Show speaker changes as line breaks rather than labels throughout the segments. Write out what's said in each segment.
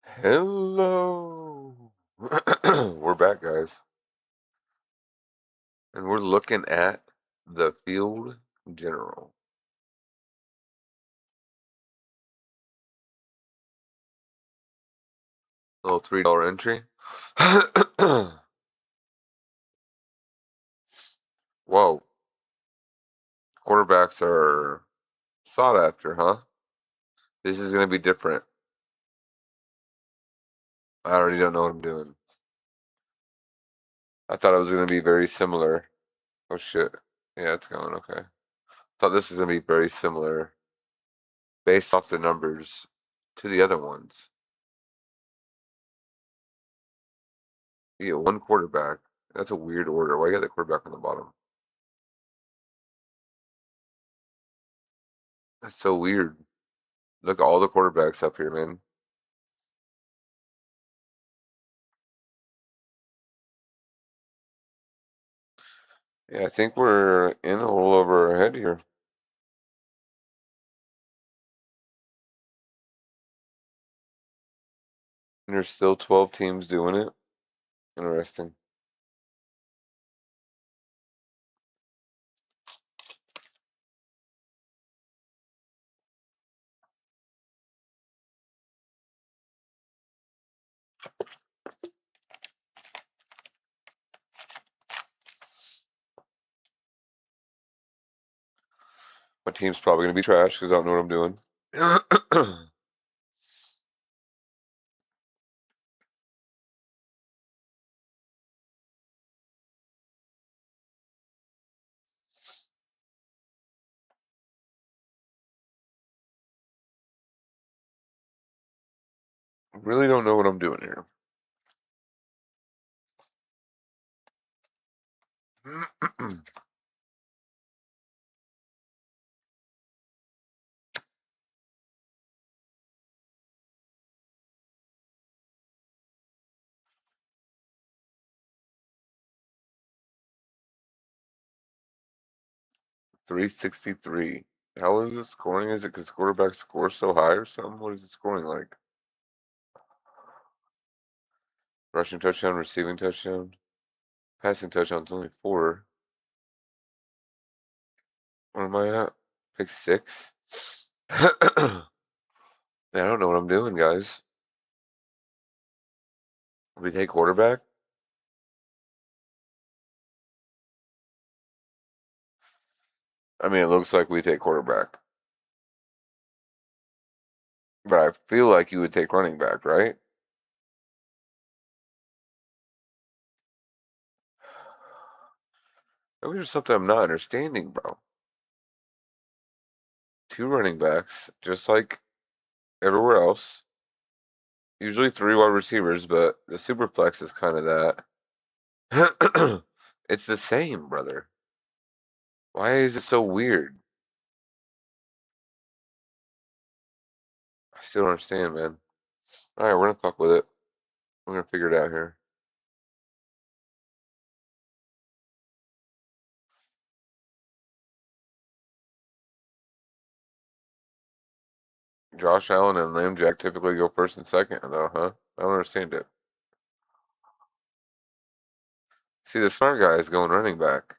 Hello. We're back, guys. And we're looking at the field general. Little $3 entry. Whoa. Quarterbacks are sought after, huh? This is going to be different. I already don't know what I'm doing. I thought it was going to be very similar. Oh, shit. Yeah, it's going okay. Thought this was going to be very similar based off the numbers to the other ones. You get one quarterback. That's a weird order. Why you got the quarterback on the bottom? That's so weird. Look at all the quarterbacks up here, man. Yeah, I think we're in a little over our head here. And there's still 12 teams doing it. Interesting. My team's probably going to be trash because I don't know what I'm doing. Really don't know what I'm doing here. .363. How is it scoring? Is it because quarterbacks score so high or something? What is it scoring like? Rushing touchdown, receiving touchdown. Passing touchdowns only 4. What am I at? Pick 6? I don't know what I'm doing, guys. We take quarterback? I mean, it looks like we take quarterback. But I feel like you would take running back, right? Maybe there's something I'm not understanding, bro. 2 running backs, just like everywhere else. Usually 3 wide receivers, but the superflex is kind of that. It's the same, brother. Why is it so weird? I still don't understand, man. All right, we're gonna fuck with it. We're gonna figure it out here. Josh Allen and Lamb Jack typically go first and second, though, huh? I don't understand it. See, the smart guy is going running back.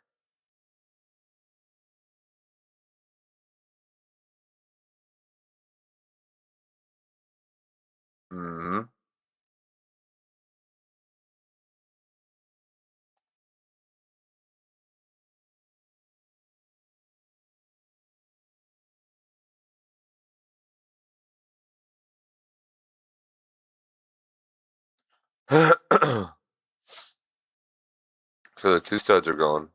Mm-hmm. So the 2 studs are gone.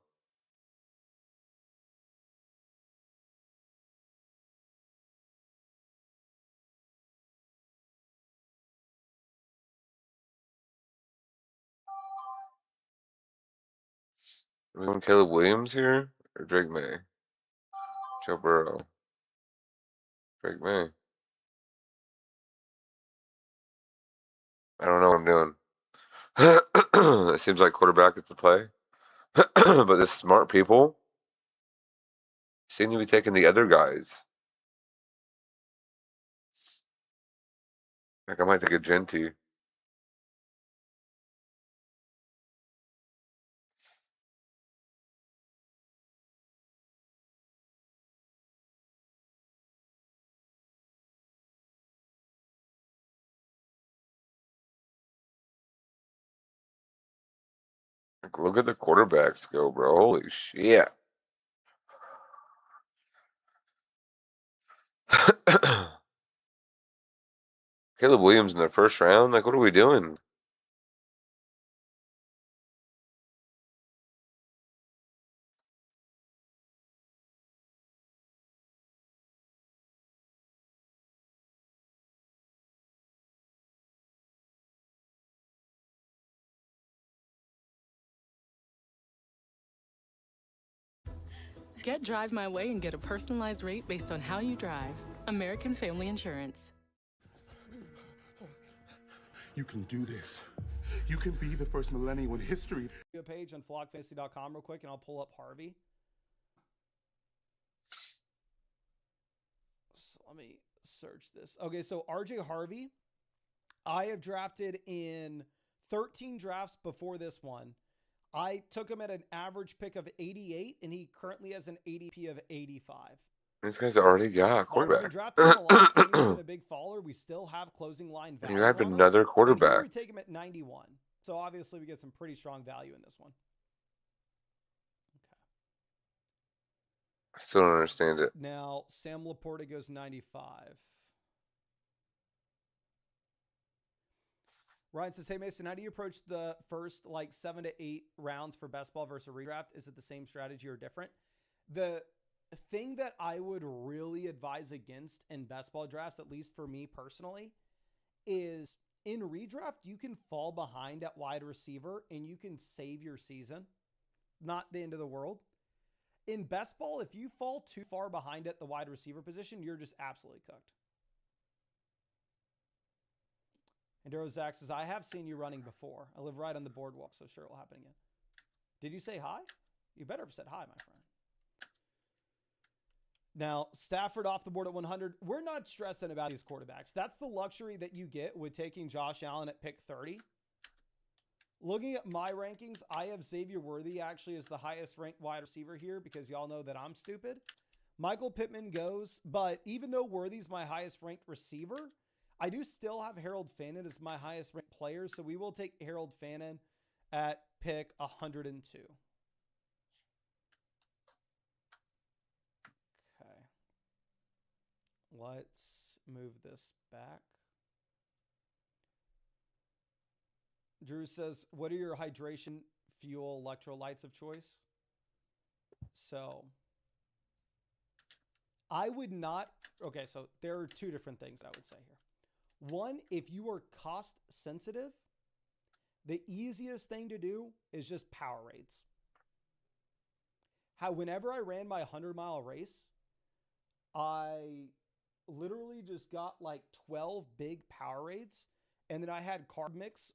Are we going Caleb Williams here or Drake May? Joe Burrow. Drake May. I don't know what I'm doing. It seems like quarterback is the play. But the smart people seem to be taking the other guys. Like I might take a Genty. Like, look at the quarterbacks go, bro. Holy shit. Caleb Williams in the first round? Like, what are we doing?
Get Drive My Way and get a personalized rate based on how you drive. American Family Insurance.
You can do this. You can be the first millennial in history.
A page on flockfantasy.com real quick, and I'll pull up Harvey. So let me search this. Okay, so RJ Harvey, I have drafted in 13 drafts before this one. I took him at an average pick of 88, and he currently has an ADP of 85.
This guy's already got a
We've been
quarterback.
drafting him a lot, and he's been a big faller. We still have closing line value.
You have
on him.
another
And here
quarterback.
we take him at 91. So obviously we get some pretty strong value in this one.
I still don't understand it.
Now, Sam Laporta goes 95. Ryan says, hey, Mason, how do you approach the first 7 to 8 rounds for best ball versus a redraft? Is it the same strategy or different? The thing that I would really advise against in best ball drafts, at least for me personally, is in redraft, you can fall behind at wide receiver and you can save your season. Not the end of the world. In best ball, if you fall too far behind at the wide receiver position, you're just absolutely cooked. And Zach says, I have seen you running before. I live right on the boardwalk, so sure it will happen again. Did you say hi? You better have said hi, my friend. Now, Stafford off the board at 100. We're not stressing about these quarterbacks. That's the luxury that you get with taking Josh Allen at pick 30. Looking at my rankings, I have Xavier Worthy actually as the highest ranked wide receiver here because y'all know that I'm stupid. Michael Pittman goes, but even though Worthy's my highest ranked receiver, I do still have Harold Fannin as my highest ranked player, so we will take Harold Fannin at pick 102. Okay. Let's move this back. Drew says, what are your hydration fuel electrolytes of choice? So I would not, okay, so there are two different things I would say here. One, if you are cost sensitive, the easiest thing to do is just Powerades. Whenever I ran my 100-mile race, I literally just got 12 big Powerades. And then I had carb mixes,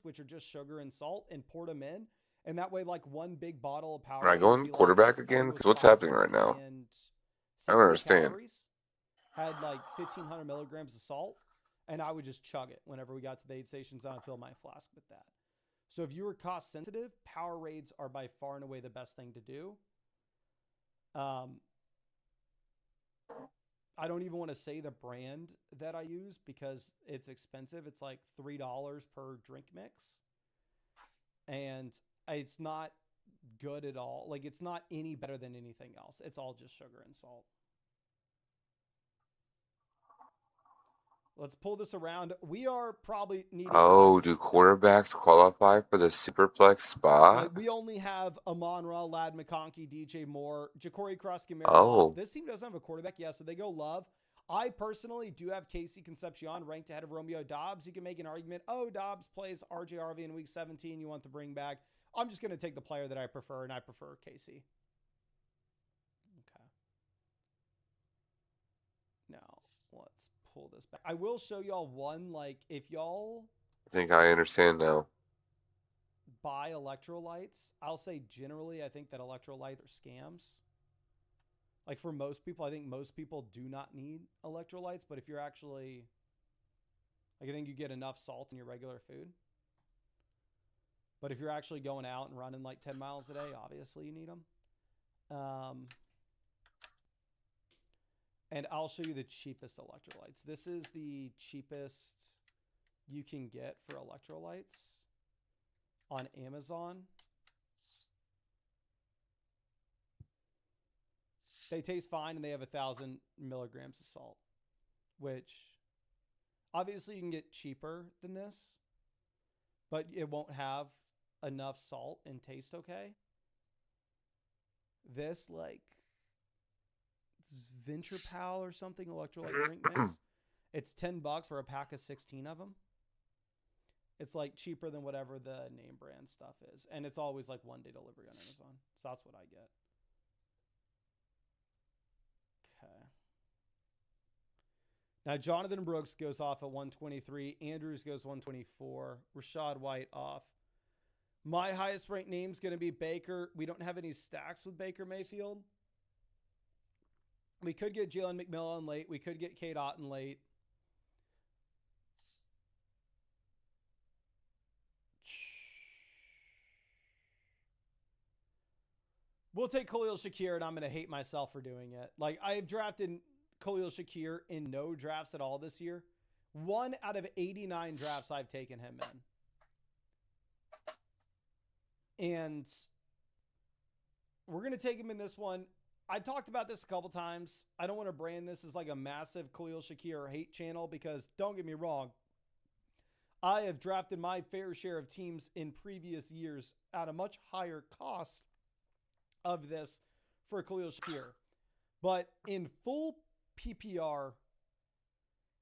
which are just sugar and salt, and poured them in. And that way, one big bottle of Powerade.
Am I going quarterback again? Because what's happening right now? I don't understand.
Calories, had 1,500 milligrams of salt, and I would just chug it whenever we got to the aid stations. I would fill my flask with that. So if you were cost sensitive, Powerades are by far and away the best thing to do. I don't even want to say the brand that I use because it's expensive. It's like $3 per drink mix. And it's not good at all. It's not any better than anything else. It's all just sugar and salt. Let's pull this around. We are probably needing.
Oh, do quarterbacks qualify for the Superflex spot?
We only have Amon-Ra, Lad McConkey, DJ Moore, Ja'Cory Cross-Gamera.
Oh.
This team doesn't have a quarterback. Yeah, so they go Love. I personally do have Casey Concepcion ranked ahead of Romeo Dobbs. You can make an argument, Dobbs plays RJRV in week 17. You want to bring back. I'm just going to take the player that I prefer, and I prefer Casey. Okay. Now, let's pull this back. I will show y'all one, if y'all
I think I understand now.
buy electrolytes, I'll say generally I think that electrolytes are scams. For most people, I think most people do not need electrolytes, but if you're actually Like, I think you get enough salt in your regular food. But if you're actually going out and running like 10 miles a day, obviously you need them. And I'll show you the cheapest electrolytes. This is the cheapest you can get for electrolytes on Amazon. They taste fine, and they have 1,000 milligrams of salt, which obviously you can get cheaper than this, but it won't have enough salt and taste okay. This, like, Venture Pal or something, electrolyte drink mix. It's $10 for a pack of 16 of them. It's like cheaper than whatever the name brand stuff is. And it's always like 1-day delivery on Amazon. So that's what I get. Okay. Now, Jonathan Brooks goes off at 123. Andrews goes 124. Rashad White off. My highest ranked name is going to be Baker. We don't have any stacks with Baker Mayfield. We could get Jalen McMillan late. We could get Cade Otton late. We'll take Khalil Shakir, and I'm going to hate myself for doing it. Like, I've drafted Khalil Shakir in no drafts at all this year. 1 out of 89 drafts I've taken him in. And we're going to take him in this one. I've talked about this a couple times. I don't want to brand this as like a massive Khalil Shakir hate channel because, don't get me wrong, I have drafted my fair share of teams in previous years at a much higher cost of this for Khalil Shakir. But in full PPR,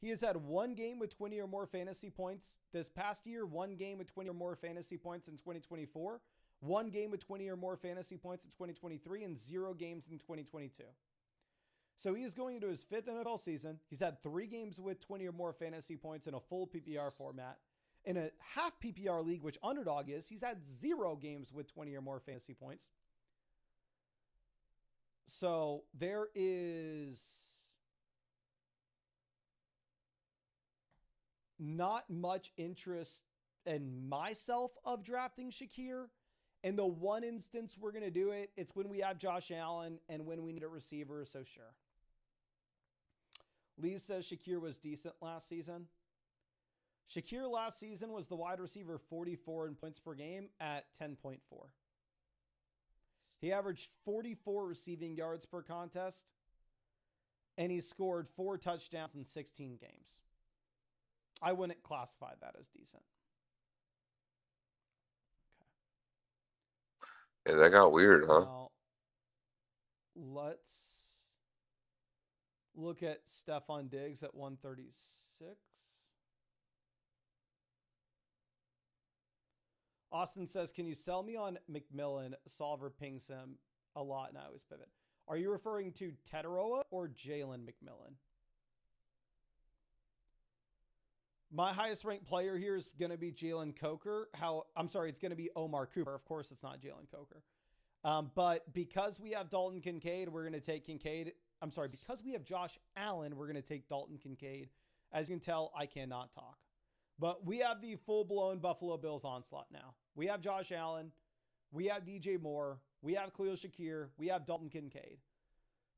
he has had 1 game with 20 or more fantasy points this past year, 1 game with 20 or more fantasy points in 2024, 1 game with 20 or more fantasy points in 2023, and 0 games in 2022. So he is going into his 5th NFL season. He's had 3 games with 20 or more fantasy points in a full PPR format. In a half PPR league, which Underdog is, he's had 0 games with 20 or more fantasy points. So there is not much interest in myself of drafting Shakir. In the one instance we're going to do it, it's when we have Josh Allen and when we need a receiver, so sure. Lee says Shakir was decent last season. Shakir last season was the wide receiver 44 in points per game at 10.4. He averaged 44 receiving yards per contest, and he scored 4 touchdowns in 16 games. I wouldn't classify that as decent.
Yeah, that got weird, huh?
Now, let's look at Stephon Diggs at 136. Austin says, can you sell me on McMillan? Solver pings him a lot, and I always pivot. Are you referring to Tetaroa or Jalen McMillan? My highest ranked player here is going to be Jalen Coker. It's going to be Omar Cooper. Of course, it's not Jalen Coker. But because we have Dalton Kincaid, we're going to take Kincaid. Because we have Josh Allen, we're going to take Dalton Kincaid. As you can tell, I cannot talk. But we have the full-blown Buffalo Bills onslaught now. We have Josh Allen. We have DJ Moore. We have Khalil Shakir. We have Dalton Kincaid.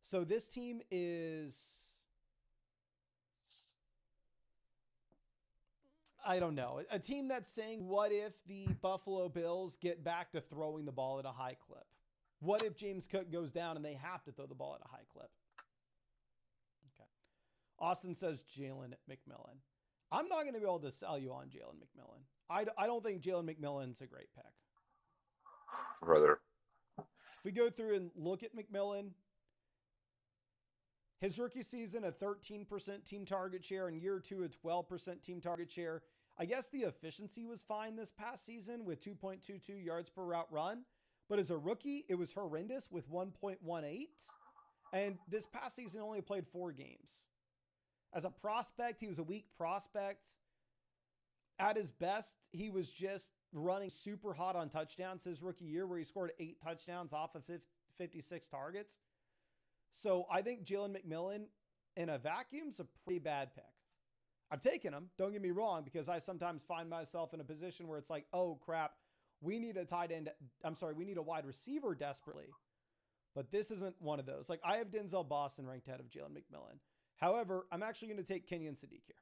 So this team is, I don't know, a team that's saying, what if the Buffalo Bills get back to throwing the ball at a high clip? What if James Cook goes down and they have to throw the ball at a high clip? Okay. Austin says Jalen McMillan. I'm not going to be able to sell you on Jalen McMillan. I don't think Jalen McMillan's a great pick.
Brother.
If we go through and look at McMillan, his rookie season, a 13% team target share. In year 2, a 12% team target share. I guess the efficiency was fine this past season with 2.22 yards per route run. But as a rookie, it was horrendous with 1.18. And this past season, only played 4 games. As a prospect, he was a weak prospect. At his best, he was just running super hot on touchdowns his rookie year, where he scored 8 touchdowns off of 56 targets. So I think Jalen McMillan in a vacuum is a pretty bad pick. I've taken him, don't get me wrong, because I sometimes find myself in a position where it's like, oh crap, we need a tight end. We need a wide receiver desperately. But this isn't one of those. Like, I have Denzel Boston ranked ahead of Jalen McMillan. However, I'm actually going to take Kenyon Sadiq here.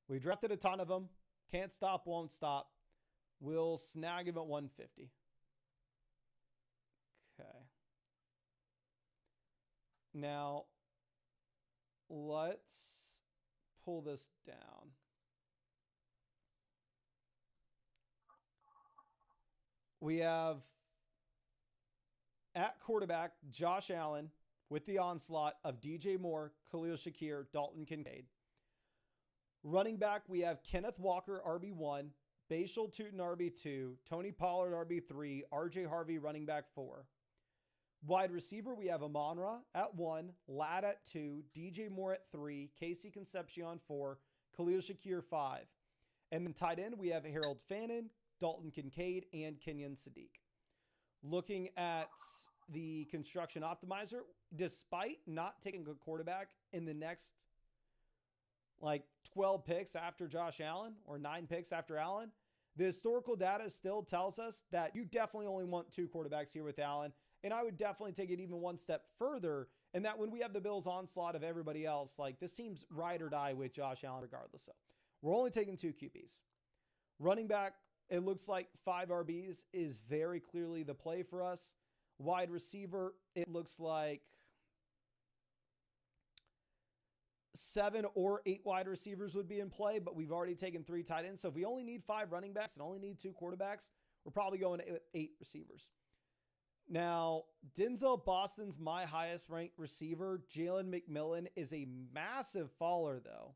We drafted a ton of them. Can't stop, won't stop. We'll snag him at 150. Okay. Now, let's pull this down. We have at quarterback Josh Allen with the onslaught of DJ Moore, Khalil Shakir, Dalton Kincaid. Running back, we have Kenneth Walker, RB1, Bashal Tootin, RB2, Tony Pollard, RB3, RJ Harvey, running back 4. Wide receiver, we have Amon-Ra at 1, Ladd at 2, DJ Moore at 3, Casey Concepcion 4, Khalil Shakir 5. And then tight end, we have Harold Fannin, Dalton Kincaid, and Kenyon Sadiq. Looking at the construction optimizer, despite not taking a quarterback in the next 12 picks after Josh Allen or 9 picks after Allen, the historical data still tells us that you definitely only want 2 quarterbacks here with Allen. And I would definitely take it even one step further. And that when we have the Bills onslaught of everybody else, this team's ride or die with Josh Allen regardless. So we're only taking 2 QBs. Running back, it looks like 5 RBs is very clearly the play for us. Wide receiver, it looks like 7 or 8 wide receivers would be in play, but we've already taken 3 tight ends. So if we only need 5 running backs and only need 2 quarterbacks, we're probably going to 8 receivers. Now, Denzel Boston's my highest ranked receiver. Jalen McMillan is a massive faller, though.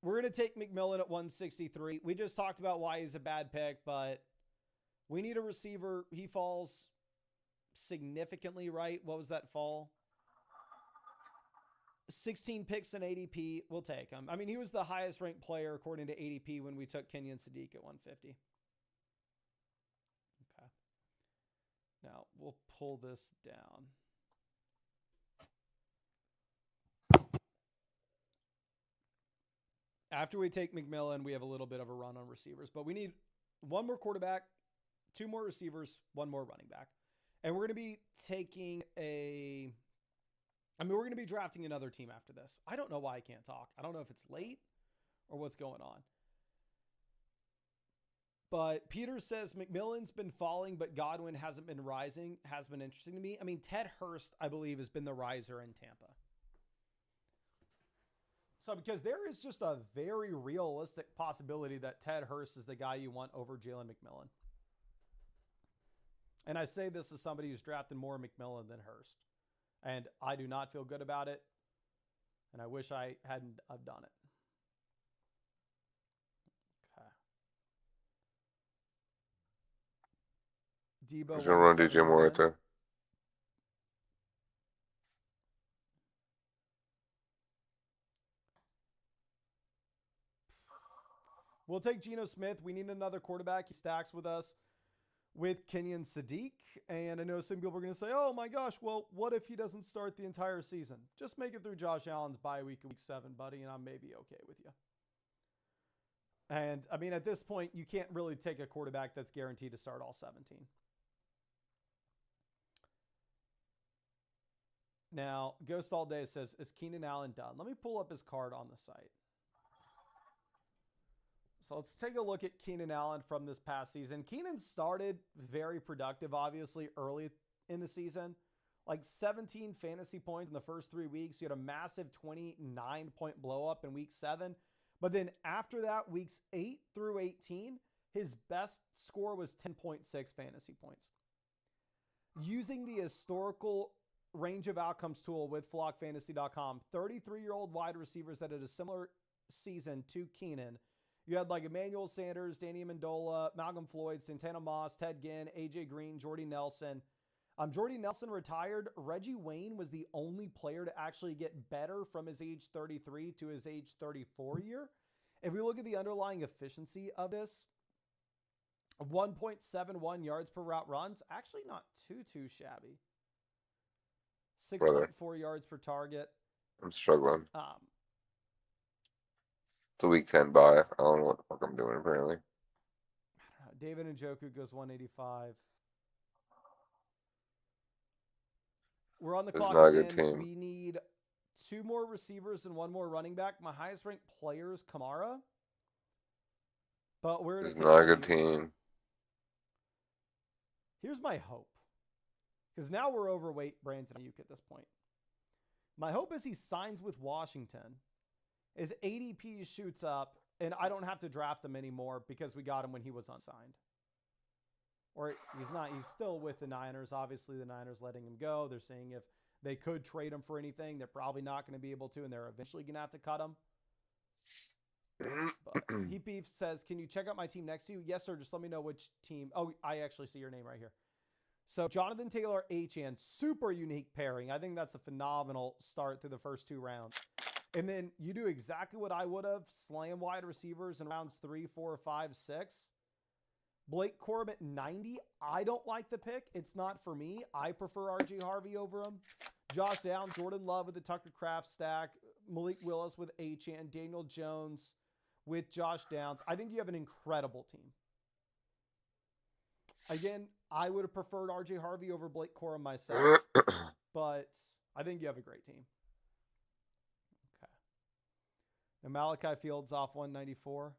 We're going to take McMillan at 163. We just talked about why he's a bad pick, but we need a receiver. He falls significantly, right? What was that fall? 16 picks in ADP. We'll take him. I mean, he was the highest ranked player according to ADP when we took Kenyon Sadiq at 150. Okay. Now we'll pull this down. After we take McMillan, we have a little bit of a run on receivers, but we need 1 more quarterback, 2 more receivers, 1 more running back. And we're going to be taking we're going to be drafting another team after this. I don't know why I can't talk. I don't know if it's late or what's going on. But Peter says McMillan's been falling, but Godwin hasn't been rising. Has been interesting to me. I mean, Ted Hurst, I believe, has been the riser in Tampa. So because there is just a very realistic possibility that Ted Hurst is the guy you want over Jalen McMillan. And I say this as somebody who's drafted more McMillan than Hurst. And I do not feel good about it. And I wish I hadn't have done it. Okay. Debo.
He's going to run DJ Moore right there.
We'll take Geno Smith. We need another quarterback. He stacks with us with Kenyon Sadiq. And I know some people are going to say, oh my gosh, well, what if he doesn't start the entire season? Just make it through Josh Allen's bye week in week 7, buddy, and I'm maybe okay with you. And I mean, at this point, you can't really take a quarterback that's guaranteed to start all 17. Now, Ghost All Day says, is Keenan Allen done? Let me pull up his card on the site. So let's take a look at Keenan Allen from this past season. Keenan started very productive, obviously, early in the season. 17 fantasy points in the first 3 weeks. You had a massive 29-point blow-up in week 7. But then after that, weeks 8 through 18, his best score was 10.6 fantasy points. Using the historical range of outcomes tool with flockfantasy.com, 33-year-old wide receivers that had a similar season to Keenan. You had Emmanuel Sanders, Danny Amendola, Malcolm Floyd, Santana Moss, Ted Ginn, AJ Green, Jordy Nelson. Jordy Nelson retired. Reggie Wayne was the only player to actually get better from his age 33 to his age 34 year. If we look at the underlying efficiency of this, 1.71 yards per route runs, actually not too shabby.
brother.
6.4 yards per target.
I'm struggling.
Um,
It's a week 10 bye. I don't know what the fuck I'm doing apparently.
I don't know. David Njoku goes 185. We're on the
This is
clock
not a good
again.
team.
We need 2 more receivers and 1 more running back. My highest ranked player is Kamara. But we're going
This
to
is
take
not a good
Ayuk.
team.
Here's my hope. Because now we're overweight Brandon Ayuk at this point. My hope is he signs with Washington. His ADP shoots up, and I don't have to draft him anymore because we got him when he was unsigned. Or he's not. He's still with the Niners. Obviously, the Niners letting him go. They're saying if they could trade him for anything, they're probably not going to be able to, and they're eventually going to have to cut him. But Heap Beef says, can you check out my team next to you? Yes, sir. Just let me know which team. Oh, I actually see your name right here. So Jonathan Taylor, Achane, super unique pairing. I think that's a phenomenal start through the first 2 rounds. And then you do exactly what I would have. Slam wide receivers in rounds 3, 4, 5, 6. Blake Corum at 90. I don't like the pick. It's not for me. I prefer RJ Harvey over him. Josh Downs, Jordan Love with the Tucker Kraft stack. Malik Willis with Achane. Daniel Jones with Josh Downs. I think you have an incredible team. Again, I would have preferred RJ Harvey over Blake Corum myself, but I think you have a great team. Okay. And Malachi Fields off 194.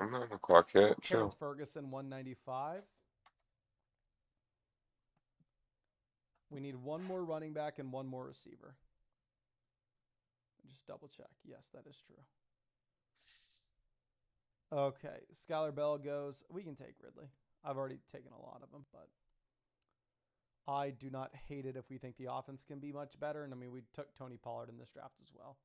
I'm not on the clock yet.
Terrence
Chill.
Ferguson 195. We need 1 more running back and 1 more receiver. Just double check. Yes, that is true. Okay, Skylar Bell goes. We can take Ridley. I've already taken a lot of them, but I do not hate it if we think the offense can be much better. And I mean, we took Tony Pollard in this draft as well.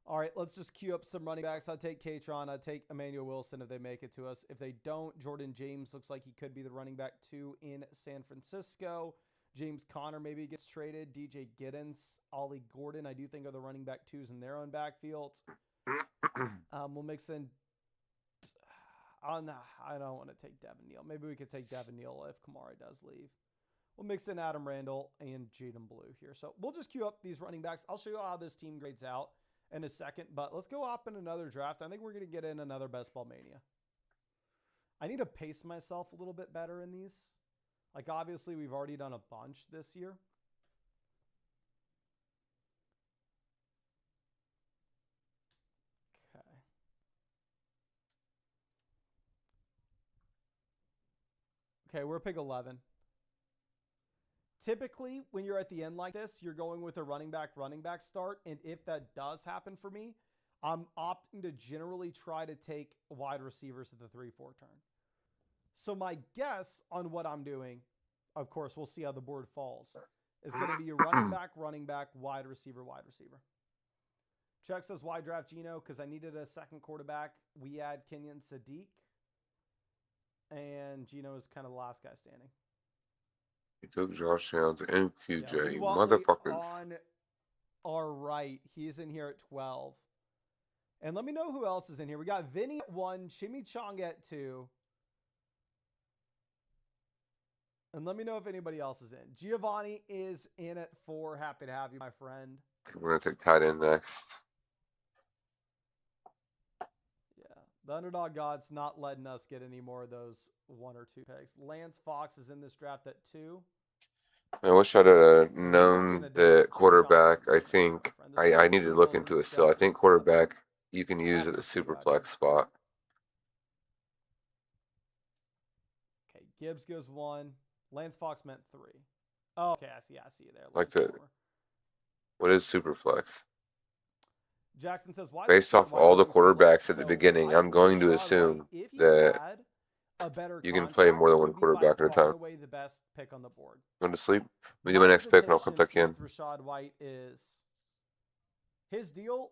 All right, let's just queue up some running backs. I'd take Katron. I'd take Emmanuel Wilson if they make it to us. If they don't, Jordan James looks like he could be the running back 2 in San Francisco. James Conner maybe gets traded. DJ Giddens, Ollie Gordon, I do think are the running back 2s in their own backfields. We'll mix in. I don't want to take Devin Neal. Maybe we could take Devin Neal if Kamara does leave. We'll mix in Adam Randall and Jaden Blue here. So we'll just queue up these running backs. I'll show you how this team grades out in a second, but let's go up in another draft. I think we're going to get in another Best Ball Mania. I need to pace myself a little bit better in these. Like, obviously, we've already done a bunch this year. Okay. Okay, we're pick 11. Typically, when you're at the end like this, you're going with a running back start. And if that does happen for me, I'm opting to generally try to take wide receivers at the 3-4 turn. So my guess on what I'm doing, of course, we'll see how the board falls, is going to be a running back, wide receiver. Chuck says, why draft Geno? Because I needed a second quarterback. We add Kenyon Sadiq. And Geno is kind of the last guy standing.
He took Josh Downs and QJ.
Yeah,
Motherfuckers.
on our right. He's in here at 12. And let me know who else is in here. We got Vinny at 1, Chimichanga at 2. And let me know if anybody else is in. Giovanni is in at 4. Happy to have you, my friend.
We're going to take tight end next.
Yeah. The underdog god's not letting us get any more of those 1 or 2 picks. Lance Fox is in this draft at 2.
I wish I'd have known that quarterback. I think I need to look into it still. I think quarterback you can use at the superflex spot.
Okay, Gibbs goes 1. Lance Fox meant 3. Oh, okay, I see you there.
Like the, what is superflex?
Jackson says, why
based off all the quarterbacks at the beginning, I'm going to assume that you can play more than one quarterback at a time.
Away the best pick on the board.
Going to sleep? Let me do my next pick and I'll come back in.
Rachaad White is his deal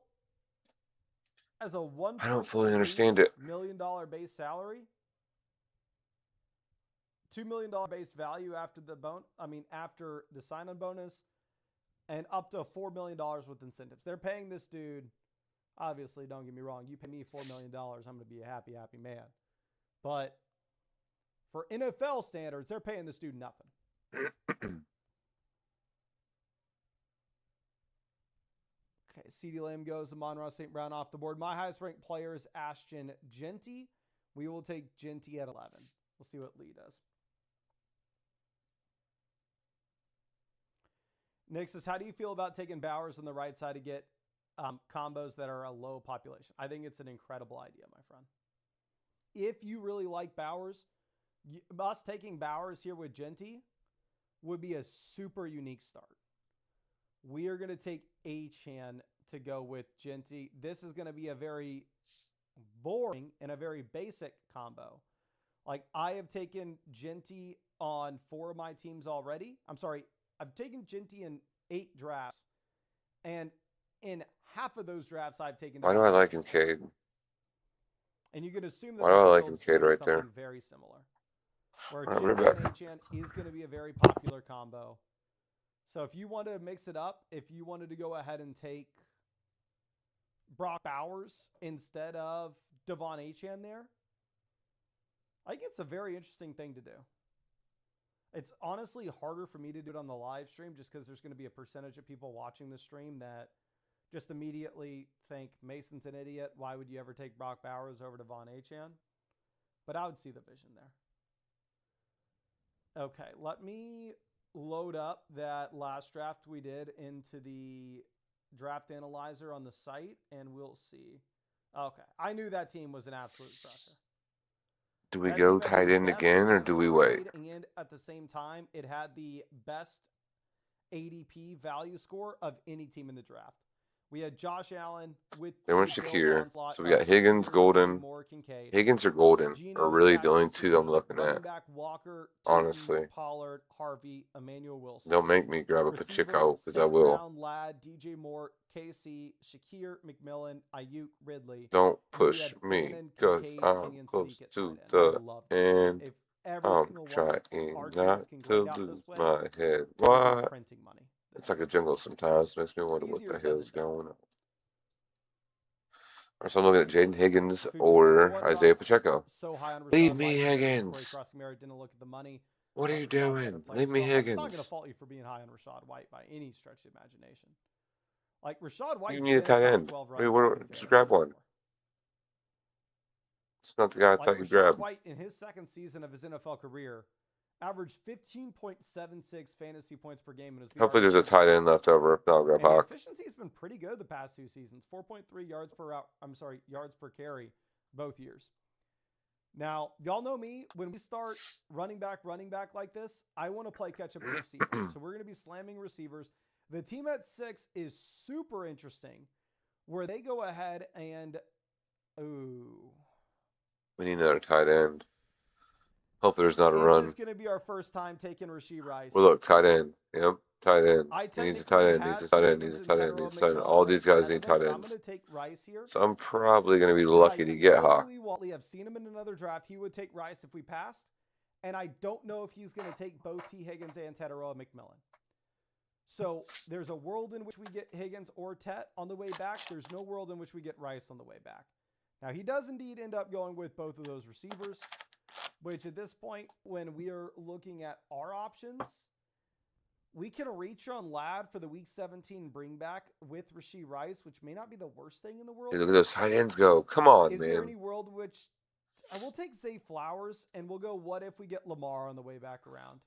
as a $1.3
I don't fully understand it.
million base salary. $2 million base value after the after the sign-on bonus, and up to $4 million with incentives. They're paying this dude. Obviously, don't get me wrong. You pay me $4 million, I'm going to be a happy, happy man. But For NFL standards, they're paying this dude nothing. Okay, CeeDee Lamb goes, Amon-Ra St. Brown off the board. My highest ranked player is Ashton Genty. We will take Genty at 11. We'll see what Lee does. Nick says, how do you feel about taking Bowers on the right side to get combos that are a low population? I think it's an incredible idea, my friend. If you really like Bowers, us taking Bowers here with Genty would be a super unique start. We are going to take Achane to go with Genty. This is going to be a very boring and a very basic combo. Like, I have taken Genty on 4 of my teams already. I'm sorry, I've taken Genty in 8 drafts, and in half of those drafts, I've taken.
Why do I like him, Cade?
And you can assume that
Why do I like him,
field's
Cade,
doing
right there?
something very similar. Where
All right,
Genty
we're
and
back.
Achane is going to be a very popular combo. So if you want to mix it up, if you wanted to go ahead and take Brock Bowers instead of Devon Achane there, I think it's a very interesting thing to do. It's honestly harder for me to do it on the live stream just because there's going to be a percentage of people watching the stream that just immediately think Mason's an idiot. Why would you ever take Brock Bowers over Devon Achane? But I would see the vision there. Okay, let me load up that last draft we did into the draft analyzer on the site, and we'll see. Okay, I knew that team was an absolute crusher.
Do we
That
go
team had
tight
the
end
best
again, or
advanced
do we
score
wait?
grade, and at the same time, it had the best ADP value score of any team in the draft. We had Josh Allen with
They weren't
the Bills
secure.
onslaught
So we got
of
Higgins,
Shakir, DJ
Golden.
Moore, Kincaid.
Higgins or Golden
Geno
are really the only
Stacks,
two I'm
Snead,
looking
running
at.
back Walker,
Honestly.
Tootin, Pollard, Harvey, Emmanuel Wilson.
They'll make me grab a
Receiver,
Pacheco because I
St.
will.
Brown, Ladd, DJ Moore, KC, Shakir, McMillan, Ayuk, Ridley.
Don't
And then we
push
had
me
Fannin,
because
Kincaid,
I'm
Kenyon,
close
Sneak at
to
tight end. I
the
love this one.
end.
If every
I'm
single one
trying
of our
not
teams can
to
grade out
lose
this way,
my head.
we'll be
What?
printing money.
It's like a jingle sometimes. Makes me wonder what
Easier
the
said
hell's
than done.
going on. Or so I'm looking at Jaden Higgins
Fuji says,
or
what
Isaiah
about
Pacheco.
so high on Rashad
Leave me
White because Corey
Higgins.
Crossmere didn't look at the money.
What are you
Rashad's a better
doing?
player.
Leave me
So I'm not
Higgins.
going to fault you for being high on Rashad White by any stretch of the imagination. Like, Rashad White's
You
been
need a
a
tight
top
end.
12
Wait,
running back in
just
fantasy
grab one.
before.
It's not the guy I
Like,
thought you'd
Rashad
grab.
White, in his second season of his NFL career, averaged 15.76 fantasy points per game. And was the
Hopefully there's a
RB1.
tight end left over. If not, I'll grab
And the
Hawk.
efficiency has been pretty good the past 2 seasons. 4.3 yards per route. Yards per carry both years. Now, y'all know me. When we start running back like this, I want to play catch up with receiver. So we're going to be slamming receivers. The team at 6 is super interesting, where they go ahead and
We need another tight end. Hopefully there's not a
is
run.
this going to be our first time taking Rashee Rice?
Well, look, tight end. Yep, tight end.
I
He needs a
technically
tight end.
had
Needs a tight end.
Higgins
Needs a
and
tight end.
Tedero
Needs a tight end.
McMillan
All these
ranked
guys
ahead
need
of them,
tight
but I'm
ends.
going to take Rice here.
So I'm probably going to be
Is
lucky
I
to get
know
Hawk.
Lee Watley. I've seen him in another draft. He would take Rice if we passed. And I don't know if he's going to take both T. Higgins and Tedero McMillan. So there's a world in which we get Higgins or Tet on the way back. There's no world in which we get Rice on the way back. Now, he does indeed end up going with both of those receivers, which at this point, when we are looking at our options, we can reach on Ladd for the Week 17 bring back with Rashee Rice, which may not be the worst thing in the world.
Hey, look at those tight ends go. Come on,
Is there
man.
any world in which I will take Zay Flowers, and we'll go, what if we get Lamar on the way back around?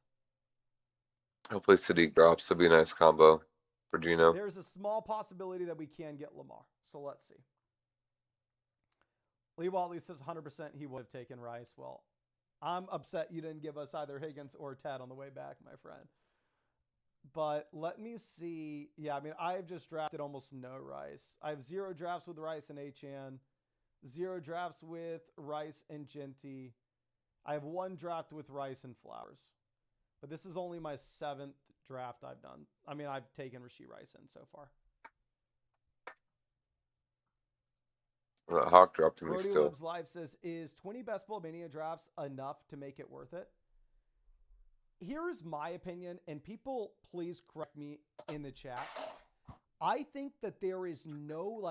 Hopefully Sadiq drops. That'll be a nice combo for Gino.
There's a small possibility that we can get Lamar. So let's see. Lee Watley says 100% he would have taken Rice. Well, I'm upset you didn't give us either Higgins or Ted on the way back, my friend. But let me see. Yeah, I mean, I've just drafted almost no Rice. I have 0 drafts with Rice and Achane, 0 drafts with Rice and Genty. I have 1 draft with Rice and Flowers. But this is only my 7th draft I've done. I mean, I've taken Rashee Rice in so far.
Well, Hawk dropped to me
Brody
still.
Lives Live says, is 20 Best Ball Mania drafts enough to make it worth it? Here is my opinion, and people please correct me in the chat. I think that there is no,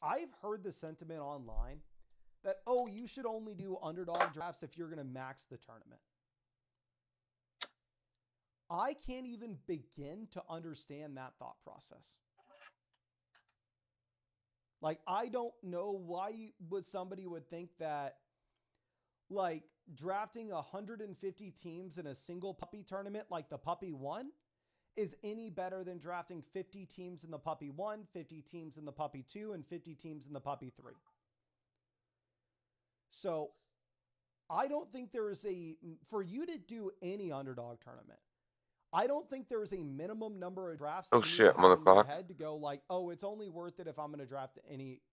I've heard the sentiment online that, oh, you should only do underdog drafts if you're going to max the tournament. I can't even begin to understand that thought process. Like, I don't know why somebody would think that, like, drafting 150 teams in a single puppy tournament like the Puppy 1 is any better than drafting 50 teams in the Puppy 1, 50 teams in the Puppy 2, and 50 teams in the Puppy 3. So I don't think there is for you to do any underdog tournament, I don't think there is a minimum number of drafts that
Oh
you need
shit,
to
I'm on
have
the
in your
clock.
head to go like, oh, it's only worth it if I'm going to draft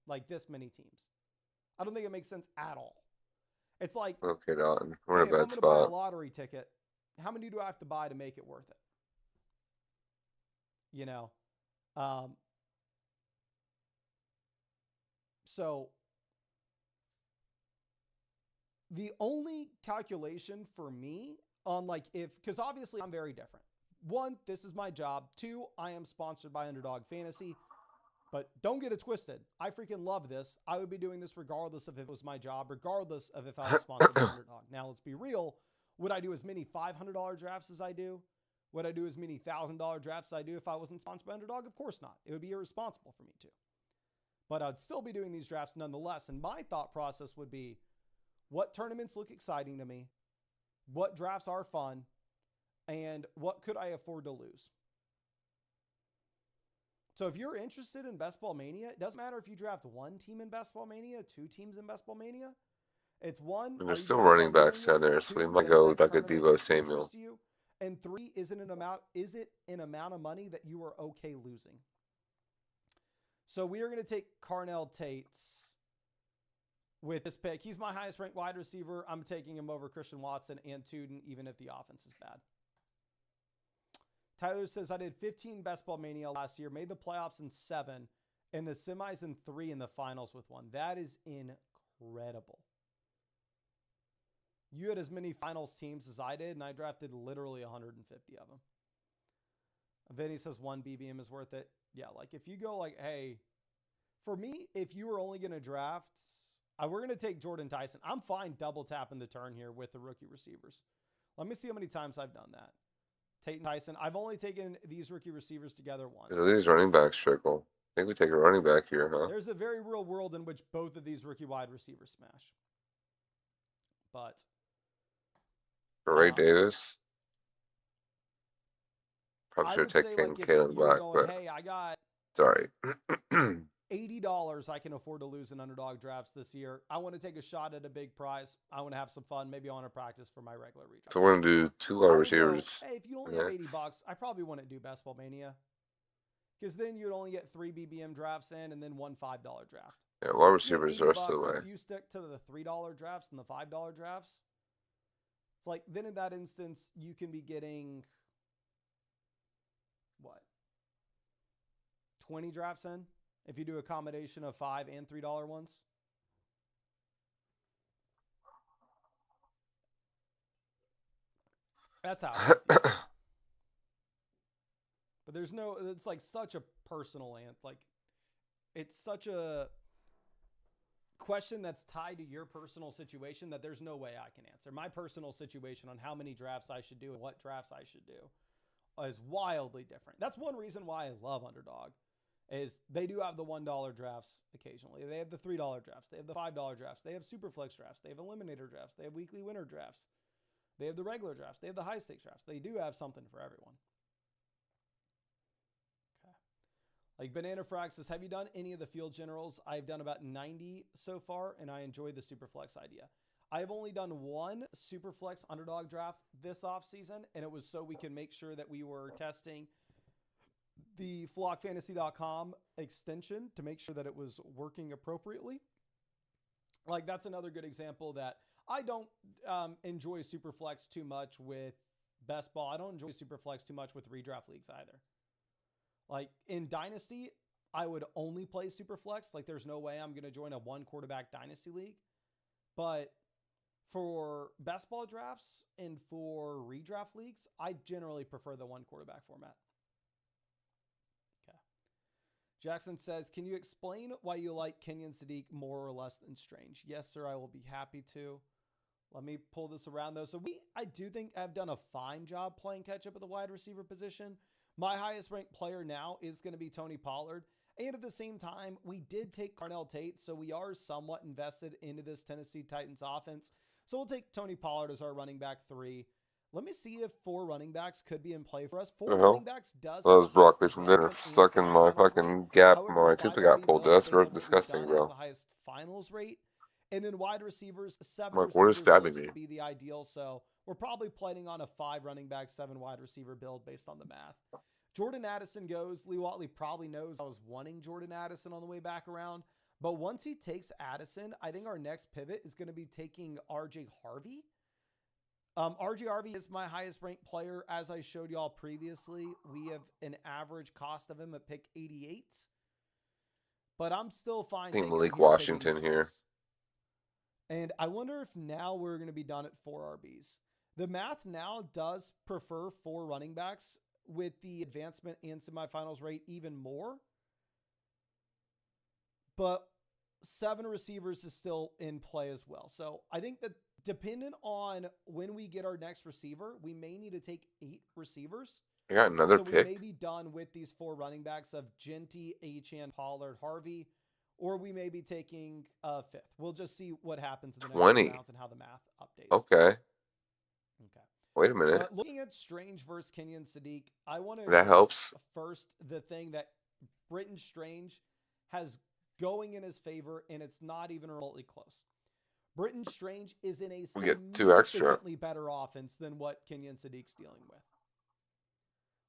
like this many teams. I don't think it makes sense at all. It's like,
Okay, Dalton. We're
hey,
in
if
a
I'm
bad
going to buy a
spot.
lottery ticket, how many do I have to buy to make it worth it? You know? So the only calculation for me on like because obviously I'm very different. 1, this is my job. 2, I am sponsored by Underdog Fantasy. But don't get it twisted. I freaking love this. I would be doing this regardless of if it was my job, regardless of if I was sponsored by Underdog. Now, let's be real. Would I do as many $500 drafts as I do? Would I do as many $1,000 drafts as I do if I wasn't sponsored by Underdog? Of course not. It would be irresponsible for me to. But I'd still be doing these drafts nonetheless. And my thought process would be, what tournaments look exciting to me? What drafts are fun? And what could I afford to lose? So if you're interested in Bestball Mania, it doesn't matter if you draft 1 team in Bestball Mania, 2 teams in Bestball Mania. It's 1,
And
are
there's
you
still
going to have
running
fun
backs
doing
down
it?
there, so we
2,
might
does
go
that
like a
tournament
Debo Samuel.
interest you? And 3, is it an amount of money that you are okay losing? So we are going to take Carnell Tates with this pick. He's my highest ranked wide receiver. I'm taking him over Christian Watson and Tuden, even if the offense is bad. Tyler says, I did 15 Bestball Mania last year, made the playoffs in 7, and the semis in 3, and the finals with 1. That is incredible. You had as many finals teams as I did, and I drafted literally 150 of them. Vinny says 1 BBM is worth it. Yeah, like if you go like, hey, for me, if you were only going to draft, we're going to take Jordan Tyson. I'm fine double tapping the turn here with the rookie receivers. Let me see how many times I've done that. Tate and Tyson. I've only taken these rookie receivers together once.
These running backs trickle. I think we take a running back here, huh?
There's a very real world in which both of these rookie wide receivers smash. But
For Ray Davis. Probably
I
should
would
have
say
taken
like if
Kalen
you're
Black,
going,
but
hey, I got
sorry.
$80 I can afford to lose in underdog drafts this year. I want to take a shot at a big prize. I want to have some fun. Maybe I want to practice for my regular redraft.
So we're gonna do 2 wide receivers.
Hey, if you only have $80, I probably wouldn't do Bestball Mania. Because then you'd only get 3 BBM drafts in and then 1 $5 draft.
Yeah, wide receivers the rest of the way.
If you stick to the $3 drafts and the $5 drafts, it's like, then in that instance, you can be getting, what, 20 drafts in? If you do a combination of $5 and $3 ones? That's how I feel. But there's no, it's like such a personal like, it's such a question that's tied to your personal situation that there's no way I can answer. My personal situation on how many drafts I should do and what drafts I should do is wildly different. That's one reason why I love Underdog, is they do have the $1 drafts occasionally. They have the $3 drafts. They have the $5 drafts. They have Superflex drafts. They have Eliminator drafts. They have Weekly Winner drafts. They have the regular drafts. They have the high stakes drafts. They do have something for everyone. Like Banana Frax says, have you done any of the field generals? I've done about 90 so far, and I enjoy the Superflex idea. I've only done 1 Superflex underdog draft this offseason, and it was so we can make sure that we were testing the flockfantasy.com extension to make sure that it was working appropriately. Like, that's another good example that I don't enjoy Superflex too much with Best Ball. I don't enjoy Superflex too much with redraft leagues either. Like in Dynasty, I would only play Superflex. Like there's no way I'm going to join a 1 quarterback Dynasty league. But for Best Ball drafts and for redraft leagues, I generally prefer the 1 quarterback format. Okay. Jackson says, can you explain why you like Kenyon Sadiq more or less than Strange? Yes, sir, I will be happy to. Let me pull this around, though. So I do think I've done a fine job playing catch-up at the wide receiver position. My highest-ranked player now is going to be Tony Pollard. And at the same time, we did take Carnell Tate, so we are somewhat invested into this Tennessee Titans offense. So we'll take Tony Pollard as our running back 3. Let me see if 4 running backs could be in play for us. 4 running backs does
That
have
was
the highest
broccoli from dinner,
advancement and
stuck in my
semifinals rate.
fucking gap.
However,
My
5
tooth got
RB
pulled.
Mills,
That's
based on what we've
disgusting,
done, has
bro.
the highest finals rate. And then wide receivers, 7
Mark, what is
receivers
stabbing
looks
me?
to be the ideal. So we're probably planning on a 5 running back, 7 wide receiver build based on the math. Jordan Addison goes. Lee Watley probably knows I was wanting Jordan Addison on the way back around. But once he takes Addison, I think our next pivot is going to be taking RJ Harvey. RJ Harvey is my highest ranked player. As I showed y'all previously, we have an average cost of him at pick 88. But I'm still fine
I think
taking him
Malik
here at pick
Washington
86.
here.
And I wonder if now we're going to be done at 4 RBs. The math now does prefer 4 running backs with the advancement and semifinals rate even more. But 7 receivers is still in play as well. So I think that dependent on when we get our next receiver, we may need to take 8 receivers.
I got another
So
pick.
we may be done with these 4 running backs of Genty, Achane, Pollard, Harvey, or we may be taking a 5th. We'll just see what happens in the next
20.
rounds and how the math updates.
Okay.
Okay.
Wait a minute.
Looking at Strange versus Kenyon Sadiq, I want to
That helps.
first the thing that Britton Strange has going in his favor, and it's not even remotely close. Britton Strange is in a
We get 2 extra.
significantly better offense than what Kenyon Sadiq's dealing with.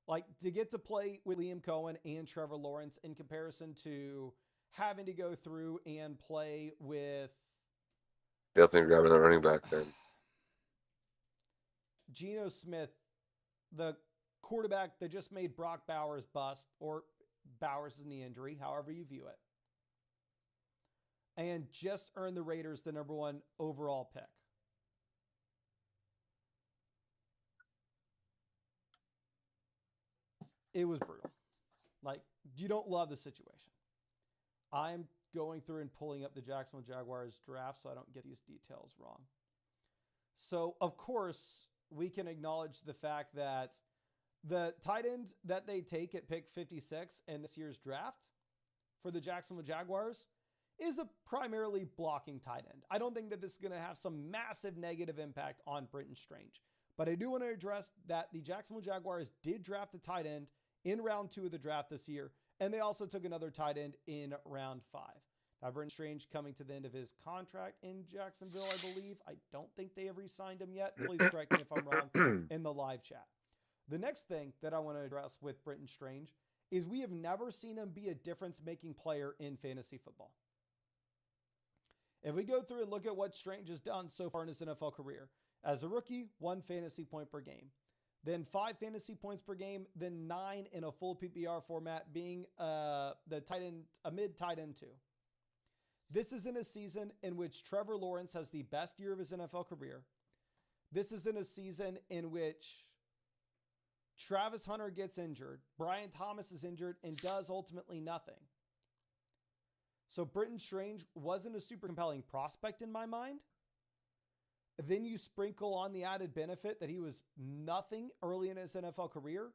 Like, to get to play with Liam Cohen and Trevor Lawrence in comparison to having to go through and play with
Definitely grabbing the running back then.
Geno Smith, the quarterback that just made Brock Bowers bust, or Bowers' knee injury, however you view it, and just earned the Raiders the #1 overall pick. It was brutal. Like, you don't love the situation. I'm going through and pulling up the Jacksonville Jaguars draft so I don't get these details wrong. So, of course, we can acknowledge the fact that the tight end that they take at pick 56 in this year's draft for the Jacksonville Jaguars is a primarily blocking tight end. I don't think that this is going to have some massive negative impact on Britton Strange. But I do want to address that the Jacksonville Jaguars did draft a tight end in round 2 of the draft this year, and they also took another tight end in round 5. Now, Britton Strange coming to the end of his contract in Jacksonville, I believe. I don't think they have re-signed him yet. Please correct me if I'm wrong in the live chat. The next thing that I want to address with Britton Strange is we have never seen him be a difference-making player in fantasy football. If we go through and look at what Strange has done so far in his NFL career, as a rookie, 1 fantasy point per game. Then 5 fantasy points per game, then 9 in a full PPR format, being the tight end, a mid tight end 2. This is in a season in which Trevor Lawrence has the best year of his NFL career. This is in a season in which Travis Hunter gets injured, Brian Thomas is injured, and does ultimately nothing. So Britton Strange wasn't a super compelling prospect in my mind. Then you sprinkle on the added benefit that he was nothing early in his NFL career.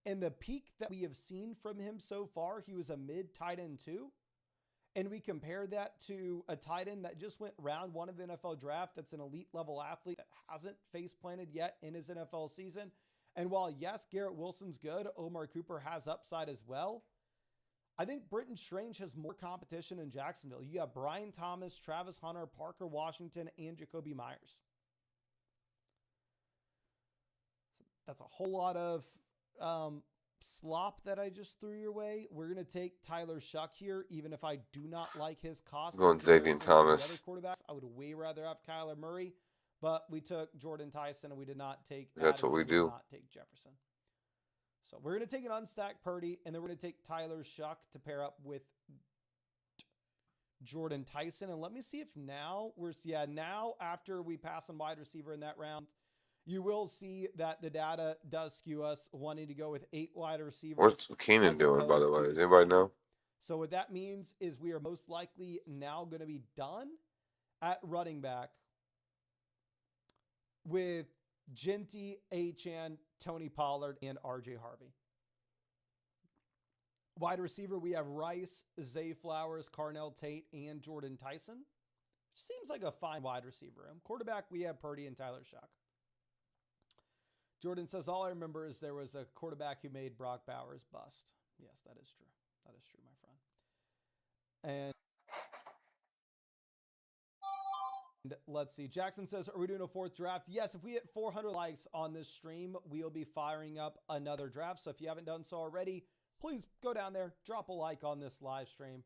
And the peak that we have seen from him so far, he was a mid tight end 2. And we compare that to a tight end that just went round 1 of the NFL draft that's an elite level athlete that hasn't face planted yet in his NFL season. And while, yes, Garrett Wilson's good, Omar Cooper has upside as well. I think Britton Strange has more competition in Jacksonville. You have Brian Thomas, Travis Hunter, Parker Washington, and Jacoby Myers. That's a whole lot of slop that I just threw your way. We're going to take Tyler Shuck here, even if I do not like his cost.
Going Xavier Thomas.
The other quarterbacks, I would way rather have Kyler Murray, but we took Jordan Tyson and we did not take
That's what we do.
did not take Jefferson. So we're going to take an unstacked Purdy, and then we're going to take Tyler Shuck to pair up with Jordan Tyson. And let me see if now now after we pass on wide receiver in that round, you will see that the data does skew us wanting to go with 8 wide receivers.
What's Keenan doing, by the way? Does anybody know?
So what that means is we are most likely now going to be done at running back with Genty, Achane, Tony Pollard, and RJ Harvey. Wide receiver, we have Rice, Zay Flowers, Carnell Tate, and Jordan Tyson. Seems like a fine wide receiver room. Quarterback, we have Purdy and Tyler Shuck. Jordan says, all I remember is there was a quarterback who made Brock Bowers bust. Yes, that is true. That is true, my friend. And let's see. Jackson says, are we doing a fourth draft? Yes, if we hit 400 likes on this stream, we'll be firing up another draft. So if you haven't done so already, please go down there, drop a like on this live stream.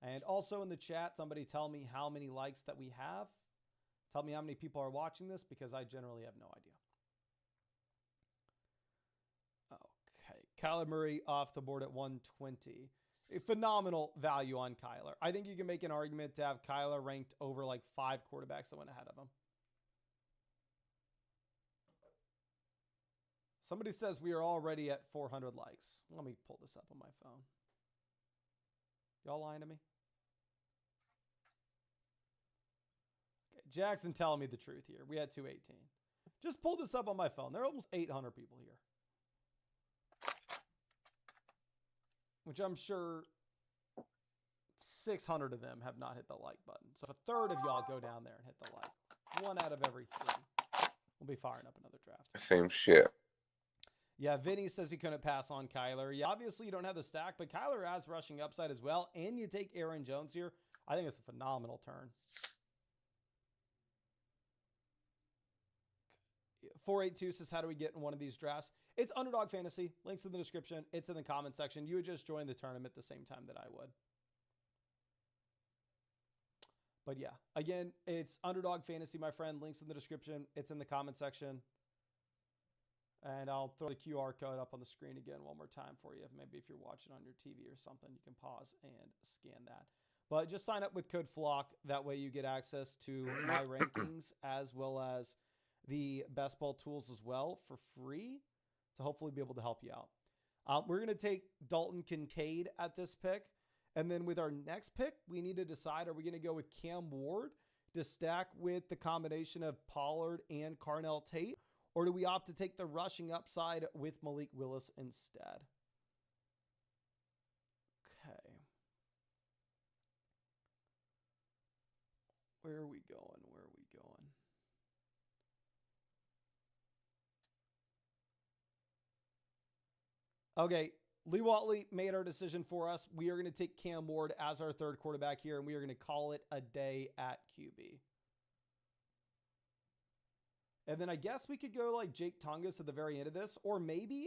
And also in the chat, somebody tell me how many likes that we have. Tell me how many people are watching this because I generally have no idea. Okay, Kyler Murray off the board at 120. A phenomenal value on Kyler. I think you can make an argument to have Kyler ranked over like 5 quarterbacks that went ahead of him. Somebody says we are already at 400 likes. Let me pull this up on my phone. Y'all lying to me? Okay, Jackson telling me the truth here. We had 218. Just pull this up on my phone. There are almost 800 people here. Which I'm sure 600 of them have not hit the like button. So if a third of y'all go down there and hit the like, 1 out of every 3, we'll be firing up another draft.
Same shit.
Yeah, Vinny says he couldn't pass on Kyler. Yeah, obviously you don't have the stack, but Kyler has rushing upside as well. And you take Aaron Jones here. I think it's a phenomenal turn. 482 says, how do we get in one of these drafts? It's Underdog Fantasy. Links in the description. It's in the comment section. You would just join the tournament the same time that I would. But yeah, again, it's Underdog Fantasy, my friend. Links in the description. It's in the comment section. And I'll throw the QR code up on the screen again one more time for you. Maybe if you're watching on your TV or something, you can pause and scan that. But just sign up with code FLOCK. That way you get access to my rankings as well as the best ball tools as well for free to hopefully be able to help you out. We're going to take Dalton Kincaid at this pick. And then with our next pick, we need to decide, are we going to go with Cam Ward to stack with the combination of Pollard and Carnell Tate? Or do we opt to take the rushing upside with Malik Willis instead? Okay. Where are we going? Where are we going? Okay, Lee Watley made our decision for us. We are going to take Cam Ward as our third quarterback here, and we are going to call it a day at QB. And then I guess we could go like Jake Tungus at the very end of this, or maybe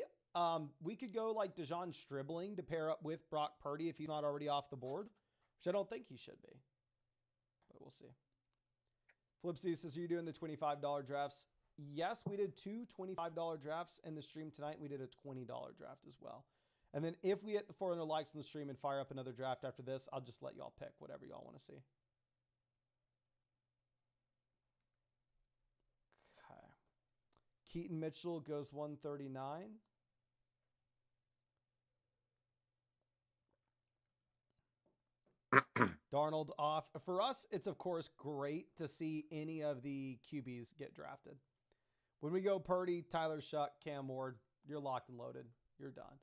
we could go like Dejon Stribling to pair up with Brock Purdy if he's not already off the board, which I don't think he should be, but we'll see. Flipsy says, are you doing the $25 drafts? Yes, we did 2 $25 drafts in the stream tonight. We did a $20 draft as well. And then if we hit the 400 likes in the stream and fire up another draft after this, I'll just let y'all pick whatever y'all want to see. Okay. Keaton Mitchell goes 139. Darnold off. For us, it's of course great to see any of the QBs get drafted. When we go Purdy, Tyler Shuck, Cam Ward, you're locked and loaded. You're done.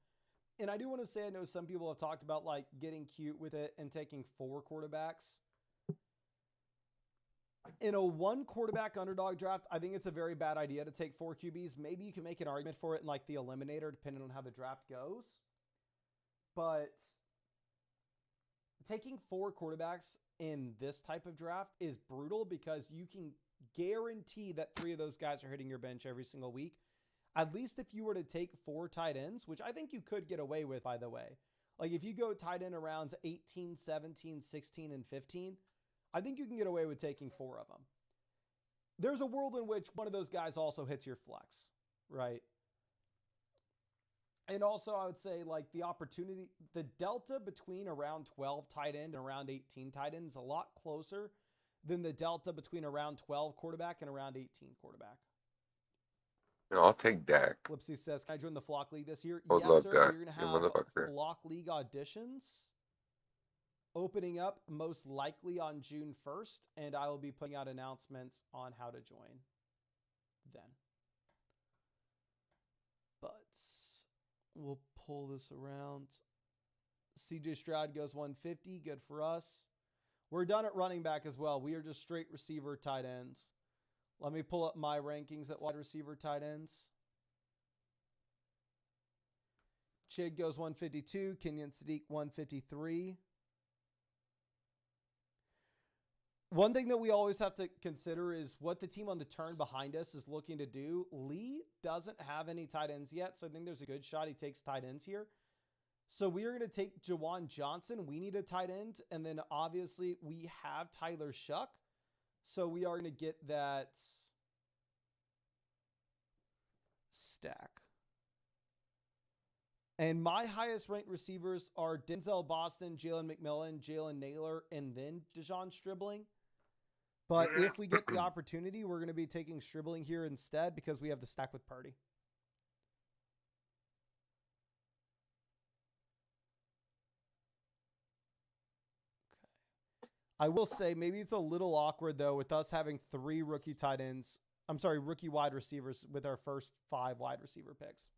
And I do want to say, I know some people have talked about like getting cute with it and taking 4 quarterbacks. In a 1 quarterback underdog draft, I think it's a very bad idea to take 4 QBs. Maybe you can make an argument for it in like the eliminator, depending on how the draft goes. But taking 4 quarterbacks in this type of draft is brutal because you can guarantee that 3 of those guys are hitting your bench every single week. At least if you were to take 4 tight ends, which I think you could get away with, by the way. Like if you go tight end around 18, 17, 16, and 15, I think you can get away with taking 4 of them. There's a world in which one of those guys also hits your flex, right? And also I would say like the opportunity, the delta between around 12 tight end and around 18 tight end is a lot closer than the delta between around 12 quarterback and around 18 quarterback.
No, I'll take Dak.
Flipsy says, can I join the Flock League this year?
I would
yes,
love
sir.
Dak.
You're going to
You
have
motherfucker.
Flock League auditions opening up most likely on June 1st, and I will be putting out announcements on how to join then. But we'll pull this around. CJ Stroud goes 150. Good for us. We're done at running back as well. We are just straight receiver tight ends. Let me pull up my rankings at wide receiver tight ends. Chig goes 152. Kenyon Sadiq 153. One thing that we always have to consider is what the team on the turn behind us is looking to do. Lee doesn't have any tight ends yet, so I think there's a good shot he takes tight ends here. So we are going to take Jawan Johnson. We need a tight end. And then obviously we have Tyler Shuck. So we are going to get that stack. And my highest ranked receivers are Denzel Boston, Jalen McMillan, Jalen Naylor, and then Dejon Stribling. But if we get the opportunity, we're going to be taking Stribling here instead because we have the stack with Purdy. I will say maybe it's a little awkward, though, with us having 3 rookie tight ends. I'm sorry, rookie wide receivers with our first 5 wide receiver picks.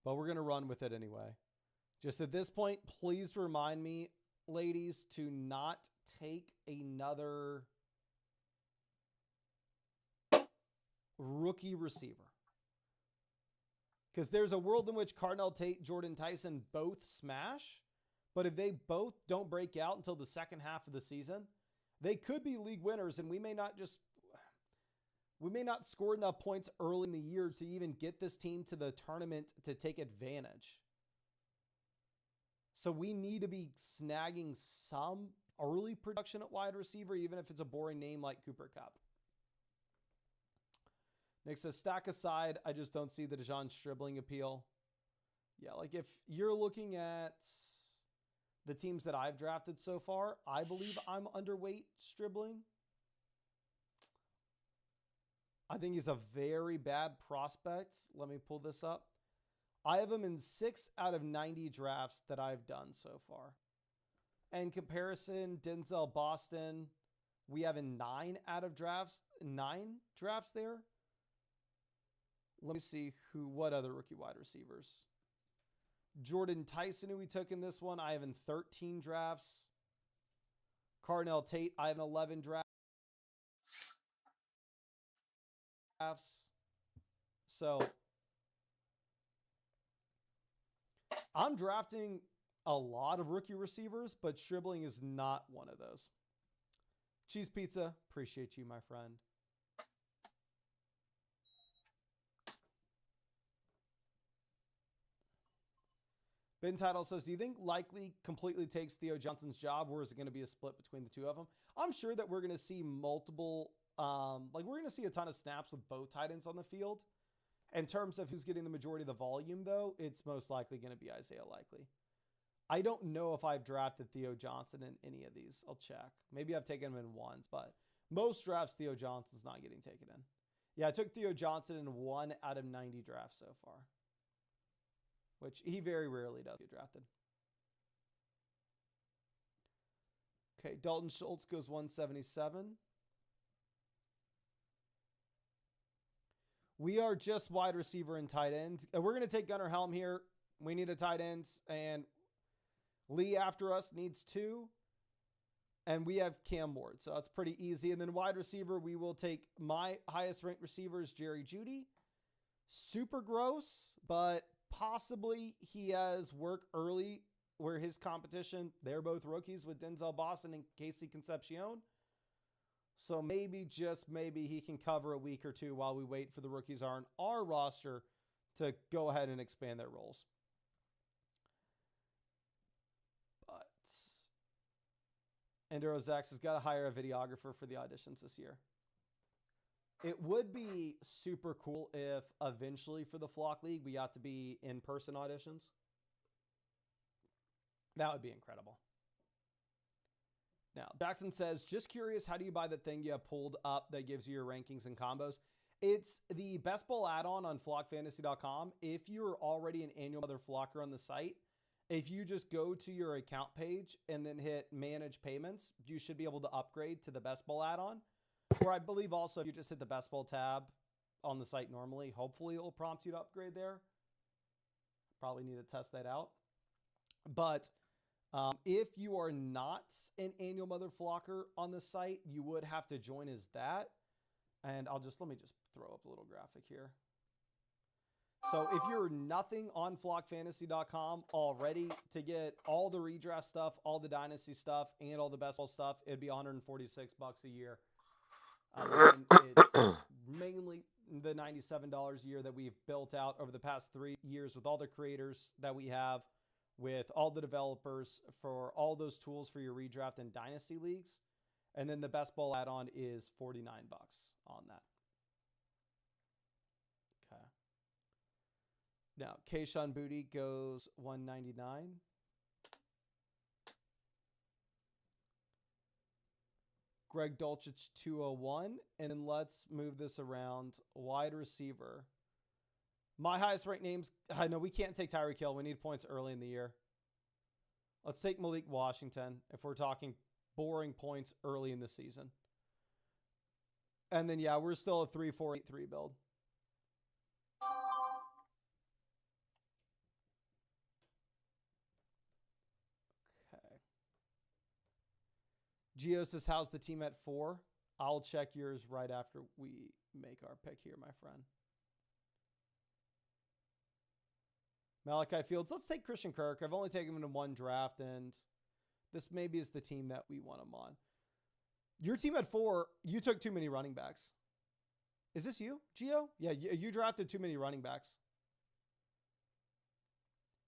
But we're going to run with it anyway. Just at this point, please remind me, ladies, to not take another rookie receiver. Because there's a world in which Cardinal Tate, Jordan Tyson both smash. But if they both don't break out until the second half of the season, they could be league winners, and we may not score enough points early in the year to even get this team to the tournament to take advantage. So we need to be snagging some early production at wide receiver, even if it's a boring name like Cooper Kupp. Next, a stack aside, I just don't see the Dejon Stribling appeal. Yeah, like if you're looking at the teams that I've drafted so far, I believe I'm underweight Stribling. I think he's a very bad prospect. Let me pull this up. I have him in 6 out of 90 drafts that I've done so far. In comparison, Denzel Boston, we have in 9 drafts there. Let me see what other rookie wide receivers. Jordan Tyson, who we took in this one, I have in 13 drafts. Cardinal Tate, I have in 11 drafts. So I'm drafting a lot of rookie receivers, but Stribling is not one of those. Cheese Pizza, appreciate you, my friend. Ben Title says, do you think likely completely takes Theo Johnson's job, or is it going to be a split between the two of them? I'm sure that we're going to see multiple, we're going to see a ton of snaps with both tight ends on the field. In terms of who's getting the majority of the volume, though, it's most likely going to be Isaiah Likely. I don't know if I've drafted Theo Johnson in any of these. I'll check. Maybe I've taken him in once, but most drafts, Theo Johnson's not getting taken in. Yeah, I took Theo Johnson in 1 out of 90 drafts so far, which he very rarely does get drafted. Okay, Dalton Schultz goes 177. We are just wide receiver and tight end. We're going to take Gunnar Helm here. We need a tight end, and Lee after us needs 2. And we have Cam Ward, so that's pretty easy. And then wide receiver, we will take my highest ranked receivers, Jerry Jeudy. Super gross, but possibly he has work early where his competition, they're both rookies with Denzel Boston and Casey Concepcion. So maybe, just maybe, he can cover a week or 2 while we wait for the rookies on our roster to go ahead and expand their roles. But Enduro Zax has got to hire a videographer for the auditions this year. It would be super cool if eventually for the Flock League we got to be in-person auditions. That would be incredible. Now, Jackson says, just curious, how do you buy the thing you have pulled up that gives you your rankings and combos? It's the Bestball add-on on flockfantasy.com. If you're already an annual mother flocker on the site if you just go to your account page and then hit manage payments, you should be able to upgrade to the Bestball add-on. Or I believe also if you just hit the Bestball tab on the site normally, hopefully it will prompt you to upgrade there. Probably need to test that out. But if you are not an annual mother flocker on the site, you would have to join as that. And let me just throw up a little graphic here. So if you're nothing on flockfantasy.com already, to get all the redraft stuff, all the dynasty stuff, and all the best ball stuff, it'd be $146 a year. Again, it's mainly the $97 a year that we've built out over the past 3 years with all the creators that we have, with all the developers for all those tools for your redraft and dynasty leagues. And then the best ball add-on is $49 on that. Okay. Now, Kayshawn Booty goes $199. Greg Dulcich 201. And then let's move this around. Wide receiver. My highest ranked names. I know we can't take Tyreek Hill. We need points early in the year. Let's take Malik Washington if we're talking boring points early in the season. And then, yeah, we're still a 3-4-8-3 build. Okay. Gio says, how's the team at 4? I'll check yours right after we make our pick here, my friend. Malachi Fields. Let's take Christian Kirk. I've only taken him in one draft, and this maybe is the team that we want him on. Your team at 4, you took too many running backs. Is this you, Gio? Yeah, you drafted too many running backs.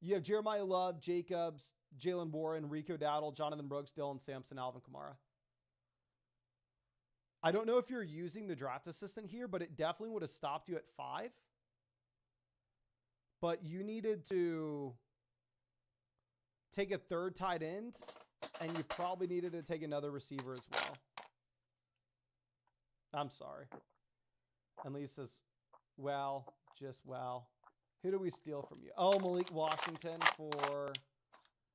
You have Jeremiah Love, Jacobs, Jalen Warren, Rico Dowdle, Jonathan Brooks, Dylan Sampson, Alvin Kamara. I don't know if you're using the draft assistant here, but it definitely would have stopped you at 5. But you needed to take a third tight end, and you probably needed to take another receiver as well. I'm sorry. And Lee says, well, just well. Who do we steal from you? Oh, Malik Washington for...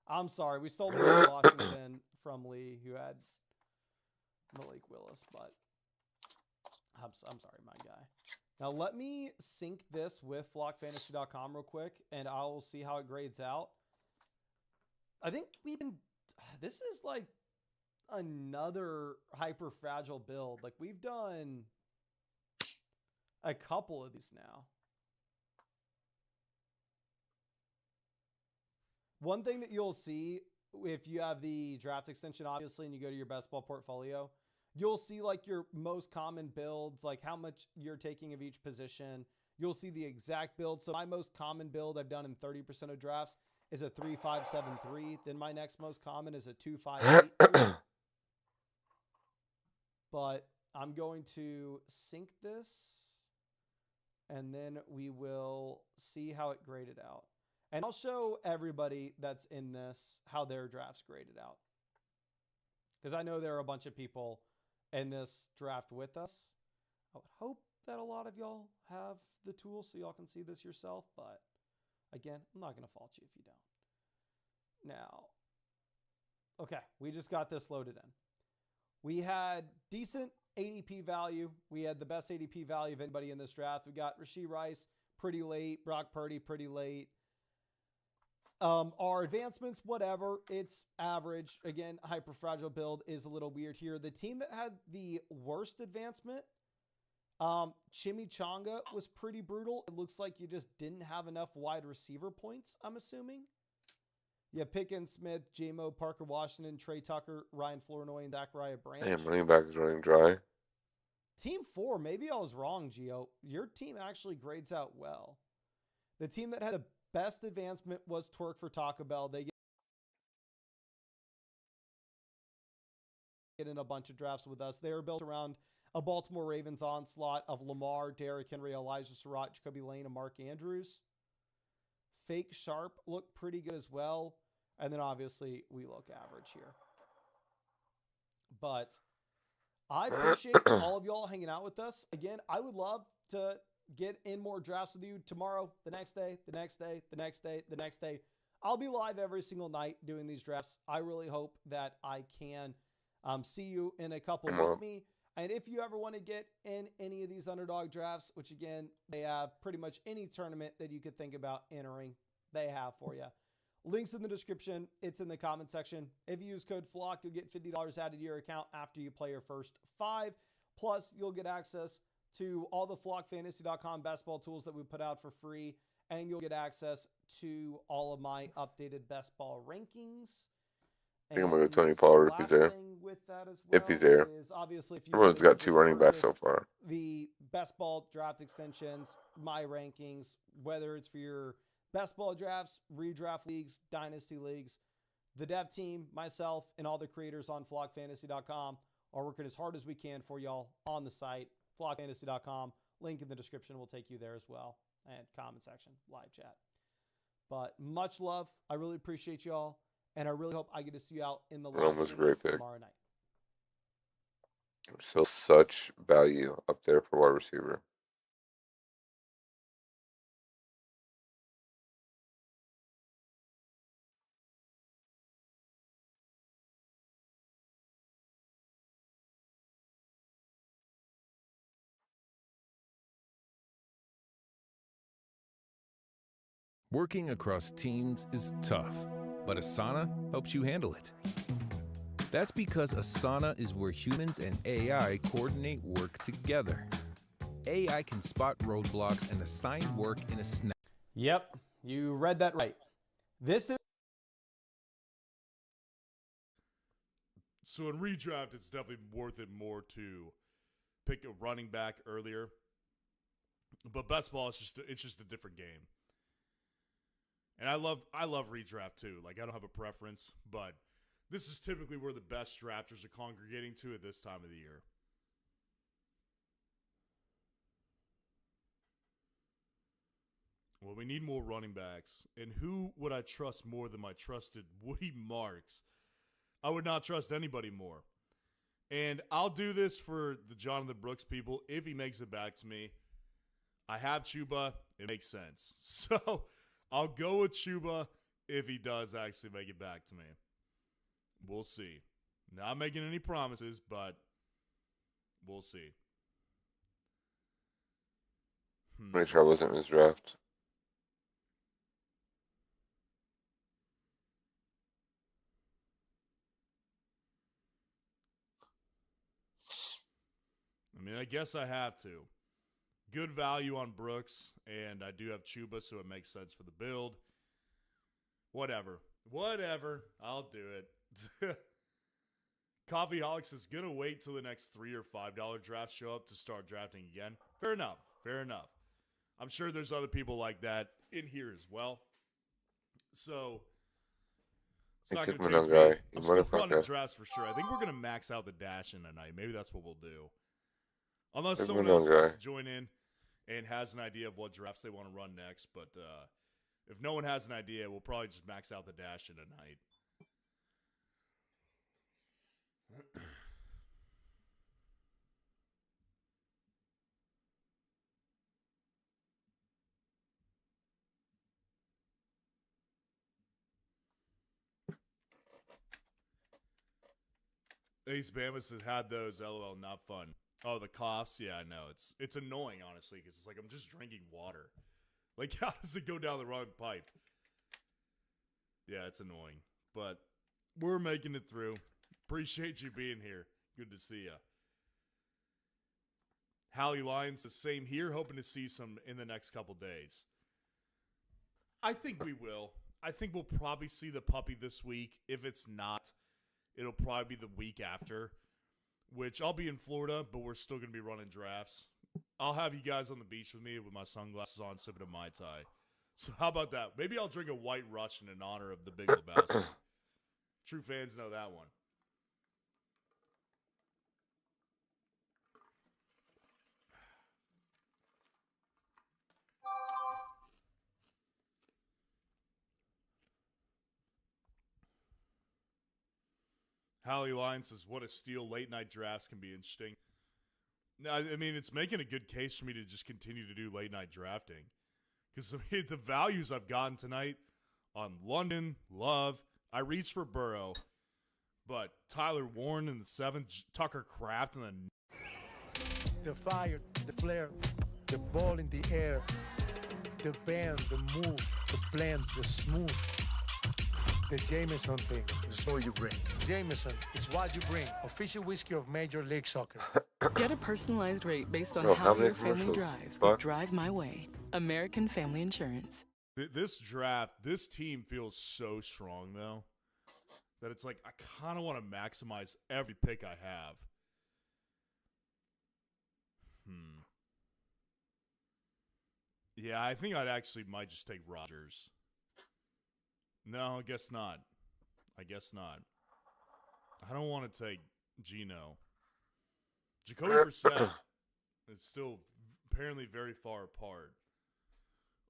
I'm sorry. We stole Malik Washington from Lee, who had Malik Willis, but I'm sorry, my guy. Now, let me sync this with flockfantasy.com real quick, and I'll see how it grades out. I think this is like another hyper fragile build. Like, we've done a couple of these now. One thing that you'll see if you have the draft extension, obviously, and you go to your best ball portfolio, you'll see like your most common builds, like how much you're taking of each position. You'll see the exact build. So my most common build I've done in 30% of drafts is a 3-5-7-3. Then my next most common is a 2-5-8. But I'm going to sync this, and then we will see how it graded out. And I'll show everybody that's in this how their drafts graded out. Because I know there are a bunch of people in this draft with us. I would hope that a lot of y'all have the tools so y'all can see this yourself. But again, I'm not going to fault you if you don't. Now, okay, we just got this loaded in. We had decent ADP value. We had the best ADP value of anybody in this draft. We got Rashee Rice pretty late, Brock Purdy pretty late. Our advancements, whatever, it's average. Again, hyper fragile build is a little weird here. The team that had the worst advancement, Chimichanga, was pretty brutal. It looks like you just didn't have enough wide receiver points, I'm assuming. Yeah, Pickens, Smith, J-Mo, Parker Washington, Trey Tucker, Ryan Flournoy, and Zachariah Branch.
Damn, running back is running dry.
Team 4, maybe I was wrong, Gio. Your team actually grades out well. The team that had the best advancement was Twerk for Taco Bell. They get in a bunch of drafts with us. They are built around a Baltimore Ravens onslaught of Lamar, Derrick Henry, Elijah Surratt, Jacoby Lane, and Mark Andrews. Fake Sharp looked pretty good as well. And then obviously we look average here. But I appreciate all of y'all hanging out with us. Again, I would love to get in more drafts with you tomorrow, the next day, the next day, the next day, the next day. I'll be live every single night doing these drafts. I really hope that I can see you in a couple with me. And if you ever want to get in any of these underdog drafts, which again, they have pretty much any tournament that you could think about entering, they have for you. Links in the description. It's in the comment section. If you use code FLOCK, you'll get $50 added to your account after you play your first 5. Plus, you'll get access to all the flockfantasy.com best ball tools that we put out for free. And you'll get access to all of my updated best ball rankings.
I think I'm going to go Tony Pollard if he's there. If he's there.
Obviously, if
Everyone's got 2 running backs so far.
The best ball draft extensions, my rankings, whether it's for your best ball drafts, redraft leagues, dynasty leagues, the dev team, myself, and all the creators on flockfantasy.com are working as hard as we can for y'all on the site, flockfantasy.com. Link in the description will take you there as well. And comment section, live chat. But much love. I really appreciate y'all. And I really hope I get to see you out in the live
was a great pick.
tomorrow night.
Still such value up there for wide receiver.
Working across teams is tough, but Asana helps you handle it. That's because Asana is where humans and AI coordinate work together. AI can spot roadblocks and assign work in a snap.
Yep, you read that right. This is
So in redraft, it's definitely worth it more to pick a running back earlier. But best ball, it's just a different game. And I love redraft too. Like, I don't have a preference, but this is typically where the best drafters are congregating to at this time of the year. Well, we need more running backs. And who would I trust more than my trusted Woody Marks? I would not trust anybody more. And I'll do this for the Jonathan Brooks people if he makes it back to me. I have Chuba. It makes sense. So I'll go with Chuba if he does actually make it back to me. We'll see. Not making any promises, but we'll see.
Make sure I wasn't in his draft.
I mean, I guess I have to. Good value on Brooks, and I do have Chuba, so it makes sense for the build. Whatever. I'll do it. Coffeeholics is going to wait till the next $3 or $5 drafts show up to start drafting again. Fair enough. I'm sure there's other people like that in here as well. So, it's not going to change me. I'm still running drafts for sure. I think we're going to max out the dash in tonight. Maybe that's what we'll do. Unless someone else wants to join in and has an idea of what drafts they want to run next. But if no one has an idea, we'll probably just max out the dash in tonight. Ace Bamus has had those. LOL, not fun. Oh, the coughs? Yeah, I know. It's annoying, honestly, because it's like I'm just drinking water. Like, how does it go down the wrong pipe? Yeah, it's annoying. But we're making it through. Appreciate you being here. Good to see ya. Hallie Lyons, the same here. Hoping to see some in the next couple days. I think we will. I think we'll probably see the puppy this week. If it's not, it'll probably be the week after. Which I'll be in Florida, but we're still going to be running drafts. I'll have you guys on the beach with me with my sunglasses on, sipping a Mai Tai. So how about that? Maybe I'll drink a White Russian in honor of the Big Lebowski. True fans know that one. Hallie Line says, what a steal. Late night drafts can be interesting. I mean, it's making a good case for me to just continue to do late night drafting. Because I mean, the values I've gotten tonight on London, Love. I reached for Burrow, but Tyler Warren in the 7th, Tucker Kraft in the
The fire, the flare, the ball in the air, the band, the move, the blend, the smooth. The Jameson thing. It's all you bring. Jameson, it's what you bring. Official whiskey of Major League Soccer.
Get a personalized rate based on
Bro,
how
how many
your family
commercials?
drives
Fuck.
with Drive My Way. American Family Insurance.
This draft, this team feels so strong, though, that it's like I kind of want to maximize every pick I have. Yeah, I think I'd actually might just take Rodgers. No, I guess not. I don't want to take Geno. Jacoby Brissett is still apparently very far apart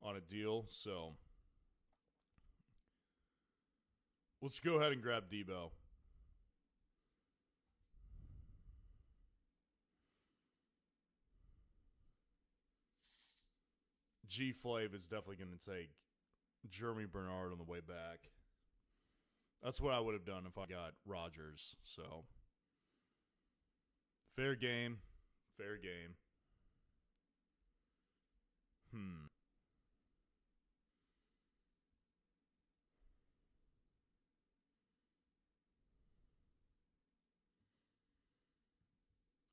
on a deal, so let's go ahead and grab Debo. G Flav is definitely going to take Jeremy Bernard on the way back. That's what I would have done if I got Rodgers. So, fair game.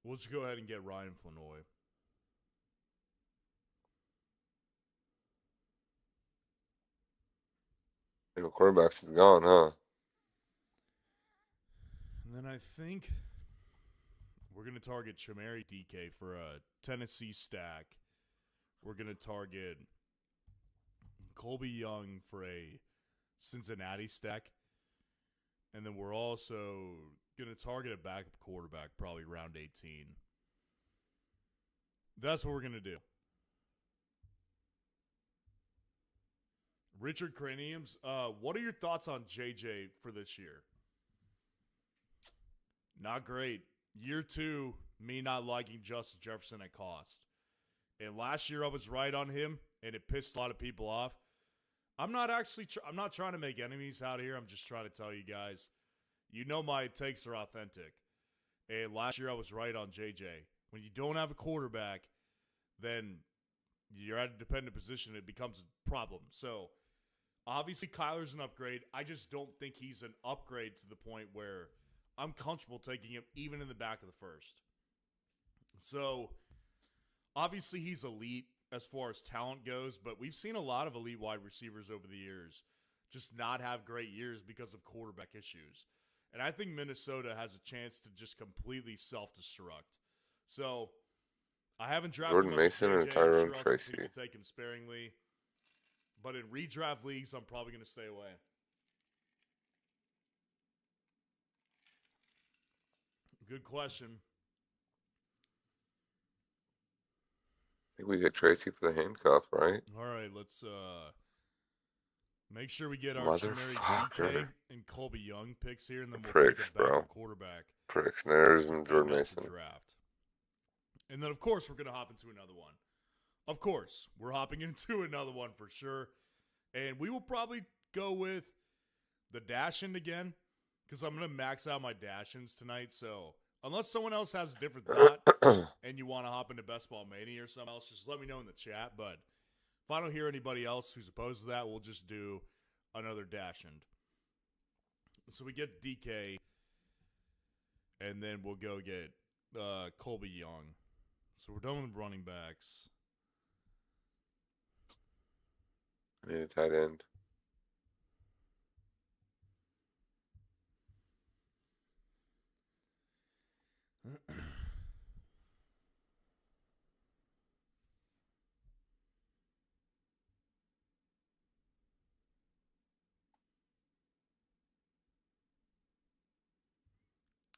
We'll just go ahead and get Ryan Flanoy.
Quarterbacks is gone, huh?
And then I think we're going to target Chamari DK for a Tennessee stack. We're going to target Colby Young for a Cincinnati stack. And then we're also going to target a backup quarterback probably round 18. That's what we're going to do. Richard Craniums, what are your thoughts on JJ for this year? Not great. Year 2, me not liking Justin Jefferson at cost. And last year I was right on him, and it pissed a lot of people off. I'm not trying to make enemies out here. I'm just trying to tell you guys, you know my takes are authentic. And last year I was right on JJ. When you don't have a quarterback, then you're at a dependent position. It becomes a problem. So, obviously, Kyler's an upgrade. I just don't think he's an upgrade to the point where I'm comfortable taking him even in the back of the first. So, obviously, he's elite as far as talent goes, but we've seen a lot of elite wide receivers over the years just not have great years because of quarterback issues. And I think Minnesota has a chance to just completely self-destruct. So, I haven't drafted
Jordan
much
Mason
of
or
JJ.
Tyrone
I'm sure I'll
Tracy?
continue to take him sparingly. But in redraft leagues, I'm probably going to stay away. Good question.
I think we get Tracy for the handcuff, right?
All right, let's make sure we get our Chamari
Motherfucker.
DK and Colby Young picks here, and then we'll
Pricks,
take a backup
bro.
quarterback.
Pricks, Nares,
to
and
end
Jordan
out
Mason.
the draft. And then, of course, we're going to hop into another one. Of course, we're hopping into another one for sure. And we will probably go with the Dash-In again, because I'm going to max out my Dash-Ins tonight. So, unless someone else has a different thought and you want to hop into Bestball Mania or something else, just let me know in the chat. But if I don't hear anybody else who's opposed to that, we'll just do another Dash-In. So we get DK, and then we'll go get Colby Young. So we're done with running backs.
I need a tight end.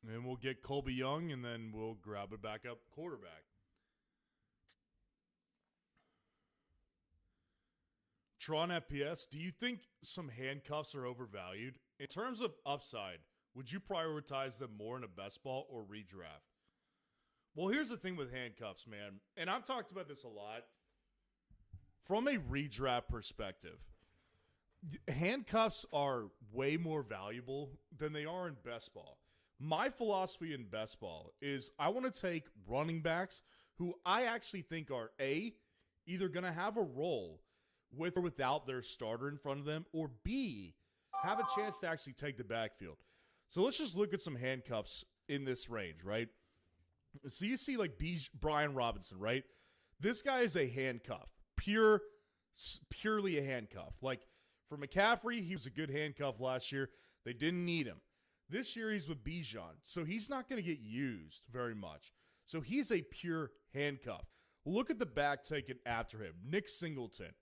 And we'll get Colby Young, and then we'll grab a backup quarterback. Tron FPS, do you think some handcuffs are overvalued? In terms of upside, would you prioritize them more in a best ball or redraft? Well, here's the thing with handcuffs, man. And I've talked about this a lot. From a redraft perspective, handcuffs are way more valuable than they are in best ball. My philosophy in best ball is I want to take running backs who I actually think are either going to have a role with or without their starter in front of them, or B, have a chance to actually take the backfield. So let's just look at some handcuffs in this range, right? So you see like Brian Robinson, right? This guy is a handcuff, purely a handcuff. Like for McCaffrey, he was a good handcuff last year. They didn't need him. This year he's with Bijan, so he's not going to get used very much. So he's a pure handcuff. Look at the back taken after him, Nick Singleton.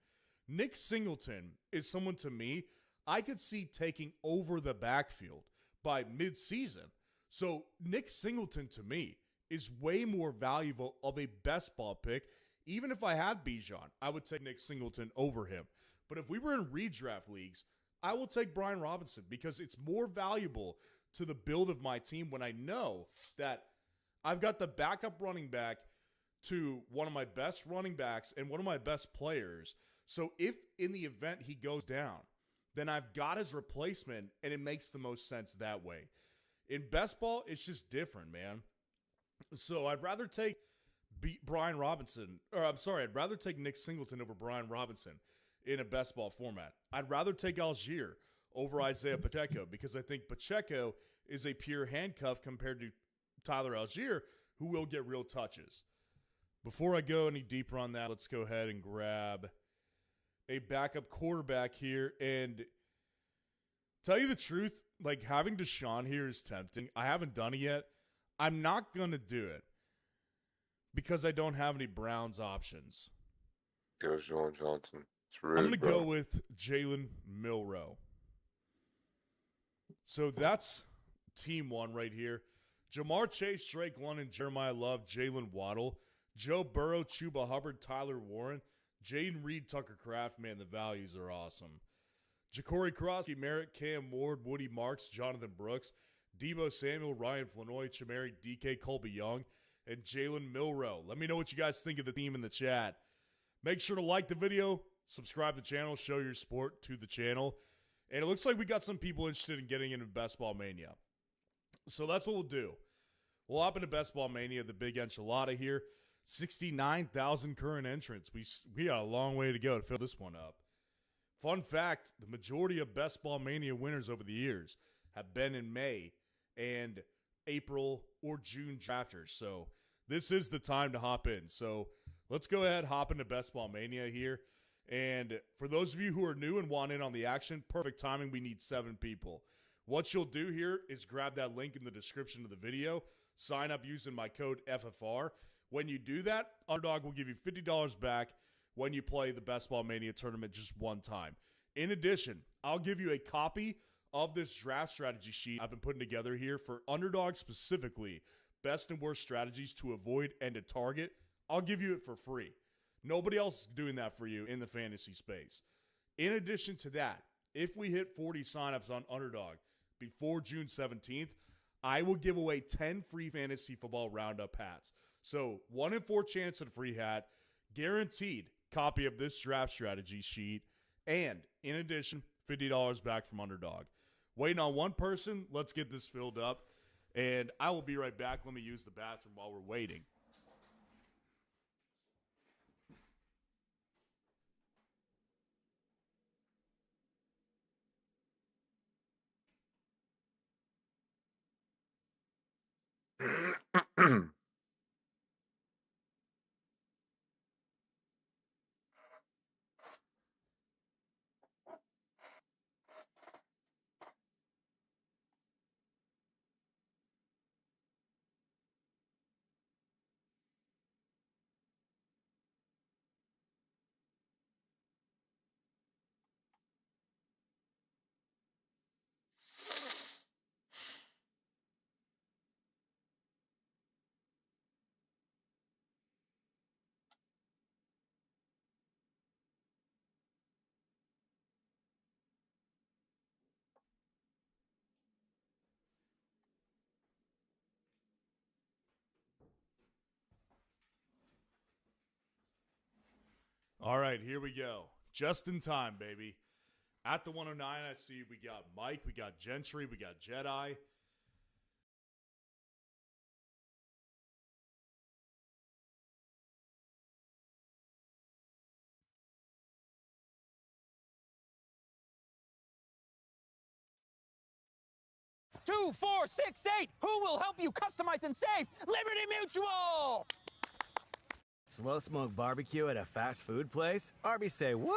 Nick Singleton is someone to me I could see taking over the backfield by midseason. So Nick Singleton to me is way more valuable of a best ball pick. Even if I had Bijan, I would take Nick Singleton over him. But if we were in redraft leagues, I will take Brian Robinson because it's more valuable to the build of my team when I know that I've got the backup running back to one of my best running backs and one of my best players. So if in the event he goes down, then I've got his replacement, and it makes the most sense that way. In best ball, it's just different, man. So I'd rather take Brian Robinson, or I'm sorry, I'd rather take Nick Singleton over Brian Robinson in a best ball format. I'd rather take Algier over Isaiah Pacheco because I think Pacheco is a pure handcuff compared to Tyler Algier, who will get real touches. Before I go any deeper on that, let's go ahead and grab a backup quarterback here. And tell you the truth, like having Deshaun here is tempting. I haven't done it yet. I'm not going to do it because I don't have any Browns options.
Goes John Johnson. It's rude,
I'm going to go with Jalen Milroe. So that's team one right here. Jamar Chase, Drake London, Jeremiah Love, Jalen Waddle, Joe Burrow, Chuba Hubbard, Tyler Warren, Jaden Reed, Tucker Kraft. Man, the values are awesome. Ja'Cory Crosby, Merritt, Cam Ward, Woody Marks, Jonathan Brooks, Debo Samuel, Ryan Flanoy, Chamari, DK, Colby Young, and Jalen Milroe. Let me know what you guys think of the team in the chat. Make sure to like the video, subscribe to the channel, show your support to the channel. And it looks like we got some people interested in getting into Best Ball Mania. So that's what we'll do. We'll hop into Best Ball Mania, the big enchilada here. 69,000 current entrants. We got a long way to go to fill this one up. Fun fact, the majority of Best Ball Mania winners over the years have been in May and April or June drafters. So this is the time to hop in. So let's go ahead, hop into Best Ball Mania here. And for those of you who are new and want in on the action, perfect timing. We need 7 people. What you'll do here is grab that link in the description of the video, sign up using my code FFR. When you do that, Underdog will give you $50 back when you play the Best Ball Mania tournament just one time. In addition, I'll give you a copy of this draft strategy sheet I've been putting together here for Underdog specifically, best and worst strategies to avoid and to target. I'll give you it for free. Nobody else is doing that for you in the fantasy space. In addition to that, if we hit 40 signups on Underdog before June 17th, I will give away 10 free fantasy football roundup hats. So 1 in 4 chance at a free hat, guaranteed copy of this draft strategy sheet, and in addition, $50 back from Underdog. Waiting on one person. Let's get this filled up, and I will be right back. Let me use the bathroom while we're waiting. All right, here we go. Just in time, baby. At the 109, I see we got Mike, we got Gentry, we got Jedi.
Two, four, six, eight. Who will help you customize and save? Liberty Mutual!
Slow smoke barbecue at a fast food place? Arby's say what?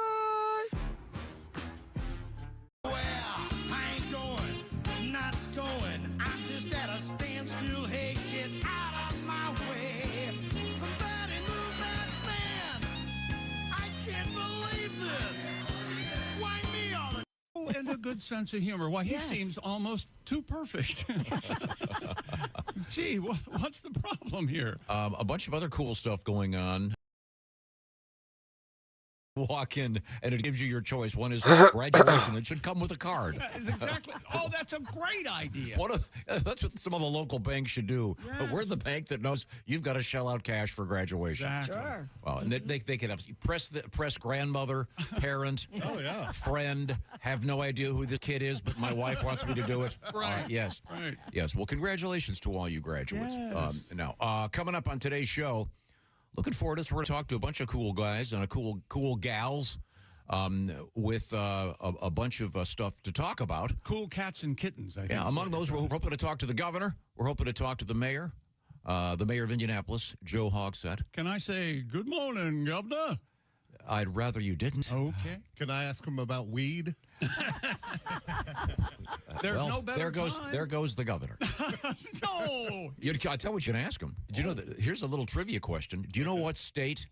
Well, I ain't going, not going. I'm just at a standstill. Hey, get out of my way. Somebody move that fan. I can't believe this. Why me all the
And a good sense of humor. Why, he seems almost too perfect. Gee, what's the problem here?
A bunch of other cool stuff going on. Walk in, and it gives you your choice. One is graduation. It should come with a card.
That is exactly. Oh, that's a great idea.
That's what some of the local banks should do.
Yes.
We're the bank that knows you've got to shell out cash for graduation.
Exactly.
Sure.
Well, and they could have press grandmother, parent, friend. Have no idea who this kid is, but my wife wants me to do it.
Right.
Yes.
Right.
Yes. Well, congratulations to all you graduates.
Yes.
Now, coming up on today's show. Looking forward to this. We're going to talk to a bunch of cool guys and cool gals with a bunch of stuff to talk about.
Cool cats and kittens, I think.
Yeah, among those, we're hoping to talk to the governor. We're hoping to talk to the mayor of Indianapolis, Joe Hogsett.
Can I say good morning, Governor?
I'd rather you didn't.
Okay.
Can I ask him about weed?
There's no better time.
There goes the governor.
No.
I'll tell what you're going to ask him. Did you know that? Here's a little trivia question. Do you know what state,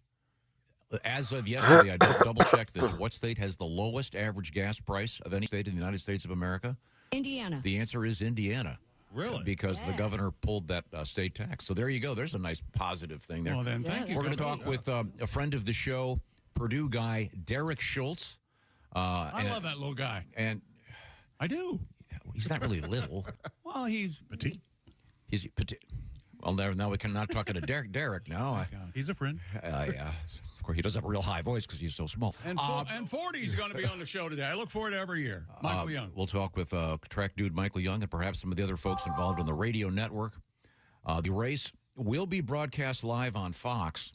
as of yesterday, I double-checked this, what state has the lowest average gas price of any state in the United States of America?
Indiana.
The answer is Indiana.
Really?
Because the governor pulled that state tax. So there you go. There's a nice positive thing there.
Well, then, thank you.
We're going to talk with a friend of the show, Purdue guy, Derek Schultz.
I love that little guy.
And
I do.
He's not really little.
Well, he's petite.
He's petite. Well, now we cannot talk to Derek now.
He's a friend.
Yeah. Of course, he does have a real high voice because he's so small.
And 40's going to be on the show today. I look forward to every year. Michael Young.
We'll talk with track dude Michael Young and perhaps some of the other folks involved in the radio network. The race will be broadcast live on Fox.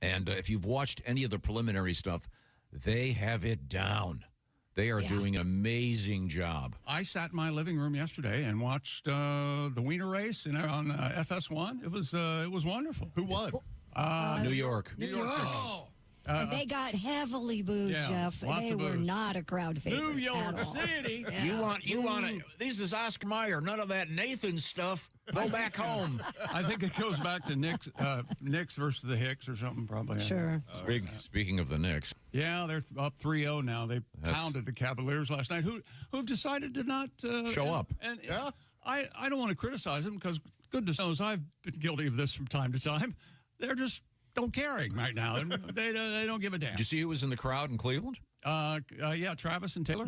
And if you've watched any of the preliminary stuff, they have it down. They are doing an amazing job.
I sat in my living room yesterday and watched the Wiener race on FS1. It was wonderful.
Who won?
New York.
New York. And they got heavily booed, Jeff. They were not a crowd favorite.
New York
at all.
City.
You want to? This is Oscar Mayer. None of that Nathan stuff. Go back home.
I think it goes back to Knicks versus the Hicks or something, probably.
Sure.
Speaking of the Knicks.
Yeah, they're up 3-0 now. They pounded the Cavaliers last night, who've decided to not
show up.
And I don't want to criticize them because goodness knows I've been guilty of this from time to time. They're just don't caring right now. They don't give a damn.
Did you see who was in the crowd in Cleveland?
Yeah, Travis and Taylor.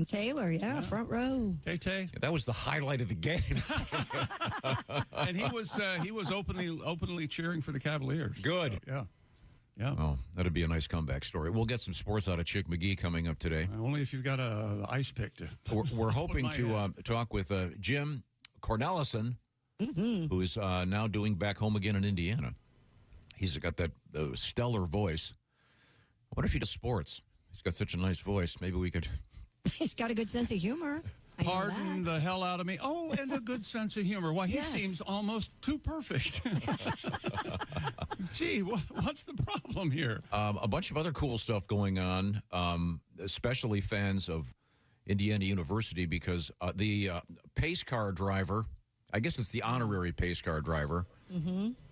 Front row.
Tay.
Yeah, that was the highlight of the game.
And he was openly cheering for the Cavaliers.
Good.
So, yeah.
Oh, that'd be a nice comeback story. We'll get some sports out of Chick McGee coming up today.
Only if you've got a ice pick to.
We're hoping to talk with Jim Cornelison, who is now doing Back Home Again in Indiana. He's got that stellar voice. What if he does sports? He's got such a nice voice. Maybe we could.
He's got a good sense of humor.
Pardon the hell out of me. Oh, and a good sense of humor. Why, he seems almost too perfect. Gee, what's the problem here?
A bunch of other cool stuff going on, especially fans of Indiana University, because the pace car driver, I guess it's the honorary pace car driver,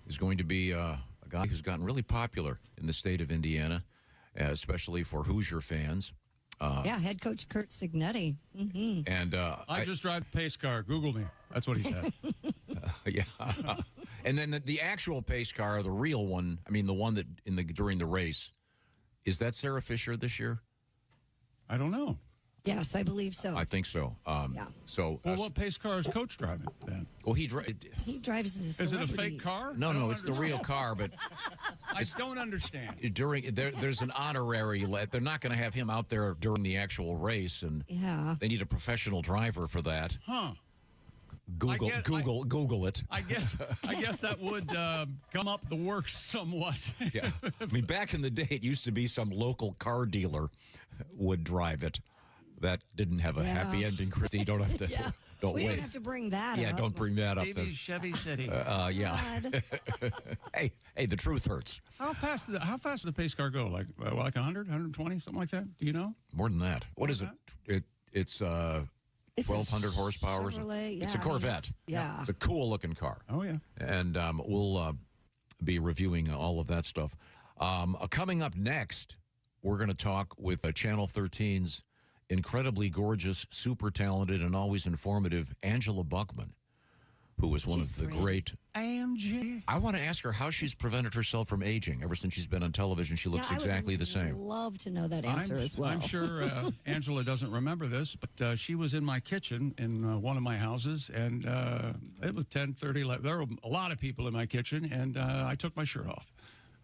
is going to be a guy who's gotten really popular in the state of Indiana, especially for Hoosier fans.
Head coach Kurt Signetti.
And
I just drive the pace car. Google me. That's what he said.
And then the actual pace car, the real one, I mean the one that during the race, is that Sarah Fisher this year?
I don't know.
Yes, I believe so.
I think so.
Yeah.
So,
Well, what pace car is Coach driving then?
well,
He drives the
Is it a
celebrity.
fake car?
No, it's the real car, but
I don't understand.
There's an honorary. They're not going to have him out there during the actual race, and
Yeah.
they need a professional driver for that.
Huh.
Google it.
I guess that would gum up the works somewhat.
Yeah. I mean, back in the day, it used to be some local car dealer would drive it. That didn't have a happy ending, Christy. You don't have to.
Yeah.
Don't
We
wait.
don't have to bring that up.
Yeah, don't bring that up.
Davey's Chevy City.
Yeah. hey, the truth hurts.
How fast does the pace car go? Like 100, 120, something like that? Do you know?
More than that. What is it? It's 1,200 horsepower.
Chevrolet,
It's a
yeah,
Corvette.
yeah.
It's a cool looking car.
Oh, yeah.
And we'll be reviewing all of that stuff. Coming up next, we're going to talk with Channel 13's incredibly gorgeous, super talented, and always informative Angela Buckman, who was one of the great.
Angie.
I want to ask her how she's prevented herself from aging. Ever since she's been on television, she looks
Yeah, I would
exactly the same.
love to know that answer as well.
I'm sure Angela doesn't remember this, but she was in my kitchen in one of my houses, and it was 10:30. There were a lot of people in my kitchen, and I took my shirt off.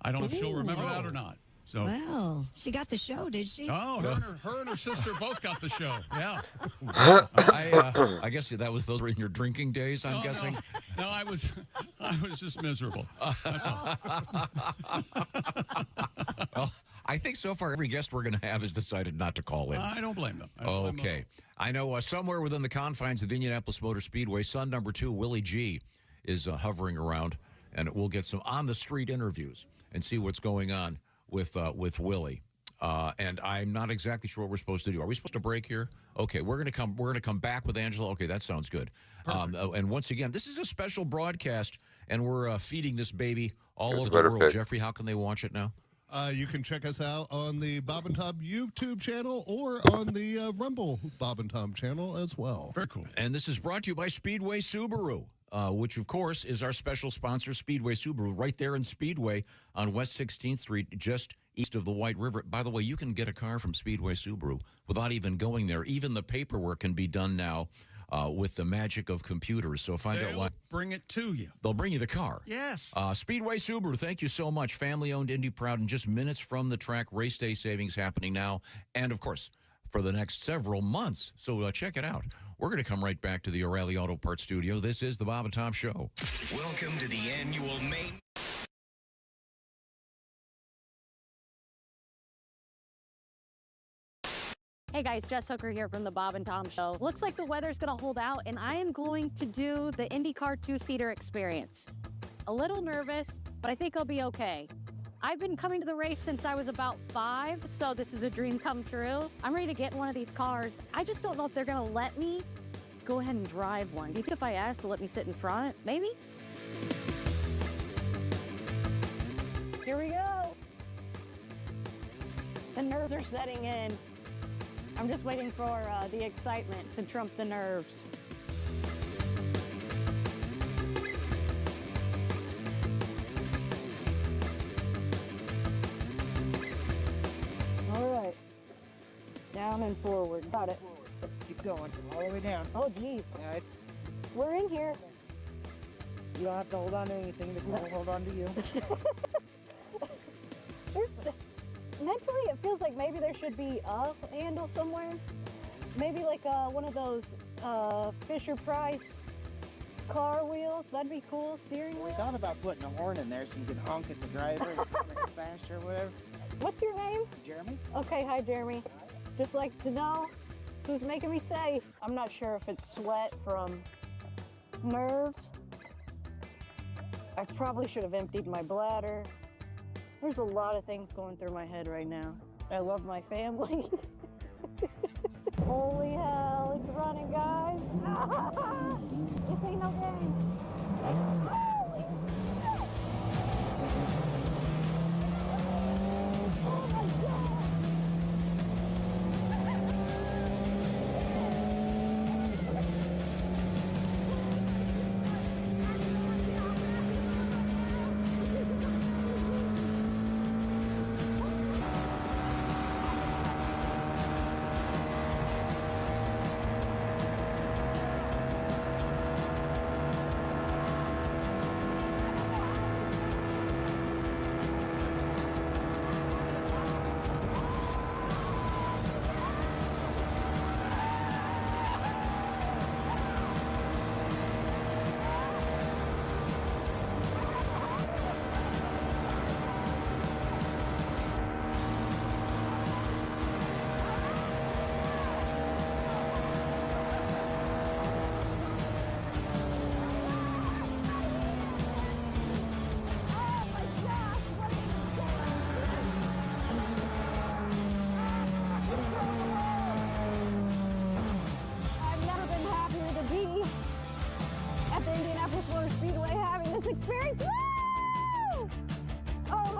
I don't know if she'll remember that or not. So.
Well, she got the show, did she?
Oh, her and her sister both got the show. Yeah.
I guess those were in your drinking days, I'm guessing.
No, I was just miserable. That's all.
Well, I think so far every guest we're going to have has decided not to call in.
I don't blame them.
Okay. I know somewhere within the confines of Indianapolis Motor Speedway, son number 2, Willie G, is hovering around, and we'll get some on-the-street interviews and see what's going on with Willie. And I'm not exactly sure what we're supposed to do. Are we supposed to break here? Okay, we're gonna come back with Angela. Okay, that sounds good. And once again, this is a special broadcast, and we're feeding this baby all over the world.
Pick.
Jeffrey, how can they watch it now?
You can check us out on the Bob and Tom YouTube channel or on the Rumble Bob and Tom channel as well.
Very cool.
And this is brought to you by Speedway Subaru, which, of course, is our special sponsor, Speedway Subaru, right there in Speedway on West 16th Street, just east of the White River. By the way, you can get a car from Speedway Subaru without even going there. Even the paperwork can be done now with the magic of computers. So find out why.
Bring it to you.
They'll bring you the car.
Yes.
Speedway Subaru, thank you so much. Family-owned, Indy proud, and just minutes from the track. Race day savings happening now. And, of course, for the next several months. So check it out. We're going to come right back to the O'Reilly Auto Parts studio. This is the Bob and Tom Show.
Welcome to the annual main.
Hey guys, Jess Hooker here from the Bob and Tom Show. Looks like the weather's gonna hold out and I am going to do the IndyCar two-seater experience. A little nervous, but I think I'll be okay. I've been coming to the race since I was about 5, so this is a dream come true. I'm ready to get in one of these cars. I just don't know if they're gonna let me go ahead and drive one. Do you think if I asked to let me sit in front, maybe? Here we go. The nerves are setting in. I'm just waiting for the excitement to trump the nerves. All right. Down and forward. Got it.
Keep going all the way down.
Oh, geez.
Yeah,
We're in here.
You don't have to hold on to anything. The car will hold on to you.
Mentally, it feels like maybe there should be a handle somewhere. Maybe like one of those Fisher-Price car wheels. That'd be cool. Steering wheel.
We thought about putting a horn in there so you can honk at the driver and make it faster or whatever.
What's your name?
Jeremy.
Okay, hi Jeremy. Just like to know who's making me safe. I'm not sure if it's sweat from nerves. I probably should have emptied my bladder. There's a lot of things going through my head right now. I love my family. Holy hell, it's running, guys. This ain't no game. Holy shit. Oh my God.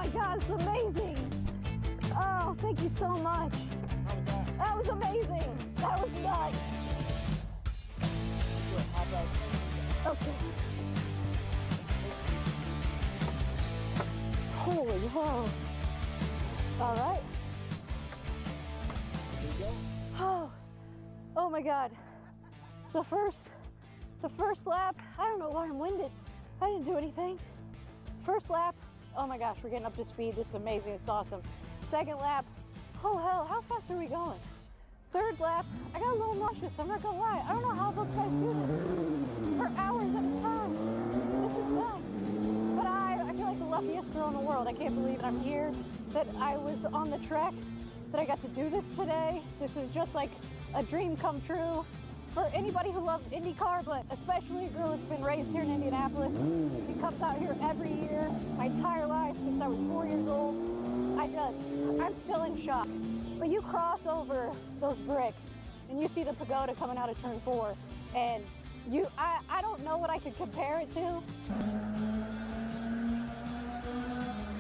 my God, it's amazing. Oh, thank you so much. That was amazing. That was nuts. Okay. Holy hell. All right. Oh my God. The first lap, I don't know why I'm winded. I didn't do anything. First lap, oh my gosh, we're getting up to speed. This is amazing, it's awesome. Second lap, oh hell, how fast are we going? Third lap, I got a little nauseous, I'm not gonna lie. I don't know how those guys do this for hours at a time. This is nuts. But I feel like the luckiest girl in the world. I can't believe I'm here, that I was on the track, that I got to do this today. This is just like a dream come true for anybody who loves IndyCar, but especially a girl that's been raised here in Indianapolis. She comes out here every year, my entire life since I was 4 years old. I'm still in shock. But you cross over those bricks and you see the pagoda coming out of turn 4, and I don't know what I could compare it to.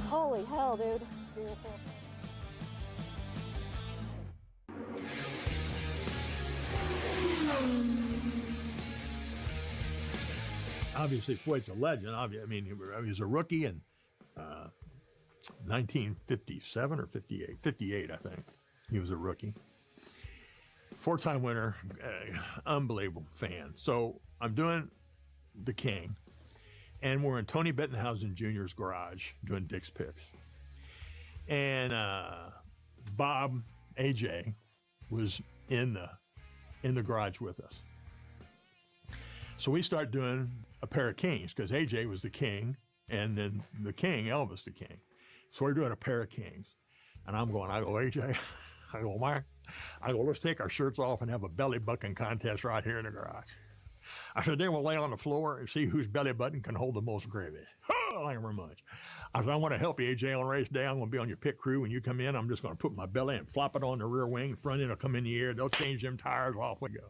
Holy hell, dude. Beautiful.
Obviously, Foyt's a legend. I mean, he was a rookie in 1957 or 58. 58, I think. He was a rookie. 4-time winner, unbelievable fan. So I'm doing the King, and we're in Tony Bettenhausen Jr.'s garage doing Dick's Picks. And Bob, AJ, was in the garage with us. So we start doing a pair of Kings, because AJ was the King, and then the King, Elvis the King. So we're doing a pair of Kings. And I go, AJ, I go, Mark, let's take our shirts off and have a belly button contest right here in the garage. I said, then we'll lay on the floor and see whose belly button can hold the most gravy. Oh, thank you very much. I said, I want to help you, AJ, on race day. I'm going to be on your pit crew. When you come in, I'm just going to put my belly and flop it on the rear wing. Front end will come in the air. They'll change them tires. Off we go.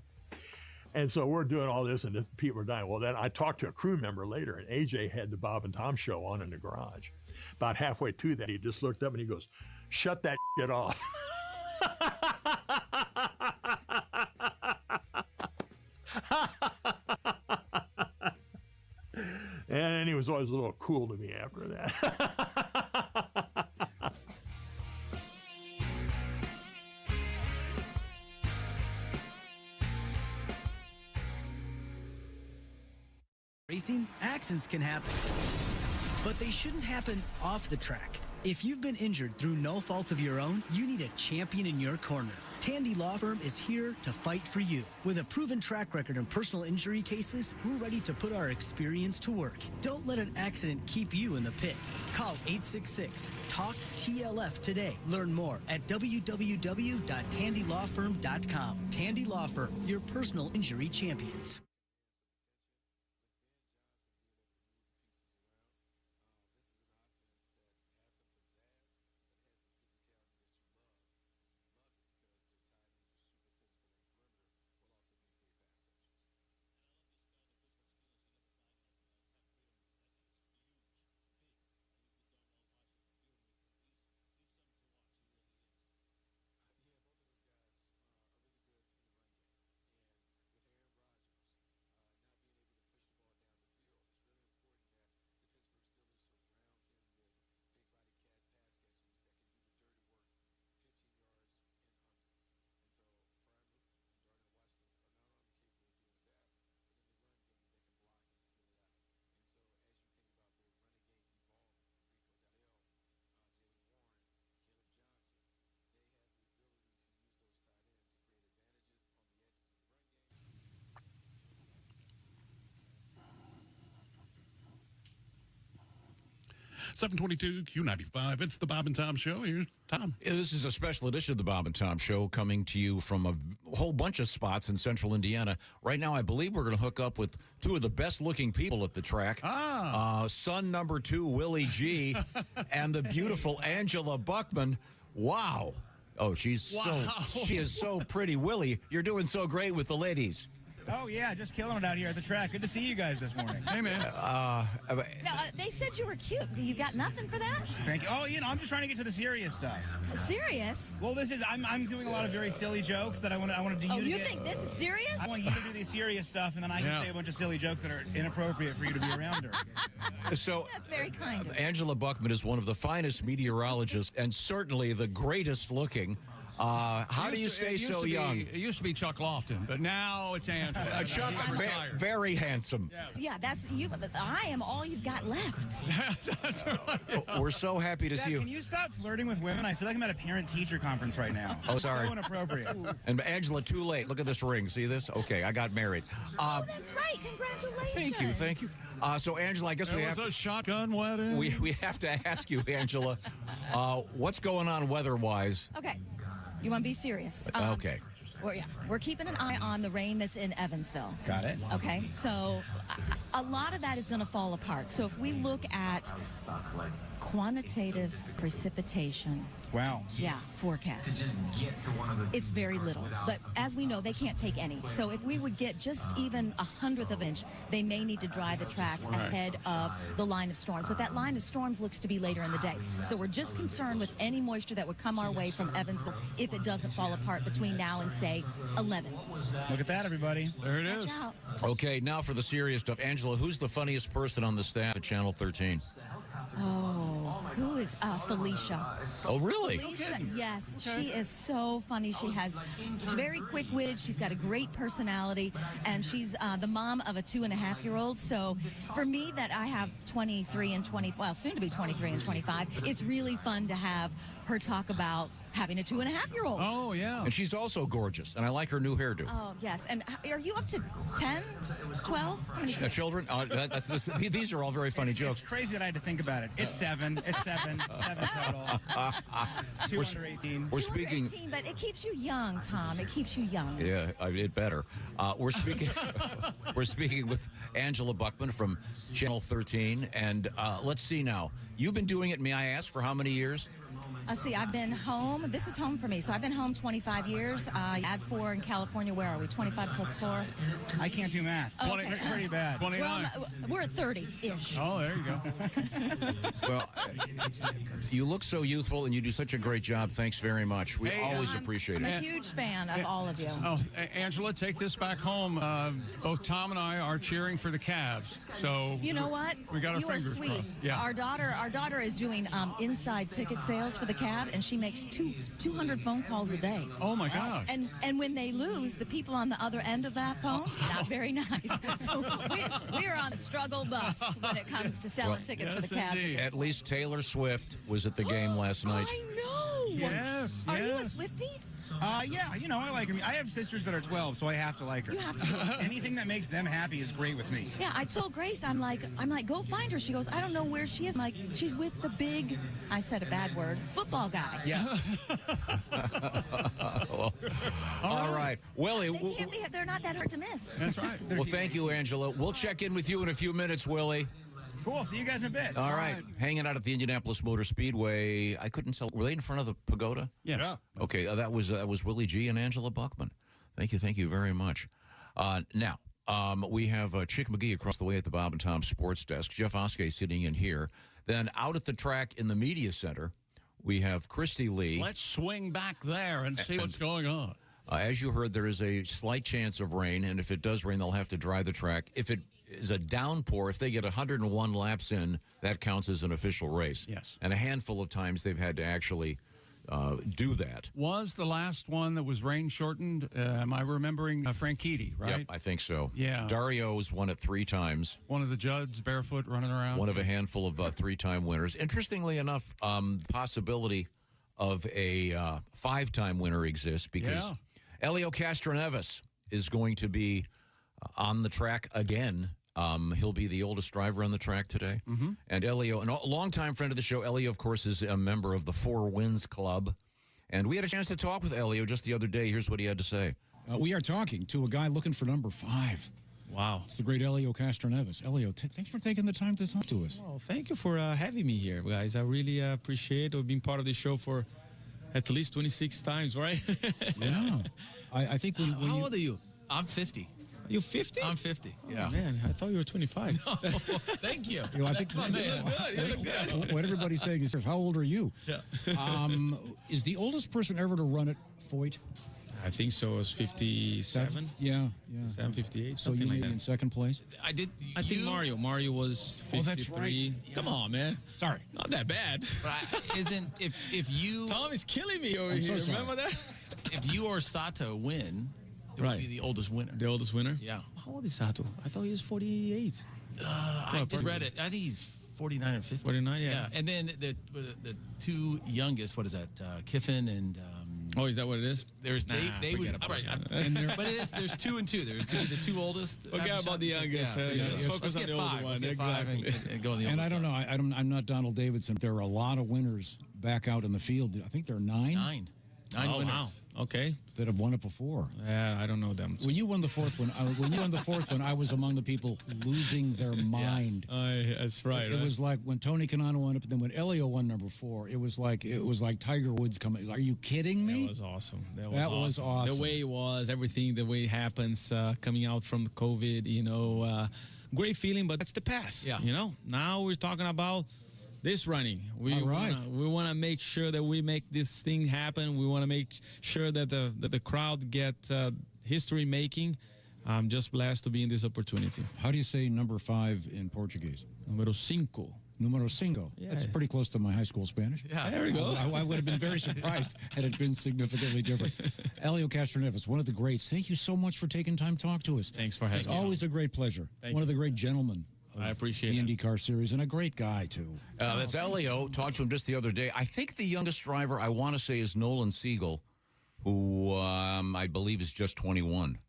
And so we're doing all this, and people are dying. Well, then I talked to a crew member later, and AJ had the Bob and Tom show on in the garage. About halfway to that, he just looked up and he goes, shut that shit off. And he was always a little cool to me after that.
Racing, accidents can happen, but they shouldn't happen off the track. If you've been injured through no fault of your own, you need a champion in your corner. Tandy Law Firm is here to fight for you. With a proven track record in personal injury cases, we're ready to put our experience to work. Don't let an accident keep you in the pits. Call 866-TALK-TLF today. Learn more at www.tandylawfirm.com. Tandy Law Firm, your personal injury champions.
.722 Q95. It's the Bob and Tom Show. Here's Tom.
This is a special edition of the Bob and Tom Show coming to you from a whole bunch of spots in central Indiana. Right now, I believe we're going to hook up with two of the best-looking people at the track. Son number 2, Willie G, and the beautiful Angela Buckman. Wow. Oh, she is so pretty. Willie, you're doing so great with the ladies.
Oh, yeah, just killing it out here at the track. Good to see you guys this morning.
Hey, man.
They said you were cute. You got nothing for that?
Thank you. Oh, I'm just trying to get to the serious stuff.
Serious?
Well, I'm doing a lot of very silly jokes that I want to do.
Oh, you think this is serious?
I want you to do the serious stuff, and then I can say a bunch of silly jokes that are inappropriate for you to be around her.
So,
that's very kind of you.
Angela Buckman is one of the finest meteorologists and certainly the greatest looking. How do you stay so young?
It used to be Chuck Lofton, but now it's Angela.
Chuck, very handsome.
Yeah, that's you. I am all you've got left.
That's right.
We're so happy to
Dad,
see you.
Can you stop flirting with women? I feel like I'm at a parent-teacher conference right now.
Oh, sorry.
So inappropriate.
And Angela, too late. Look at this ring. See this? Okay, I got married.
Oh, that's right. Congratulations.
Thank you. So, Angela, I guess we have
to... a shotgun wedding.
We have to ask you, Angela, what's going on weather-wise?
Okay. You want to be serious?
Okay.
We're keeping an eye on the rain that's in Evansville.
Got it.
Okay, so a lot of that is going to fall apart. So if we look at quantitative precipitation.
Wow.
Yeah, forecast. It's very little, but as we know, they can't take any. So if we would get just even 1/100 of an inch, they may need to dry the track ahead of the line of storms. But that line of storms looks to be later in the day. So we're just concerned with any moisture that would come our way from Evansville if it doesn't fall apart between now and, say, 11.
Look at that, everybody.
There it is.
Watch out.
Okay, now for the serious stuff. Angela, who's the funniest person on the staff at Channel 13?
Oh, who is Felicia?
Oh, really?
Felicia, yes. She is so funny. She's very quick-witted. She's got a great personality, and she's the mom of a 2.5-year-old. So for me that I have 23 and 20, well, soon to be 23 and 25, it's really fun to have her talk about having a 2.5-year-old.
Oh, yeah.
And she's also gorgeous, and I like her new hairdo.
Oh, yes. And are you up to 10, 12?
Children? These are all very funny jokes.
It's crazy that I had to think about it. It's 7. It's 7. 7 total. 2 under 18.
We're speaking...
18, but it keeps you young, Tom. It keeps you young.
Yeah, it better. We're speaking. We're speaking with Angela Buckman from Channel 13, and let's see now. You've been doing it, may I ask, for how many years?
See, I've been home. This is home for me. So I've been home 25 years. Add 4 in California. Where are we? 25 plus 4?
I can't do math.
Oh, okay.
Pretty bad.
29.
We're at 30-ish.
Oh, there you go.
Well, you look so youthful, and you do such a great job. Thanks very much. We always appreciate
I'm
it.
a huge fan of all of you.
Oh, Angela, take this back home. Both Tom and I are cheering for the Cavs. So
you know what?
We got our
you
fingers
are sweet.
crossed. Yeah.
Our daughter is doing inside ticket sales for the Cavs, and she makes 200 phone calls a day.
Oh my gosh!
And when they lose, the people on the other end of that phone, not very nice. So we're on the struggle bus when it comes to selling tickets for the Cavs.
Indeed.
At least Taylor Swift was at the game last night.
I know.
Yes.
Are you a Swiftie?
Yeah, I like her. I have sisters that are 12, so I have to like her.
You have to.
Anything that makes them happy is great with me.
Yeah, I told Grace, I'm like, go find her. She goes, I don't know where she is. I'm like, she's with the big, I said a bad word, football guy.
Yeah.
Well, all right. Willie.
They're not that hard to miss.
That's right.
Well, thank you, Angela. We'll check in with you in a few minutes, Willie.
Cool. See you guys in a bit.
All right. Hanging out at the Indianapolis Motor Speedway. I couldn't tell. Were they in front of the pagoda?
Yes. Yeah.
Okay. That was Willie G and Angela Buckman. Thank you very much. Now, we have Chick McGee across the way at the Bob and Tom Sports Desk. Jeff Oskey sitting in here. Then out at the track in the media center, we have Christy Lee.
Let's swing back there and see what's going on.
As you heard, there is a slight chance of rain, and if it does rain, they'll have to dry the track. If it is a downpour, if they get 101 laps in, that counts as an official race.
Yes.
And a handful of times they've had to actually do that.
Was the last one that was rain shortened? Am I remembering Franchitti, right?
Yep, I think so.
Yeah.
Dario's won it 3 times.
One of the Judds barefoot running around.
One of a handful of 3-time winners. Interestingly enough, possibility of a 5-time winner exists because Elio Castroneves is going to be on the track again. He'll be the oldest driver on the track today.
Mm-hmm.
And Elio, a longtime friend of the show, Elio, of course, is a member of the 4 Wins Club. And we had a chance to talk with Elio just the other day. Here's what he had to say.
We are talking to a guy looking for number 5.
Wow.
It's the great Elio Castroneves. Elio, thanks for taking the time to talk to us.
Well, thank you for having me here, guys. I really appreciate it. I've been part of this show for at least 26 times, right?
Yeah. I think when
How old are you? I'm 50. You 50?
I'm 50. Yeah.
Oh, man, I thought you were 25.
No, thank you.
I think
That's my man.
what everybody's saying is, how old are you?
Yeah.
Is the oldest person ever to run it Foyt?
I think so. It was 57.
Yeah.
57, 58.
So you
something
may
like
be
that.
in second place?
I did.
I think Mario. Mario was 53.
Oh, that's right.
Come on, man.
Sorry.
Not that bad.
But isn't if you
Tom is killing me over
I'm
here.
so sorry.
Remember that?
if you or Sato win, it would be the oldest winner.
The oldest winner?
Yeah.
How old is Sato? I thought he was 48.
I just read it. I think he's 49 or 50.
49, yeah.
And then the two youngest, what is that? Kiffin and.
Oh, is that what it is?
They
forget
would.
about
Right,
that.
but it is. There's 2 and 2. There could be the 2 oldest.
Forget about the youngest.
Let's focus on
get
the older
5.
one. Let's get
Exactly.
5 and go on the older
And I don't know. I'm not Donald Davidson. There are a lot of winners back out in the field. I think there are 9.
9
Oh,
winners.
wow. Okay.
That have won it before.
Yeah, I don't know them.
When you won the fourth one, I was among the people losing their mind.
That's right.
It was like when Tony Kanano won it, but then when Elio won number 4, it was like Tiger Woods coming. Are you kidding me?
That was awesome.
That was awesome.
The way it was, everything, the way it happens, coming out from COVID, great feeling, but that's the past.
Yeah.
Now we're talking about this running. We want to make sure that we make this thing happen. We want to make sure that the crowd get history making. I'm just blessed to be in this opportunity.
How do you say number 5 in Portuguese?
Número 5.
Numero cinco.
Yeah.
That's pretty close to my high school Spanish.
Yeah, there we go.
I would have been very surprised had it been significantly different. Elio Castroneves, one of the greats. Thank you so much for taking time to talk to us.
Thanks for having me.
It's always a great pleasure.
Thank
one of
you.
the great gentlemen.
I appreciate
the
it.
IndyCar series, and a great guy, too.
That's Elio. Talked to him just the other day. I think the youngest driver, I want to say, is Nolan Siegel, who I believe is just 21.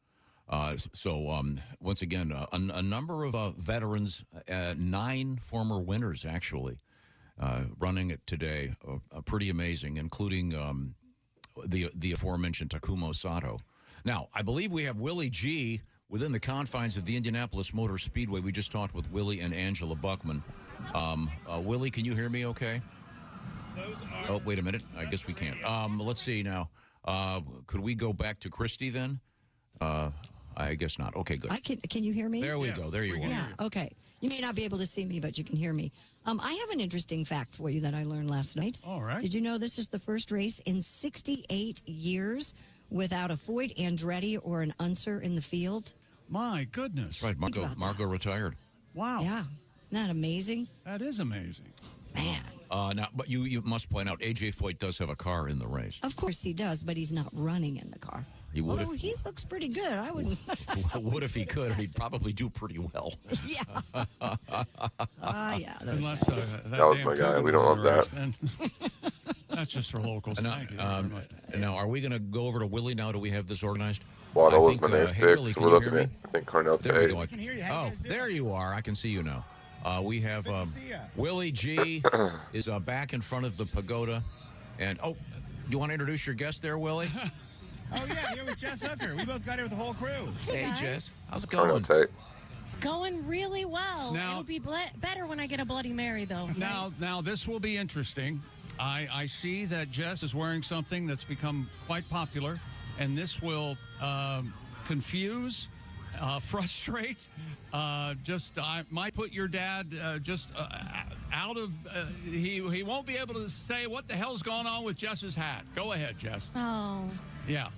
Once again, a number of veterans, 9 former winners, actually, running it today. Pretty amazing, including the aforementioned Takumo Sato. Now, I believe we have Willie G within the confines of the Indianapolis Motor Speedway. We just talked with Willie and Angela Buckman. Willie, can you hear me okay? Oh, wait a minute. I guess we can't. Let's see now. Could we go back to Christy then? I guess not. Okay, good.
Can you hear me?
There we go. There you are.
Yeah, okay. You may not be able to see me, but you can hear me. I have an interesting fact for you that I learned last night.
All right.
Did you know this is the first race in 68 years without a Foyt, Andretti, or an Unser in the field?
My goodness.
That's right. Marco retired.
Wow.
Yeah. Isn't that amazing?
That is amazing.
Man.
Now, but you must point out, A.J. Foyt does have a car in the race.
Of course he does, but he's not running in the car.
He would
Although he looks pretty good. I wouldn't.
Would if he could. He'd probably do pretty well.
Yeah. Yeah.
Unless that
was my guy. We don't love that.
That's just for locals.
Now, are we going to go over to Willie now? Do we have this organized?
Waddle was my next
hey,
pick,
Willie,
so
can
we're
you
looking
hear
at,
me?
I think, Carnell
There we
Tate.
go.
I can hear you. How you
Oh,
guys doing?
there you are. I can see you now. We have
see ya.
Willie G is back in front of the pagoda. And, you want to introduce your guest there, Willie?
Oh, yeah, here with Jess Hooker. We both got here with the whole crew.
Hey,
guys.
Jess. How's it
Carnell
going?
Tate.
It's going really well.
Now-
It'll be better when I get a Bloody Mary, though.
Now this will be interesting. I see that Jess is wearing something that's become quite popular, and this will confuse, frustrate. I might put your dad out of. He won't be able to say what the hell's going on with Jess's hat. Go ahead, Jess.
Oh.
Yeah.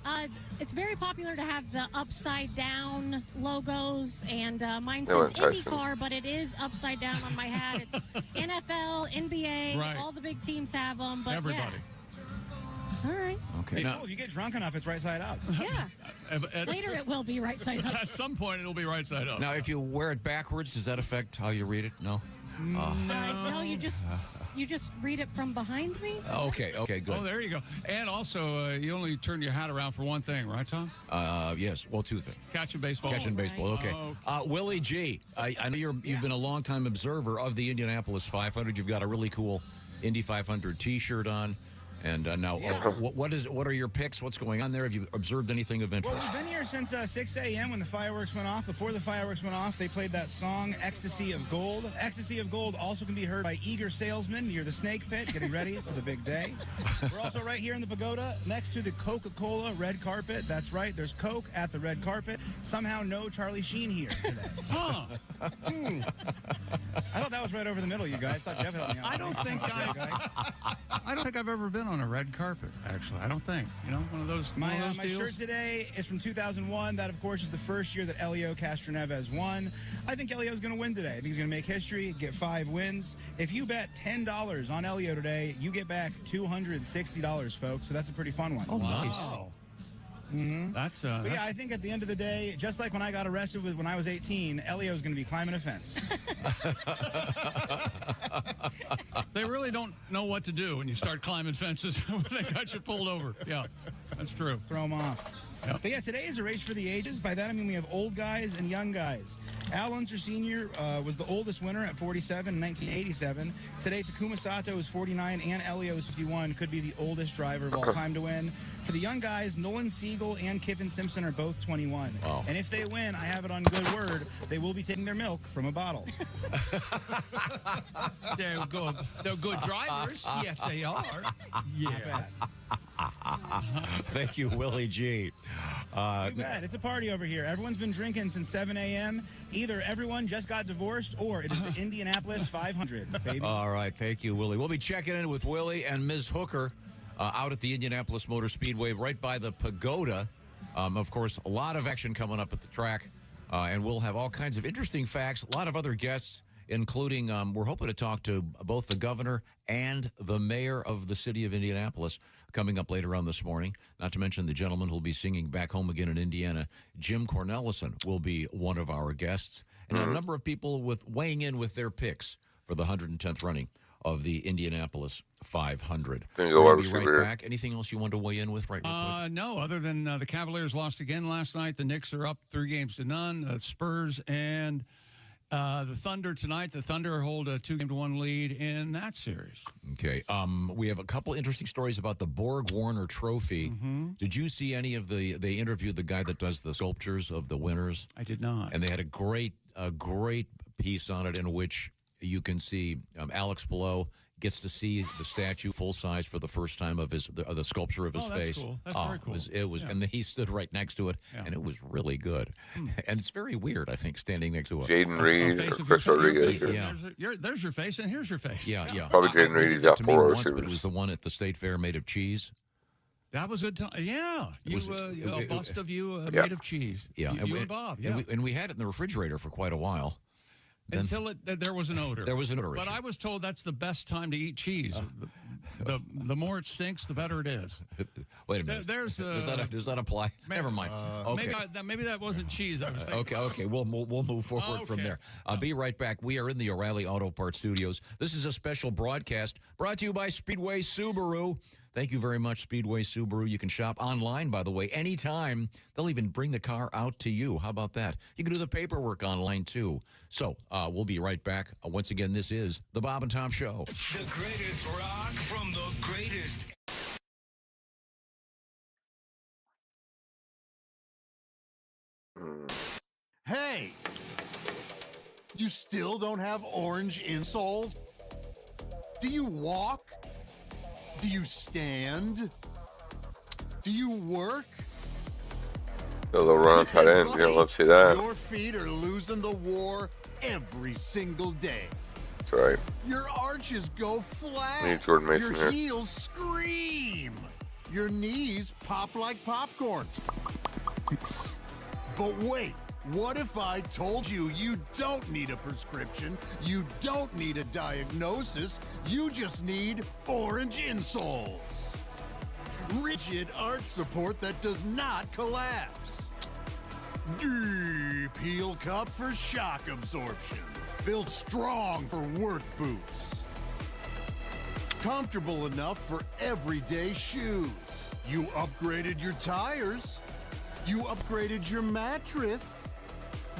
It's very popular to have the upside down logos, and mine
No,
says
Tyson.
IndyCar, but it is upside down on my hat. It's NFL, NBA,
Right.
all the big teams have them. But
Everybody.
Yeah. All right.
Okay.
It's
Now,
cool. If you get drunk enough, it's right side up.
Yeah. Later it will be right side up.
At some point, it'll be right side up.
now, if you wear it backwards, does that affect how you read it? No?
No, you just read it from behind me.
Okay, good.
Oh, there you go. And also, you only turn your hat around for one thing, right, Tom?
Yes, well, 2 things.
Catching baseball.
Catching baseball, okay. Willie G, I know you've been a long-time observer of the Indianapolis 500. You've got a really cool Indy 500 T-shirt on. And now, what are your picks? What's going on there? Have you observed anything of interest?
Well, we've been here since 6 a.m. when the fireworks went off. Before the fireworks went off, they played that song, Ecstasy of Gold. Ecstasy of Gold also can be heard by eager salesmen near the Snake Pit, getting ready for the big day. We're also right here in the pagoda next to the Coca-Cola red carpet. That's right, there's Coke at the red carpet. Somehow no Charlie Sheen here today. Huh. I thought that was right over the middle, you guys. Thought Jeff helped me out.
I don't think I've ever been on a red carpet, actually. I don't think. You know, one of those
My
deals?
shirt today is from 2001. That, of course, is the first year that Elio Castroneves won. I think Elio's going to win today. I think he's going to make history, get 5 wins. If you bet $10 on Elio today, you get back $260, folks. So that's a pretty fun one.
Oh, nice. Mm-hmm. That's
But yeah, I think at the end of the day, just like when I got arrested when I was 18, Elio's going to be climbing a fence.
They really don't know what to do when you start climbing fences when they got you pulled over. Yeah, that's true.
Throw them off. Yep. But yeah, today is a race for the ages. By that I mean we have old guys and young guys. Al Unser Sr. Was the oldest winner at 47 in 1987. Today Takuma Sato is 49 and Elio is 51. Could be the oldest driver of all time to win. For the young guys, Nolan Siegel and Kiffin Simpson are both 21.
Wow.
And if they win, I have it on good word, they will be taking their milk from a bottle.
They're good drivers. Yes, they are. Yeah.
Thank you, Willie G.
Too bad. It's a party over here. Everyone's been drinking since 7 a.m. Either everyone just got divorced or it is the Indianapolis 500, baby.
All right. Thank you, Willie. We'll be checking in with Willie and Ms. Hooker out at the Indianapolis Motor Speedway right by the Pagoda. Of course, a lot of action coming up at the track, and we'll have all kinds of interesting facts, a lot of other guests, including we're hoping to talk to both the governor and the mayor of the city of Indianapolis coming up later on this morning, not to mention the gentleman who'll be singing Back Home Again in Indiana. Jim Cornelison will be one of our guests, and a number of people weighing in with their picks for the 110th running of the Indianapolis 500. We're going to be right back. Anything else you want to weigh in with right now?
No, other than the Cavaliers lost again last night. The Knicks are up 3-0. Spurs and the Thunder tonight. The Thunder hold a 2-1 lead in that series.
Okay. We have a couple interesting stories about the Borg Warner Trophy.
Mm-hmm.
Did you see any of they interviewed the guy that does the sculptures of the winners?
I did not.
And they had a great piece on it in which you can see Alex Below gets to see the statue full size for the first time of the sculpture of his face.
Cool. That's very cool.
It was, and he stood right next to it, and it was really good. And it's very weird, I think, standing next to it.
Jaden Reed or Chris Rodriguez.
Yeah. There's your face, and here's your face.
Yeah.
Probably Jaden Reed. He's got
to
4
me once,
receivers.
but it was the one at the State Fair made of cheese.
That was a good time. Yeah. A bust of you made of cheese.
Yeah.
You and Bob. Yeah.
And we had it in the refrigerator for quite a while.
Until there was an odor.
There was an odor.
But I was told that's the best time to eat cheese. The more it stinks, the better it is.
Wait a minute.
Does
that apply? Never mind. Okay.
Maybe that wasn't cheese. I was thinking.
Okay. We'll move forward from there. I'll be right back. We are in the O'Reilly Auto Parts Studios. This is a special broadcast brought to you by Speedway Subaru. Thank you very much, Speedway Subaru. You can shop online, by the way, anytime. They'll even bring the car out to you. How about that? You can do the paperwork online, too. So we'll be right back. Once again, this is The Bob and Tom Show.
The greatest rock from the greatest.
Hey! You still don't have orange insoles? Do you walk? Do you stand? Do you work?
The little run on tight ends. You don't love to see that.
Your feet are losing the war every single day.
That's right.
Your arches go flat.
We need Jordan Mason
Your
here.
heels scream. Your knees pop like popcorn. But wait, what if I told you you don't need a prescription, you don't need a diagnosis, you just need orange insoles. Rigid arch support that does not collapse. Deep heel cup for shock absorption. Built strong for work boots. Comfortable enough for everyday shoes. You upgraded your tires. You upgraded your mattress.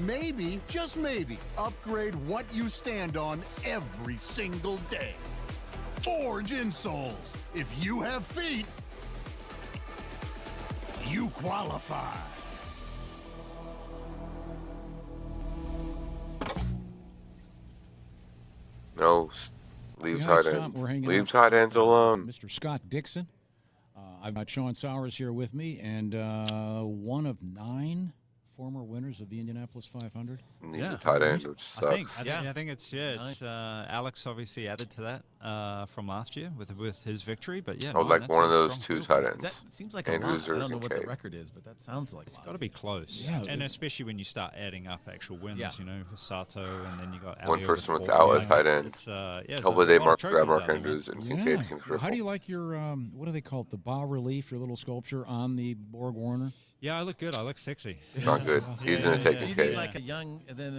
Maybe, just maybe, upgrade what you stand on every single day. orange insoles. If you have feet, you qualify.
No, leave
Yeah,
tight
it's time.
ends.
We're hanging
Leave
out
tight
with,
ends alone.
Mr. Scott Dixon. I've got Sean Sowers here with me, and one of 9 former winners of the Indianapolis 500.
Need a tight end, which sucks.
I think it's Alex obviously added to that from last year with his victory, but yeah,
I would like one of those 2 tight ends.
That seems like a
Andrews
lot. I
or
don't know what the
Kincaid.
record is, but that sounds like
it's got to be close.
Yeah,
and especially when you start adding up actual wins, you know, Sato, and then you got
One
Alio
person
with
without
4.
a tight end.
It's
Hopefully
a
they
lot of
grab
trophies
Mark
out there,
Andrews
man.
and Kincaid can cripple.
How do you like your, what do they call it, the bas relief, your little sculpture on the Borg Warner?
Yeah, I look good. I look sexy.
Not good. He's gonna take
You
Kincaid.
need like a young, and then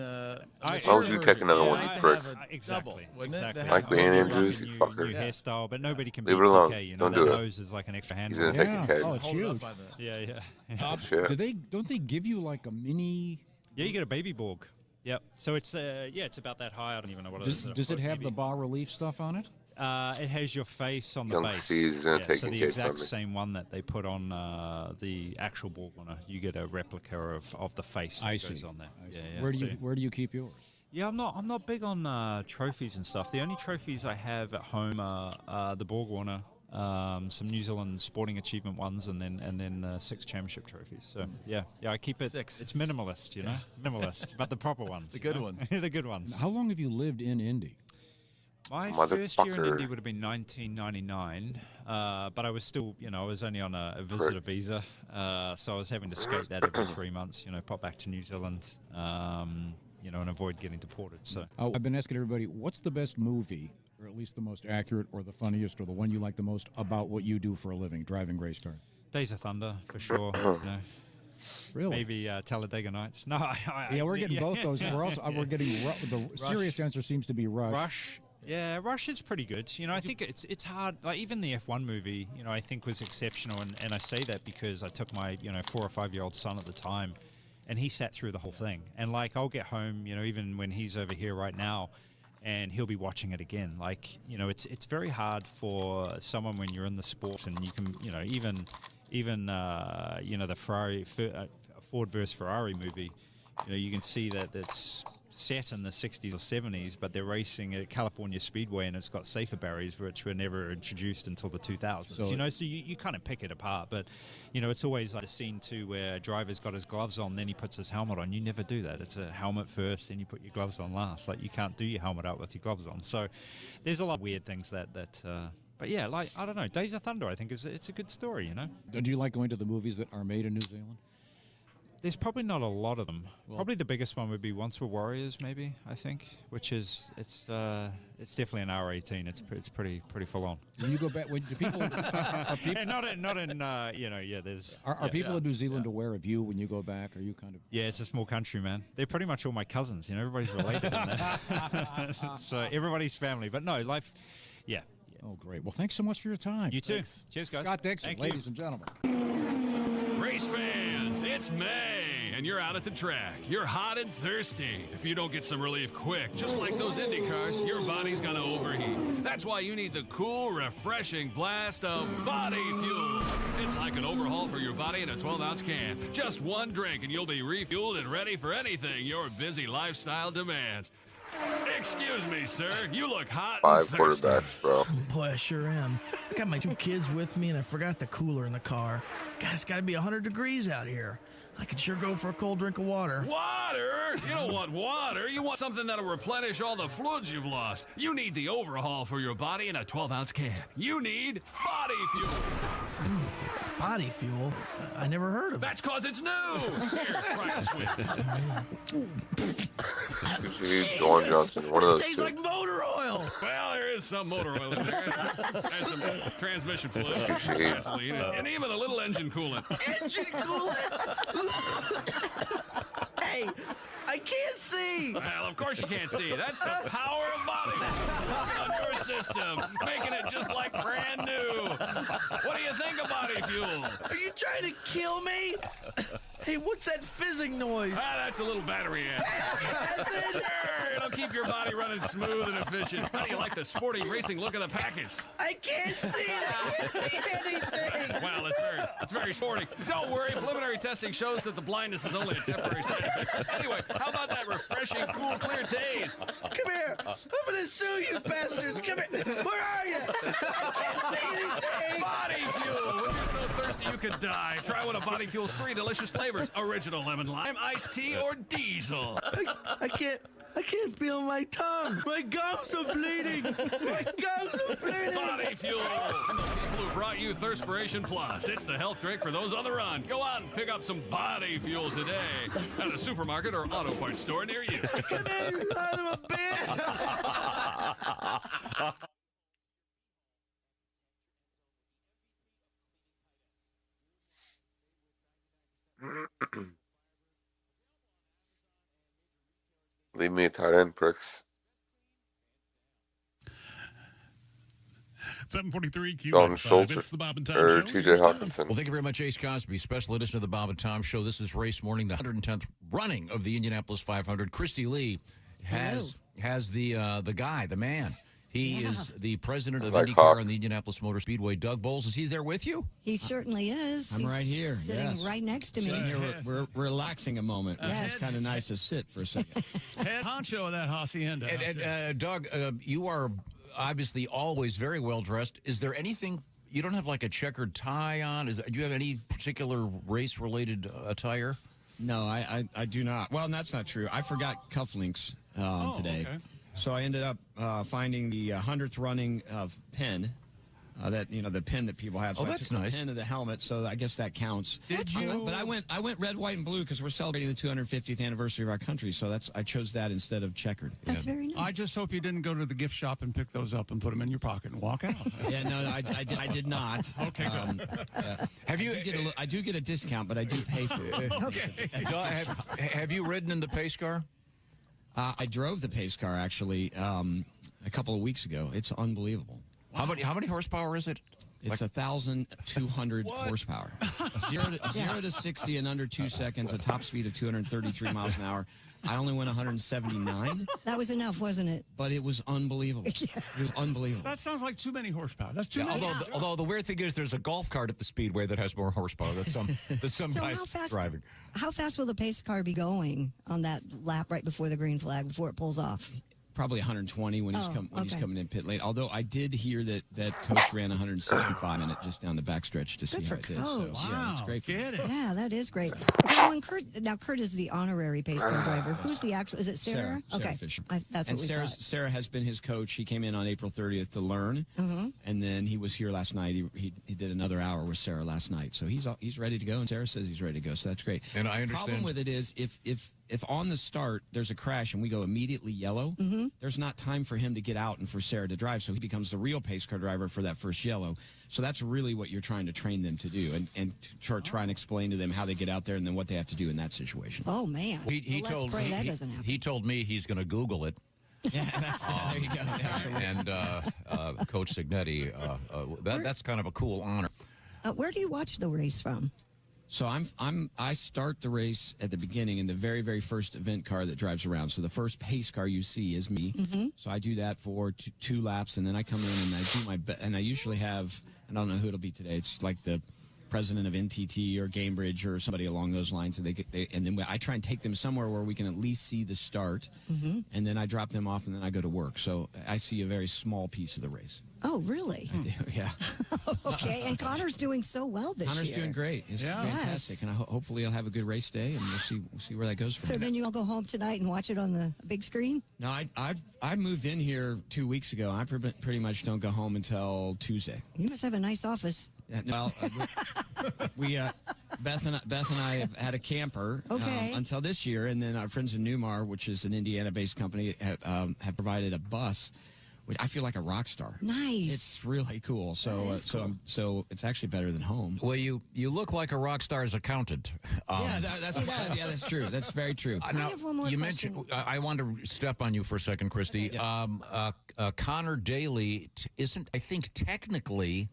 Why don't you take another one,
nice to
prick?
have a double,
Exactly.
wouldn't it?
Exactly.
To
Like
have
Leanne
a
Andrews, you fucker.
New hairstyle, but nobody can
Leave
beat
it alone.
2K. You know,
Don't
that
do it.
nose is like an extra
He's
handle.
gonna take Kincaid.
Oh, it's
Hold it up
huge.
by the-
Yeah.
Shit.
Don't they give you like a mini?
Yeah, you get a baby Borg. Yep. So it's it's about that high. I don't even know what it is.
Does it have the bas relief stuff on it?
It has your face on the
Young
base.
C's gonna take
so the
Kincaid
exact
from me.
same one that they put on the actual Borg winner. You get a replica of the face that
I
goes
see.
on there.
I see.
Yeah,
Where do
so-
you where do you keep yours?
Yeah, I'm not big on trophies and stuff. The only trophies I have at home are the Borg Warner, some New Zealand sporting achievement ones, and then 6 championship trophies. So yeah, I keep it.
6.
It's minimalist, you know, minimalist, but the proper ones,
The good
you know?
ones.
The good ones.
How long have you lived in Indy?
My first year in
Motherfucker.
Indy would have been 1999, but I was still, I was only on a visitor visa, so I was having to skate that every 3 months, pop back to New Zealand, and avoid getting deported. So
I've been asking everybody, what's the best movie, or at least the most accurate, or the funniest, or the one you like the most about what you do for a living, driving race cars?
Days of Thunder for sure.
Really?
Maybe Talladega Nights. No,
Yeah, we're getting both those. We're also we're getting the serious answer seems to be Rush.
Rush. Yeah, Rush is pretty good. I think it's hard. Like even the F1 movie, I think was exceptional, and I say that because I took my 4 or 5 year old son at the time, and he sat through the whole thing. And like I'll get home, even when he's over here right now, and he'll be watching it again. Like it's very hard for someone when you're in the sport, and you can even the Ford versus Ferrari movie. You can see that it's set in the 60s or 70s, but they're racing at California Speedway, and it's got safer barriers, which were never introduced until the 2000s. So you kind of pick it apart, but it's always like a scene too where a driver's got his gloves on, then he puts his helmet on. You never do that. It's a helmet first, then you put your gloves on last. Like you can't do your helmet out with your gloves on. So there's a lot of weird things that. But yeah, like I don't know, Days of Thunder, I think it's a good story.
Do you like going to the movies that are made in New Zealand?
There's probably not a lot of them. Probably the biggest one would be Once Were Warriors, maybe, I think, which is it's definitely an R18. It's pretty full on.
When you go back, do people? Are people
And not in there's
are people in New Zealand aware of you when you go back? Are you kind of?
Yeah, it's a small country, man. They're pretty much all my cousins. Everybody's related in there. So everybody's family. But no, life. Yeah.
Oh, great. Well, thanks so much for your time.
You too.
Thanks.
Cheers, guys.
Scott Dixon,
Thank you.
ladies and gentlemen.
Race fans, it's May, and you're out at the track. You're hot and thirsty. If you don't get some relief quick, just like those Indy cars, your body's gonna overheat. That's why you need the cool, refreshing blast of body fuel. It's like an overhaul for your body in a 12-ounce can. Just one drink, and you'll be refueled and ready for anything your busy lifestyle demands. Excuse me, sir. You look hot
5
and thirsty.
quarterbacks, bro.
Boy, I sure am. I got my 2 kids with me, and I forgot the cooler in the car. God, it's got to be 100 degrees out here. I could sure go for a cold drink of water.
Water? You don't want water. You want something that'll replenish all the fluids you've lost. You need the overhaul for your body in a 12-ounce can. You need body fuel.
Body fuel? I never heard of it.
That's because it's new. Here, try this with.
Dawn Johnson, one of those
tastes
two.
like motor oil.
Well, there is some motor oil in there. There's some transmission fluid,
Touché.
gasoline, and even a little engine coolant.
Engine coolant? Hey, I can't see.
Well, of course you can't see. That's the power of body fuel on your system, making it just like brand new. What do you think of body fuel?
Are you trying to kill me? Hey, what's that fizzing noise?
That's a little battery amp. Sure, it'll keep your body running smooth and efficient. How do you like the sporty racing look of the package?
I can't see it. I can't see anything.
Well, it's very sporty. Don't worry, preliminary testing shows that the blindness is only a temporary side effect. Anyway, how about that refreshing, cool, clear taste?
Come here. I'm going to sue you bastards. Come here. Where are you? I can't see anything.
Body fuel. When you're so thirsty you could die, try one of Body Fuel's 3 delicious flavors. Original lemon lime, iced tea, or diesel.
I can't feel my tongue. My gums are bleeding. My gums are bleeding.
Body Fuel. From the people who brought you Thirspiration Plus. It's the health drink for those on the run. Go out and pick up some Body Fuel today at a supermarket or auto parts store near you.
Come here, you son of a bitch.
Leave me a tight end, pricks.
743
Dalton Schultz
It's the Bob and Tom
or
Show.
TJ Hawkinson.
Well, thank you very much, Ace Cosby. Special edition of the Bob and Tom Show. This is race morning, the 110th running of the Indianapolis 500. Christy Lee has the man. He is the president of IndyCar and the Indianapolis Motor Speedway. Doug Bowles, is he there with you?
He certainly is.
I'm right here.
Sitting
yes.
right next to me.
Sitting here, we're relaxing a moment. It's kind of nice to sit for a second.
Head honcho of that hacienda.
And Doug, you are obviously always very well dressed. Is there anything? You don't have like a checkered tie on? Do you have any particular race-related attire?
No, I do not. Well, that's not true. I forgot cufflinks today.
Okay.
So I ended up finding the 100th running of pin, the pin that people have. So
that's
I took
nice.
the pin of the helmet, so I guess that counts.
Did you?
But I went red, white, and blue because we're celebrating the 250th anniversary of our country. So I chose that instead of checkered.
That's very nice.
I just hope you didn't go to the gift shop and pick those up and put them in your pocket and walk out.
Yeah, no, I did not.
Okay, good.
I do get a discount, but I do pay for it.
Okay. Have you ridden in the pace car?
I drove the pace car actually a couple of weeks ago. It's unbelievable.
Wow. How many horsepower is it?
It's 1,200 horsepower. 0 to 60 in under 2 seconds. A top speed of 233 miles an hour. I only went 179.
That was enough, wasn't it?
But it was unbelievable. It was unbelievable.
That sounds like too many horsepower. That's too many.
Although the weird thing is, there's a golf cart at the speedway that has more horsepower than some
So
guys driving.
How fast will the pace car be going on that lap right before the green flag, before it pulls off?
Probably 120 when he's coming in pit lane. Although I did hear that Coach ran 165 in it just down the backstretch to see how it is. So, yeah, it's great.
Get it.
Yeah, that is great. Now, Kurt is the honorary pace car driver. Who's the actual? Is it Sarah?
Sarah
Okay,
Fisher.
that's
and
what we thought.
Sarah has been his coach. He came in on April 30th to learn, and then he was here last night. He did another hour with Sarah last night, so he's ready to go. And Sarah says he's ready to go, so that's great.
And I understand.
The problem with it is if on the start there's a crash and we go immediately yellow, there's not time for him to get out and for Sarah to drive, so he becomes the real pace car driver for that first yellow. So that's really what you're trying to train them to do, and try and explain to them how they get out there and then what they have to do in that situation.
Oh man! Let's pray that doesn't happen.
He told me he's going to Google it.
Yeah, there you go. Absolutely.
And Coach Signetti, that's kind of a cool honor.
Where do you watch the race from?
So I start the race at the beginning in the very, very first event car that drives around. So the first pace car you see is me. So I do that for two laps, and then I come in and I do my best. And I usually have, I don't know who it'll be today. It's like the president of NTT or Gamebridge or somebody along those lines, and and then I try and take them somewhere where we can at least see the start, and then I drop them off, and then I go to work. So I see a very small piece of the race.
Oh, really?
I do, yeah.
Okay, and Connor's doing so well this year.
Connor's doing great. It's fantastic, and hopefully he'll have a good race day, and we'll see where that goes from
So
here.
then you'll go home tonight and watch it on the big screen?
No, I moved in here 2 weeks ago. I pretty much don't go home until Tuesday.
You must have a nice office.
Yeah, well, Beth and I have had a camper until this year, and then our friends in Newmar, which is an Indiana-based company, have provided a bus. Which I feel like a rock star.
Nice.
It's really cool. So so it's actually better than home.
Well, you look like a rock star's accountant.
That's true. That's very true.
I have one more
you
question.
mentioned. I wanted to step on you for a second, Christy. Connor Daly isn't. I think technically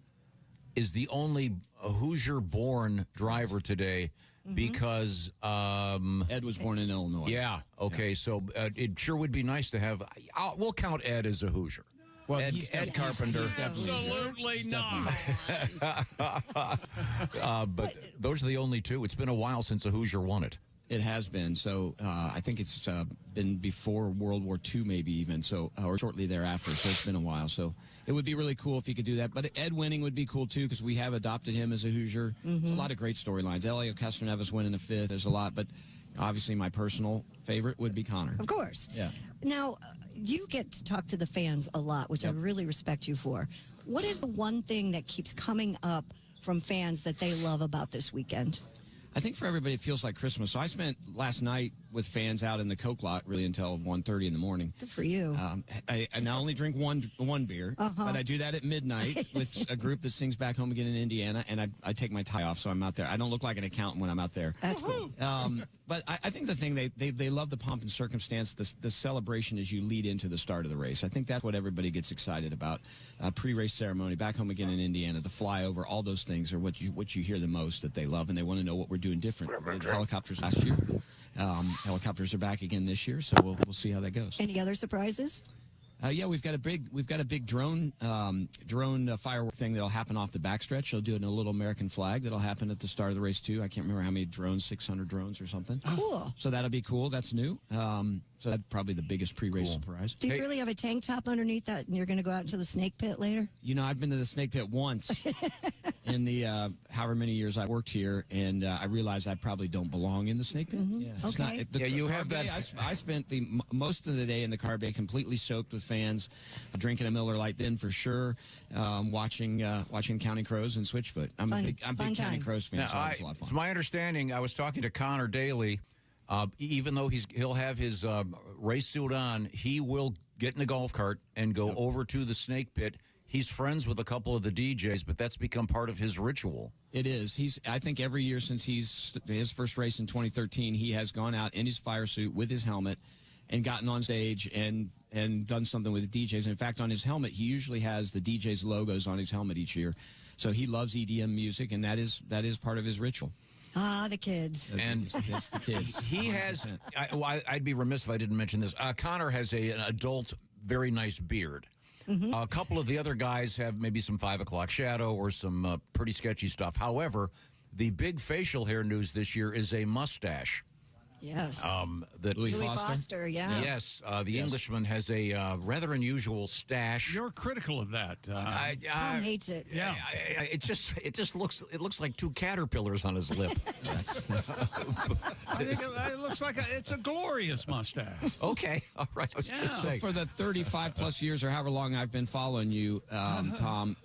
is the only Hoosier-born driver today because
Ed was born in Illinois.
Yeah. Okay. So it sure would be nice to have. We'll count Ed as a Hoosier.
Well,
Ed Carpenter.
Absolutely not.
But those are the only two. It's been a while since a Hoosier won it.
It has been. So I think it's been before World War II, maybe even, so or shortly thereafter. So it's been a while. So it would be really cool if he could do that. But Ed winning would be cool, too, because we have adopted him as a Hoosier. There's a lot of great storylines. Elio Castroneves winning the 5th. There's a lot. But obviously my personal favorite would be Connor.
Of course.
Yeah.
Now, you get to talk to the fans a lot, which I really respect you for. What is the one thing that keeps coming up from fans that they love about this weekend?
I think for everybody, it feels like Christmas. So I spent last night with fans out in the Coke lot really until 1:30 in the morning.
Good for you.
I now only drink one beer, but I do that at midnight with a group that sings Back Home Again in Indiana, and I take my tie off, so I'm out there. I don't look like an accountant when I'm out there.
That's cool.
But I think the thing, they love the pomp and circumstance, the celebration as you lead into the start of the race. I think that's what everybody gets excited about. Pre-race ceremony, Back Home Again in Indiana, the flyover, all those things are what you hear the most that they love, and they want to know what we're doing different. We did helicopters last year. Helicopters are back again this year, so we'll see how that goes.
Any other surprises?
Yeah, we've got a big drone firework thing that'll happen off the backstretch. They'll do it in a little American flag that'll happen at the start of the race too. I can't remember how many drones, 600 drones or something.
Cool.
So that'll be cool. That's new. So that's probably the biggest pre-race surprise.
Do you really have a tank top underneath that, and you're going to go out into the snake pit later?
You know, I've been to the snake pit once in the however many years I worked here, and I realized I probably don't belong in the snake pit. Yeah,
Okay.
You have that.
I spent the most of the day in the carb bay completely soaked with fans, drinking a Miller Lite then for sure, watching Counting Crows and Switchfoot. I'm a big Counting Crows fan,
Now,
so it was a lot of fun.
it's my understanding. I was talking to Connor Daly. Even though he'll have his race suit on, he will get in a golf cart and go over to the snake pit. He's friends with a couple of the DJs, but that's become part of his ritual.
It is. I think every year since his first race in 2013, he has gone out in his fire suit with his helmet and gotten on stage and done something with the DJs. In fact, on his helmet, he usually has the DJs' logos on his helmet each year. So he loves EDM music, and that is part of his ritual.
Ah, the kids.
And
that's the kids.
He has. I'd be remiss if I didn't mention this. Connor has an adult, very nice beard. A couple of the other guys have maybe some 5 o'clock shadow or some pretty sketchy stuff. However, the big facial hair news this year is a mustache.
Yes.
That
Louis Foster, yeah.
Yes, the Englishman has a rather unusual stash.
You're critical of that.
Tom hates it.
Yeah.
It just looks like two caterpillars on his lip.
I think it looks like it's a glorious mustache.
Okay, all right. I was just saying.
For the 35 plus years or however long I've been following you, Tom,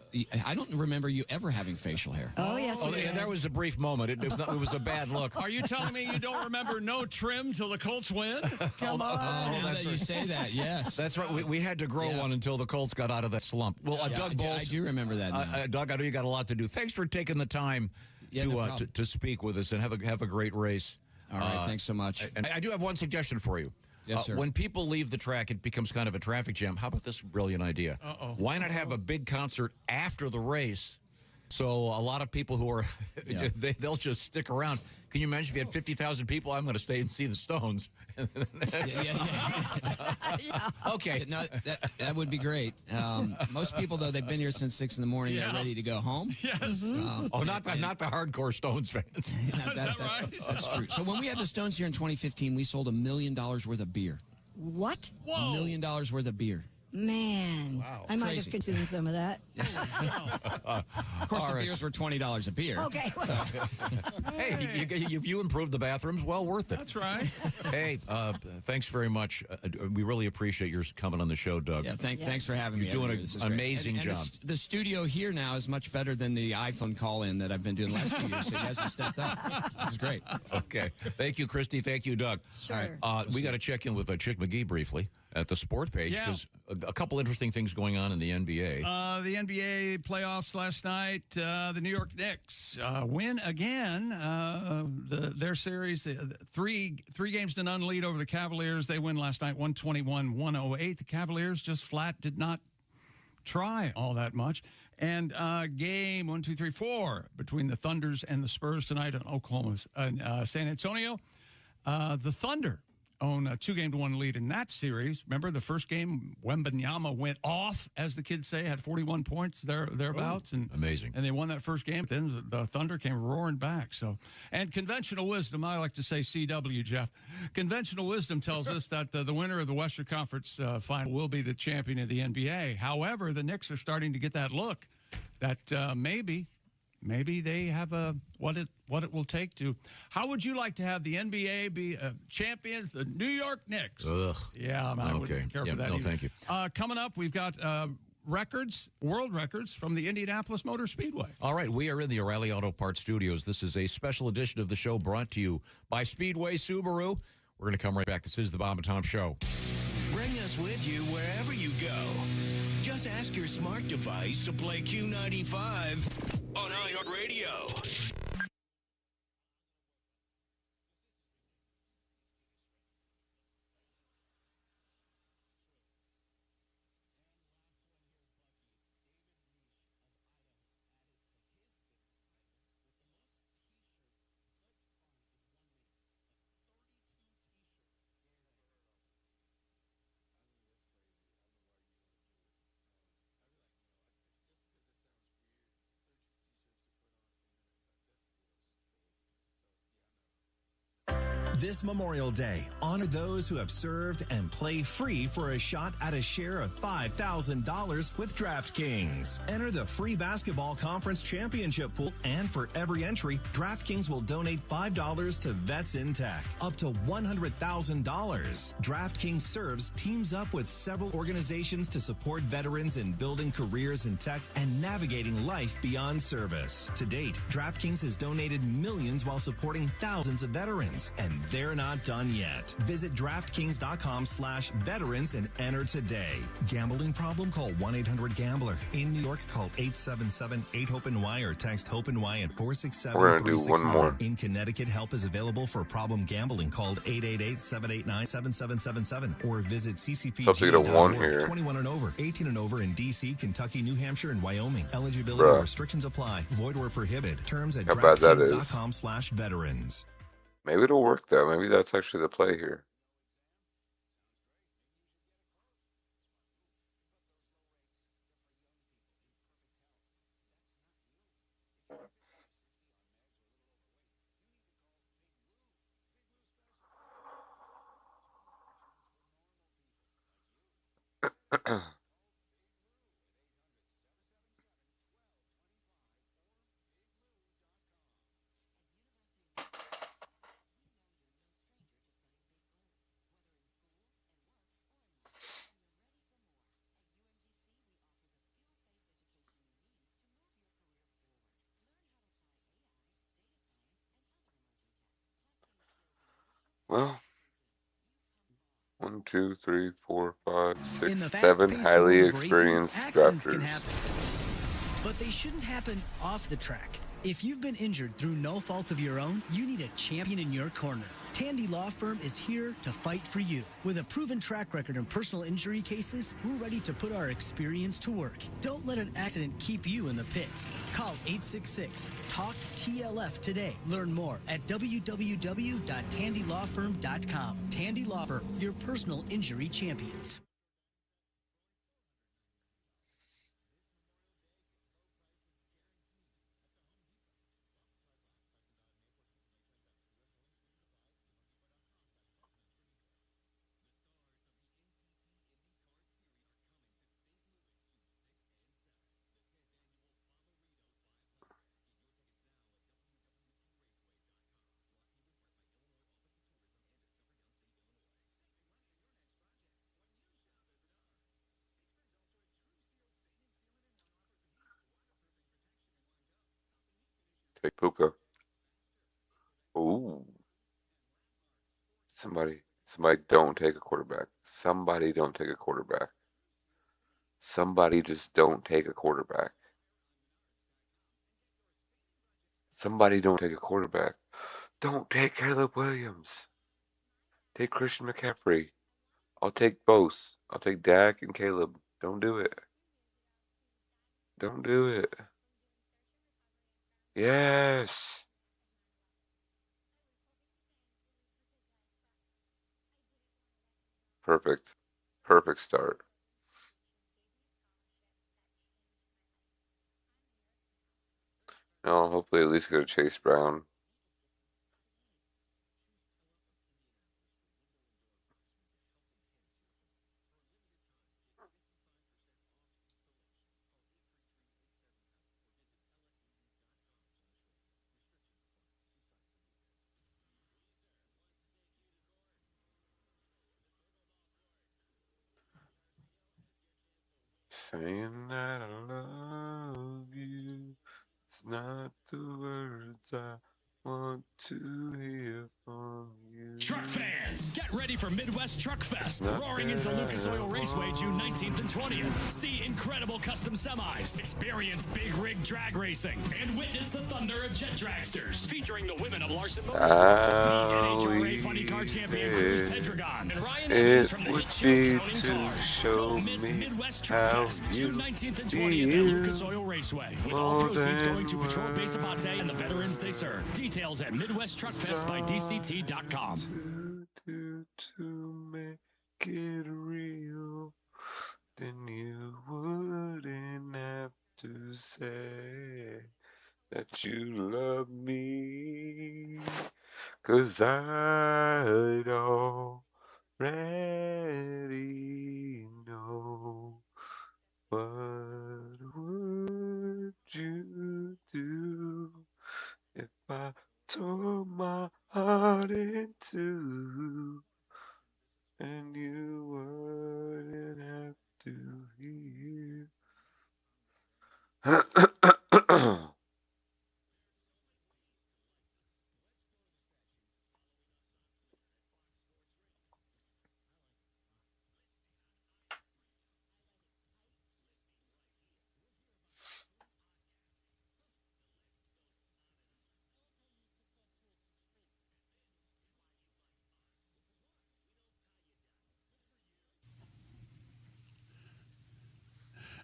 I don't remember you ever having facial hair.
Oh, yes.
Oh, yeah, there was a brief moment. It was a bad look.
Are you telling me you don't remember no trim till the Colts win?
Come on. Now that you say that, yes.
That's right. We had to grow one until the Colts got out of that slump. Well, Doug Bowles.
I do remember that now.
Doug, I know you got a lot to do. Thanks for taking the time to speak with us and have a great race.
All right, thanks so much.
And I do have one suggestion for you.
Yes, sir.
When people leave the track, it becomes kind of a traffic jam. How about this brilliant idea? Why not have a big concert after the race? So a lot of people who are, they'll just stick around. Can you imagine if you had 50,000 people? I'm going to stay and see the Stones. Okay.
No, that would be great. Most people, though, they've been here since 6 in the morning. They're ready to go home.
Yes.
Not the hardcore Stones fans.
Is that right?
That's true. So when we had the Stones here in 2015, we sold $1 million worth of beer.
What?
$1 million worth of beer.
Man.
Wow.
I might
Crazy.
have consumed some of that.
Of course, the beers were $20 a beer.
Okay.
So.
Hey, you improved the bathrooms. Well worth it.
That's right.
Hey, thanks very much. We really appreciate your coming on the show, Doug.
Yeah, thanks for having me.
You're doing
This is
an
great.
amazing
And
job.
the studio here now is much better than the iPhone call-in that I've been doing the last few years. So you guys have stepped up. This is great.
Okay. Thank you, Christy. Thank you, Doug.
Sure.
We got to check in with Chick McGee briefly at the sport page because a couple interesting things going on in the NBA.
The NBA playoffs last night. The New York Knicks win again. Their series, 3-0 lead over the Cavaliers. They win last night, 121-108. The Cavaliers just flat did not try all that much. And game 1, 2, 3, 4 between the Thunders and the Spurs tonight in San Antonio. The Thunder own a 2-1 lead in that series. Remember the first game, Wembanyama went off, as the kids say, had 41 points thereabouts. And
amazing.
And they won that first game. Then the Thunder came roaring back. So, and conventional wisdom, I like to say CW, Jeff. Conventional wisdom tells us that the winner of the Western Conference final will be the champion of the NBA. However, the Knicks are starting to get that look that maybe they have what it will take to. How would you like to have the NBA be champions, the New York Knicks?
Ugh.
Yeah, I wouldn't care for that
no,
either.
thank you.
Coming up, we've got world records from the Indianapolis Motor Speedway.
All right, we are in the O'Reilly Auto Parts Studios. This is a special edition of the show brought to you by Speedway Subaru. We're going to come right back. This is the Bob and Tom Show.
Bring us with you wherever you go. Just ask your smart device to play Q95 on iHeartRadio.
This Memorial Day, honor those who have served and play free for a shot at a share of $5,000 with DraftKings. Enter the free basketball conference championship pool, and for every entry, DraftKings will donate $5 to Vets in Tech, up to $100,000. DraftKings serves teams up with several organizations to support veterans in building careers in tech and navigating life beyond service. To date, DraftKings has donated millions while supporting thousands of veterans, and they're not done yet. Visit DraftKings.com/veterans and enter today. Gambling problem? Call 1-800-GAMBLER. In New York, call 877-8-HOPE-NY or text HOPE-NY at 467-369.
We're gonna do one more.
In Connecticut, help is available for problem gambling. Called 888-789-7777 or visit
So to get a one
ccpg.org.
here.
21 and over, 18 and over in D.C., Kentucky, New Hampshire, and Wyoming. Eligibility
Bruh.
restrictions apply. Void where prohibited. Terms at
How bad that is.
DraftKings.com/veterans.
Maybe it'll work though. Maybe that's actually the play here. Well, 1, 2, 3, 4, 5, 6,
In the
7
fast-paced
highly
world of racing,
experienced
accidents can
drafters.
happen, but they shouldn't happen off the track. If you've been injured through no fault of your own, you need a champion in your corner. Tandy Law Firm is here to fight for you. With a proven track record in personal injury cases, we're ready to put our experience to work. Don't let an accident keep you in the pits. Call 866-TALK-TLF today. Learn more at www.tandylawfirm.com. Tandy Law Firm, your personal injury champions.
Take Puka. Ooh. Somebody don't take a quarterback. Somebody don't take a quarterback. Somebody just don't take a quarterback. Somebody don't take a quarterback. Don't take Caleb Williams. Take Christian McCaffrey. I'll take both. I'll take Dak and Caleb. Don't do it. Don't do it. Yes. Perfect. Perfect start. No, hopefully at least go to Chase Brown. Saying that I love you. It's not the words I want to hear from you.
Truck fans, get ready for Midwest Truck Fest,
Not
roaring into
that
Lucas Oil
I
Raceway June 19th and
want
20th. See incredible custom semis, experience big rig drag racing, and witness the thunder of jet dragsters, featuring the women of Larson Motorsports, the NHRA Funny Car Champion Cruz Pedregon, and Ryan Evans from the hit show Counting Cars. Don't miss Midwest Truck Fest, June 19th and 20th at Lucas Oil Raceway, with all proceeds going to Patrol Base Abate and the veterans they serve. Details at MidwestTruckFest.dct.com.
to make it real, then you wouldn't have to say that you love me, 'cause I'd already know. What would you do if I tore my heart in two and you wouldn't have to hear?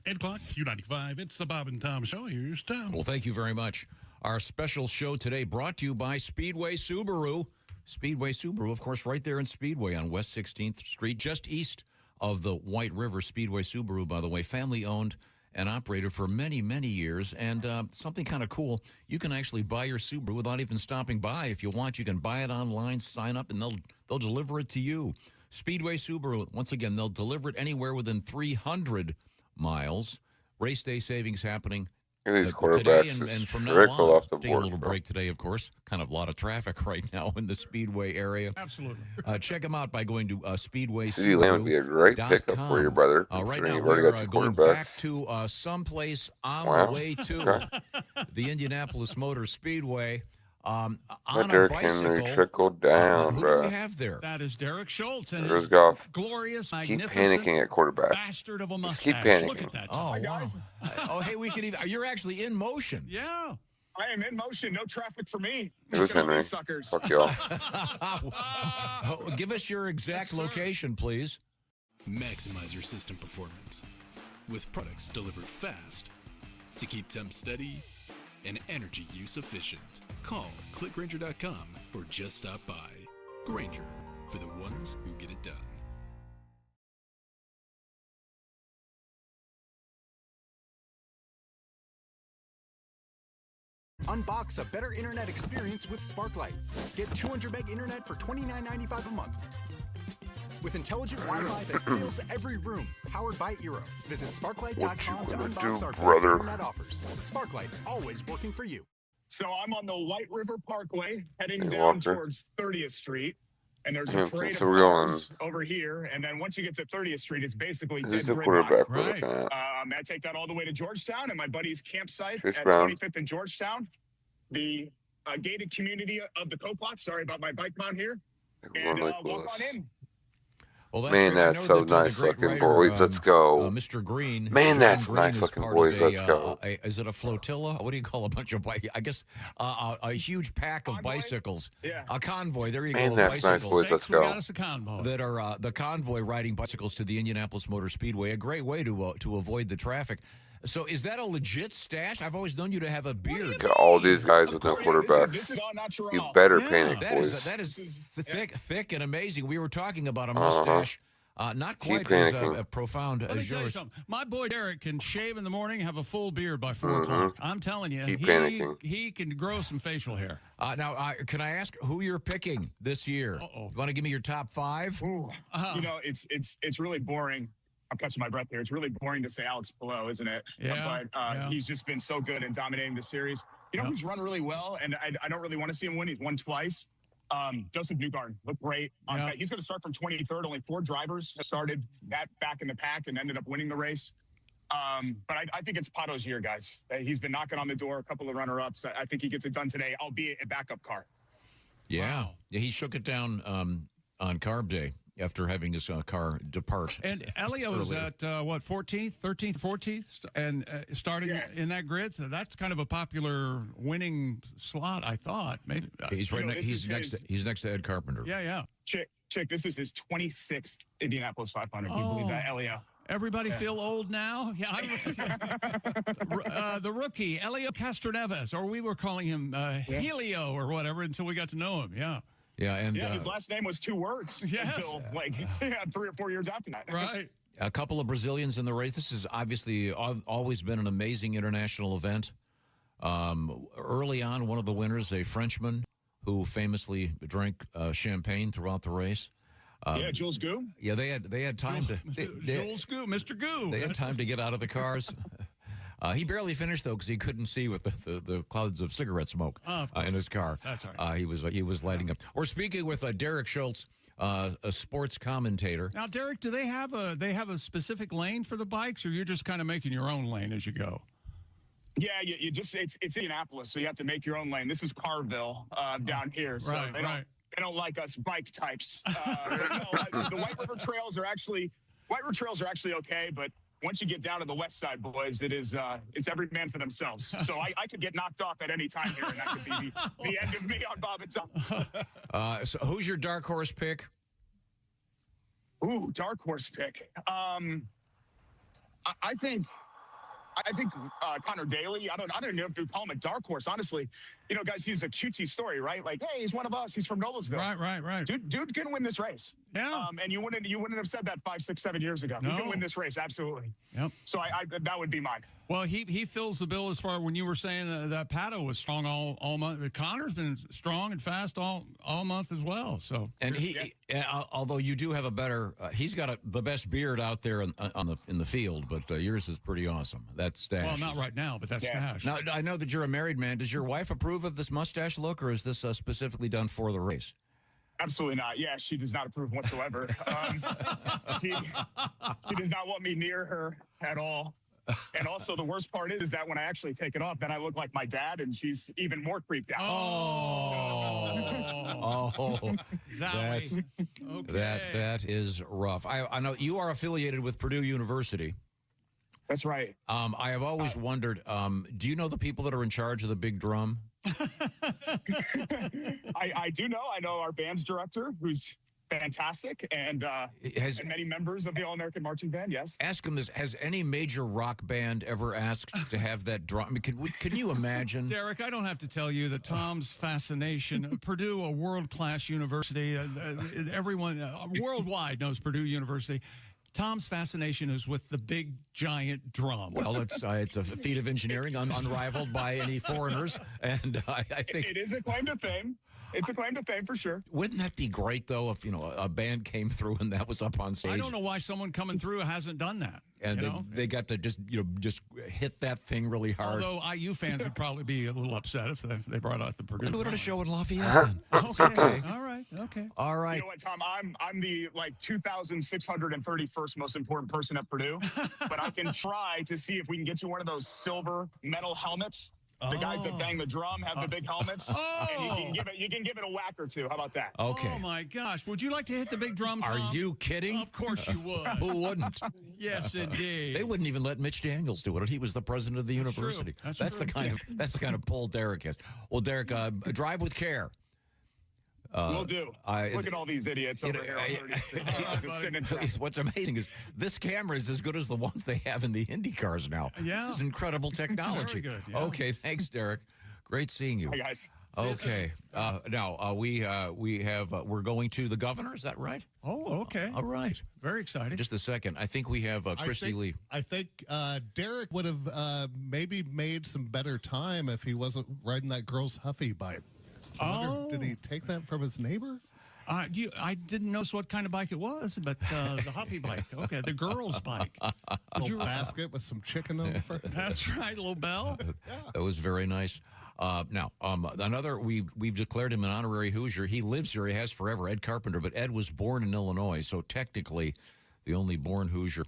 O'clock, Q95. It's the Bob and Tom Show. Here's Tom.
Well, thank you very much. Our special show today brought to you by Speedway Subaru. Speedway Subaru, of course, right there in Speedway on West 16th Street, just east of the White River. Speedway Subaru, by the way, family-owned and operated for many, many years. And something kind of cool, you can actually buy your Subaru without even stopping by. If you want, you can buy it online, sign up, and they'll deliver it to you. Speedway Subaru, once again, they'll deliver it anywhere within 300 miles. Race day savings happening
These
today
quarterbacks
and
just
from now
trickle
on.
off the
Take a
board,
little
bro.
break today, of course. Kind of a lot of traffic right now in the Speedway area.
Absolutely.
Check them out by going to
CD Lamb would be a great pickup for your brother.
Right
considering
now,
you've already
we're
got two
going
quarterbacks.
back to someplace on
Wow.
the way to
Okay.
the Indianapolis Motor Speedway. On
Let
a
Derrick
bicycle.
Henry trickle down,
who do
bro.
we have there?
That is Derek Schultz and
There's
his
Goff.
glorious,
Keep
magnificent
panicking at quarterback.
bastard of a
Just keep
mustache.
panicking.
Look at that.
Oh,
Hi,
wow.
guys.
Oh, hey, we can even. You're actually in motion.
Yeah.
I am in motion. No traffic for me.
Who's
Look at all
Henry?
these suckers.
Fuck y'all.
Oh, give us your exact location, please.
Maximize your system performance with products delivered fast to keep temps steady and energy use efficient. Call clickgranger.com or just stop by. Granger, for the ones who get it done.
Unbox a better internet experience with Sparklight. Get 200 meg internet for $29.95 a month. With intelligent Wi-Fi that fills every room, powered by Eero. Visit sparklight.com to
gonna
unbox
do,
our
brother?
best internet offers. Sparklight, always working for you.
So I'm on the White River Parkway, heading
Hey,
down
Walker.
towards 30th Street. And there's
Yeah,
a parade
so
of
we're going-
cars over here. And then once you get to 30th Street, it's basically
Who's
dead
the
gridlock.
quarterback we're looking at?
I take that all the way to Georgetown and my buddy's campsite
Chase
at
Brown.
25th and Georgetown. The gated community of the Coplot. Sorry about my bike mount here. And
Everyone like
walk
Willis.
on in.
Well, that's
Man,
great. I
that's
know
so
that, the
nice
great
looking,
writer,
boys. Let's go.
Mr. Green.
Man,
John
that's
Green
nice
is
looking,
part
boys.
of a,
Let's go.
is it a flotilla? What do you call a bunch of bikes? I guess a huge pack of bicycles.
Yeah.
A convoy. There you
Man,
go.
that's nice,
bicycles.
boys. Let's
We
go.
got us a convoy.
That are the convoy riding bicycles to the Indianapolis Motor Speedway. A great way to avoid the traffic. So is that a legit stash? I've always known you to have a beard.
Got all these guys with no quarterbacks.
This is all natural.
You better panic,
That
boys.
is thick and amazing. We were talking about a
Uh-huh.
mustache. Not
Keep
quite as
panicking.
profound
Let me
as
tell you
yours.
something. My boy Derek can shave in the morning, have a full beard by 4 o'clock. I'm telling you,
Keep panicking.
he can grow some facial hair.
Now, can I ask who you're picking this year? You want to give me your top 5?
Ooh, you know, it's really boring. I'm catching my breath here. It's really boring to say Alex Pillow, isn't it?
Yeah,
But he's just been so good in dominating the series. You know who's run really well, and I don't really want to see him win. He's won twice. Joseph Newgarden looked great. He's going to start from 23rd. Only 4 drivers have started that back in the pack and ended up winning the race. But I think it's Pato's year, guys. He's been knocking on the door, a couple of runner-ups. I think he gets it done today, albeit a backup car.
Yeah. Yeah, he shook it down on Carb Day after having his car depart.
And Elio is
earlier.
at, 14th, 13th, 14th, and starting in that grid. So that's kind of a popular winning slot, I thought. Maybe
He's right. He's next to Ed Carpenter.
Yeah.
Chick, this is his 26th Indianapolis 500. Can you believe that, Elio?
Everybody feel old now? Yeah. The rookie, Elio Castroneves, or we were calling him Helio or whatever until we got to know him. Yeah.
Yeah, and
his last name was 2 words until 3 or 4 years after that.
Right.
A couple of Brazilians in the race. This has obviously always been an amazing international event. Early on, one of the winners, a Frenchman who famously drank champagne throughout the race.
Jules Goo.
Yeah, they had time to.
Jules Goo, Mr. Goo.
They had time to get out of the cars. He barely finished though because he couldn't see with the clouds of cigarette smoke in his car.
That's all right.
He was lighting up. We're speaking with Derek Schultz, a sports commentator.
Now, Derek, do they have a specific lane for the bikes, or you're just kind of making your own lane as you go?
Yeah, you just it's Indianapolis, so you have to make your own lane. This is Carville down here, so they don't like us bike types. The White River Trails are actually okay, but once you get down to the west side, boys, it's every man for themselves. So I could get knocked off at any time here, and that could be the end of me on Bob and Tom.
So who's your dark horse pick?
Ooh, dark horse pick. I think Connor Daly. I don't know if you call him a dark horse. Honestly, guys, he's a QT story, right? Like, hey, he's one of us. He's from Noblesville.
Right.
Dude can win this race.
Yeah.
And you wouldn't have said that 5, 6, 7 years ago.
No.
He can win this race, absolutely.
Yep.
So that would be mine.
Well, he fills the bill as far when you were saying that Pato was strong all month. Connor's been strong and fast all month as well. So
and although you do have a better, he's got the best beard out there in the field, but yours is pretty awesome. That's stash.
Well, not right now, but that's stash.
Now I know that you're a married man. Does your wife approve of this mustache look, or is this specifically done for the race?
Absolutely not. Yeah, she does not approve whatsoever. She does not want me near her at all. And also, the worst part is that when I actually take it off, then I look like my dad, and she's even more creeped out.
That is rough. I know you are affiliated with Purdue University.
That's right.
I have always wondered, do you know the people that are in charge of the big drum?
I do know. I know our band's director, who's fantastic, and many members of the All-American Marching Band, yes.
Ask him this. Has any major rock band ever asked to have that drum? I mean, can you imagine?
Derek, I don't have to tell you that Tom's fascination, Purdue, a world-class university, everyone worldwide knows Purdue University. Tom's fascination is with the big, giant drum.
Well, it's a feat of engineering unrivaled by any foreigners, and I think
it is a claim to fame. It's a claim to fame for sure.
Wouldn't that be great, though, if a band came through and that was up on stage?
I don't know why someone coming through hasn't done that.
And they got to just hit that thing really hard.
Although IU fans would probably be a little upset if they brought out the Purdue.
We'll do it at a show in Lafayette.
Okay. All right. Okay.
All right.
You know what, Tom? I'm the 2,631st most important person at Purdue, but I can try to see if we can get you one of those silver metal helmets. The guys that bang the drum have the big helmets, and you can give it a whack or two. How about that?
Okay.
Oh my gosh! Would you like to hit the big drum, Tom?
Are you kidding?
Of course you would.
Who wouldn't?
Yes, indeed.
They wouldn't even let Mitch Daniels do it. He was the president of the university.
That's
the kind of pull Derek has. Well, Derek, drive with care.
Will do. Look at all these idiots over here on 36. Just sitting in traffic.
What's amazing is this camera is as good as the ones they have in the Indy cars now.
Yeah.
This is incredible technology.
Very good, yeah.
Okay, thanks, Derek. Great seeing you.
Hi, guys.
Okay. Now we're going to the governor. Is that right?
Oh, okay.
All right.
Very exciting.
Just a second. I think we have Christy Lee.
I think Derek would have maybe made some better time if he wasn't riding that girl's Huffy bike. Did he take that from his neighbor?
I didn't notice what kind of bike it was, but the Huffy bike. Okay, the girl's bike.
A little basket with some chicken on the front.
That's right, little bell.
That was very nice. Now, we've declared him an honorary Hoosier. He lives here. He has forever. Ed Carpenter, but Ed was born in Illinois, so technically, the only born Hoosier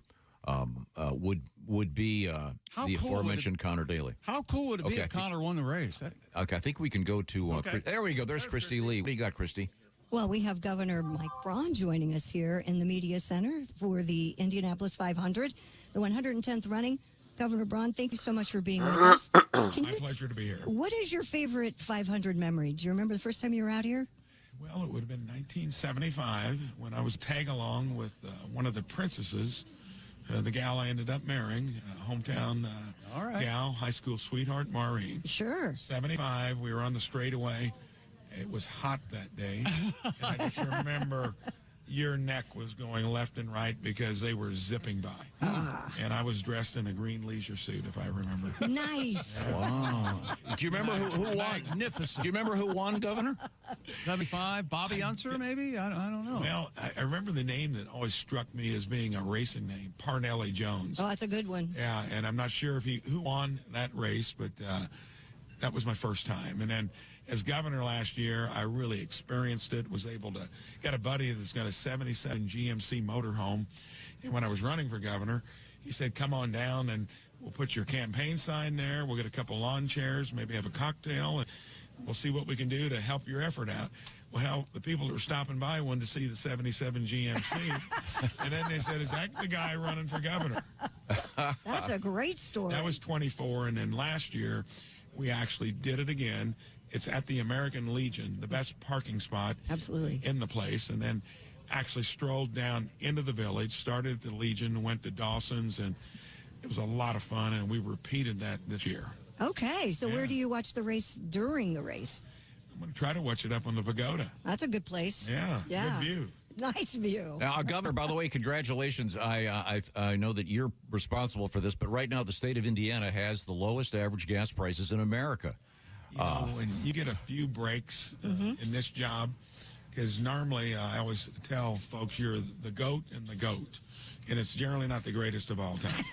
would be the aforementioned Connor Daly.
How cool would it be if Connor won the race?
Okay, I think we can go to. There we go. There's Christy Lee. What do you got, Christy?
Well, we have Governor Mike Braun joining us here in the Media Center for the Indianapolis 500, the 110th running. Governor Braun, thank you so much for being with us.
My pleasure to be here.
What is your favorite 500 memory? Do you remember the first time you were out here?
Well, it would have been 1975 when I was tag along with one of the princesses, the gal I ended up marrying, hometown gal, high school sweetheart, Maureen.
Sure.
75, we were on the straightaway. It was hot that day. And I just remember your neck was going left and right because they were zipping by. And I was dressed in a green leisure suit, if I remember.
Nice.
Wow. Do you remember who won?
Magnificent.
Do you remember who won, Governor?
75, Bobby Unser, maybe? I don't know.
Well, I remember the name that always struck me as being a racing name, Parnelli Jones.
Oh, that's a good one.
Yeah, and I'm not sure if who won that race, but that was my first time. And then as governor last year, I really experienced it, was able to get a buddy that's got a 77 GMC motorhome. And when I was running for governor, he said, come on down and we'll put your campaign sign there. We'll get a couple lawn chairs, maybe have a cocktail, and we'll see what we can do to help your effort out. Well, the people that were stopping by wanted to see the 77 GMC. And then they said, is that the guy running for governor?
That's a great story.
That was 24. And then last year, we actually did it again. It's at the American Legion, the best parking spot in the place. And then actually strolled down into the village, started at the Legion, went to Dawson's, and it was a lot of fun. And we repeated that this year.
Okay, so where do you watch the race during the race?
I'm going to try to watch it up on the pagoda.
That's a good place.
Yeah. Good view.
Nice view.
Now, Governor, by the way, congratulations. I know that you're responsible for this, but right now the state of Indiana has the lowest average gas prices in America.
You know, and you get a few breaks in this job, because normally I always tell folks you're the goat and the goat, and it's generally not the greatest of all time.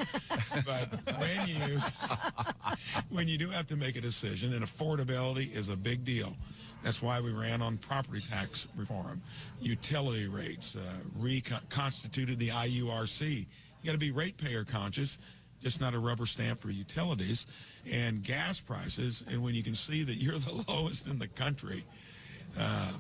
But when you do have to make a decision, and affordability is a big deal. That's why we ran on property tax reform, utility rates, reconstituted the IURC. You got to be ratepayer conscious, just not a rubber stamp for utilities, and gas prices. And when you can see that you're the lowest in the country,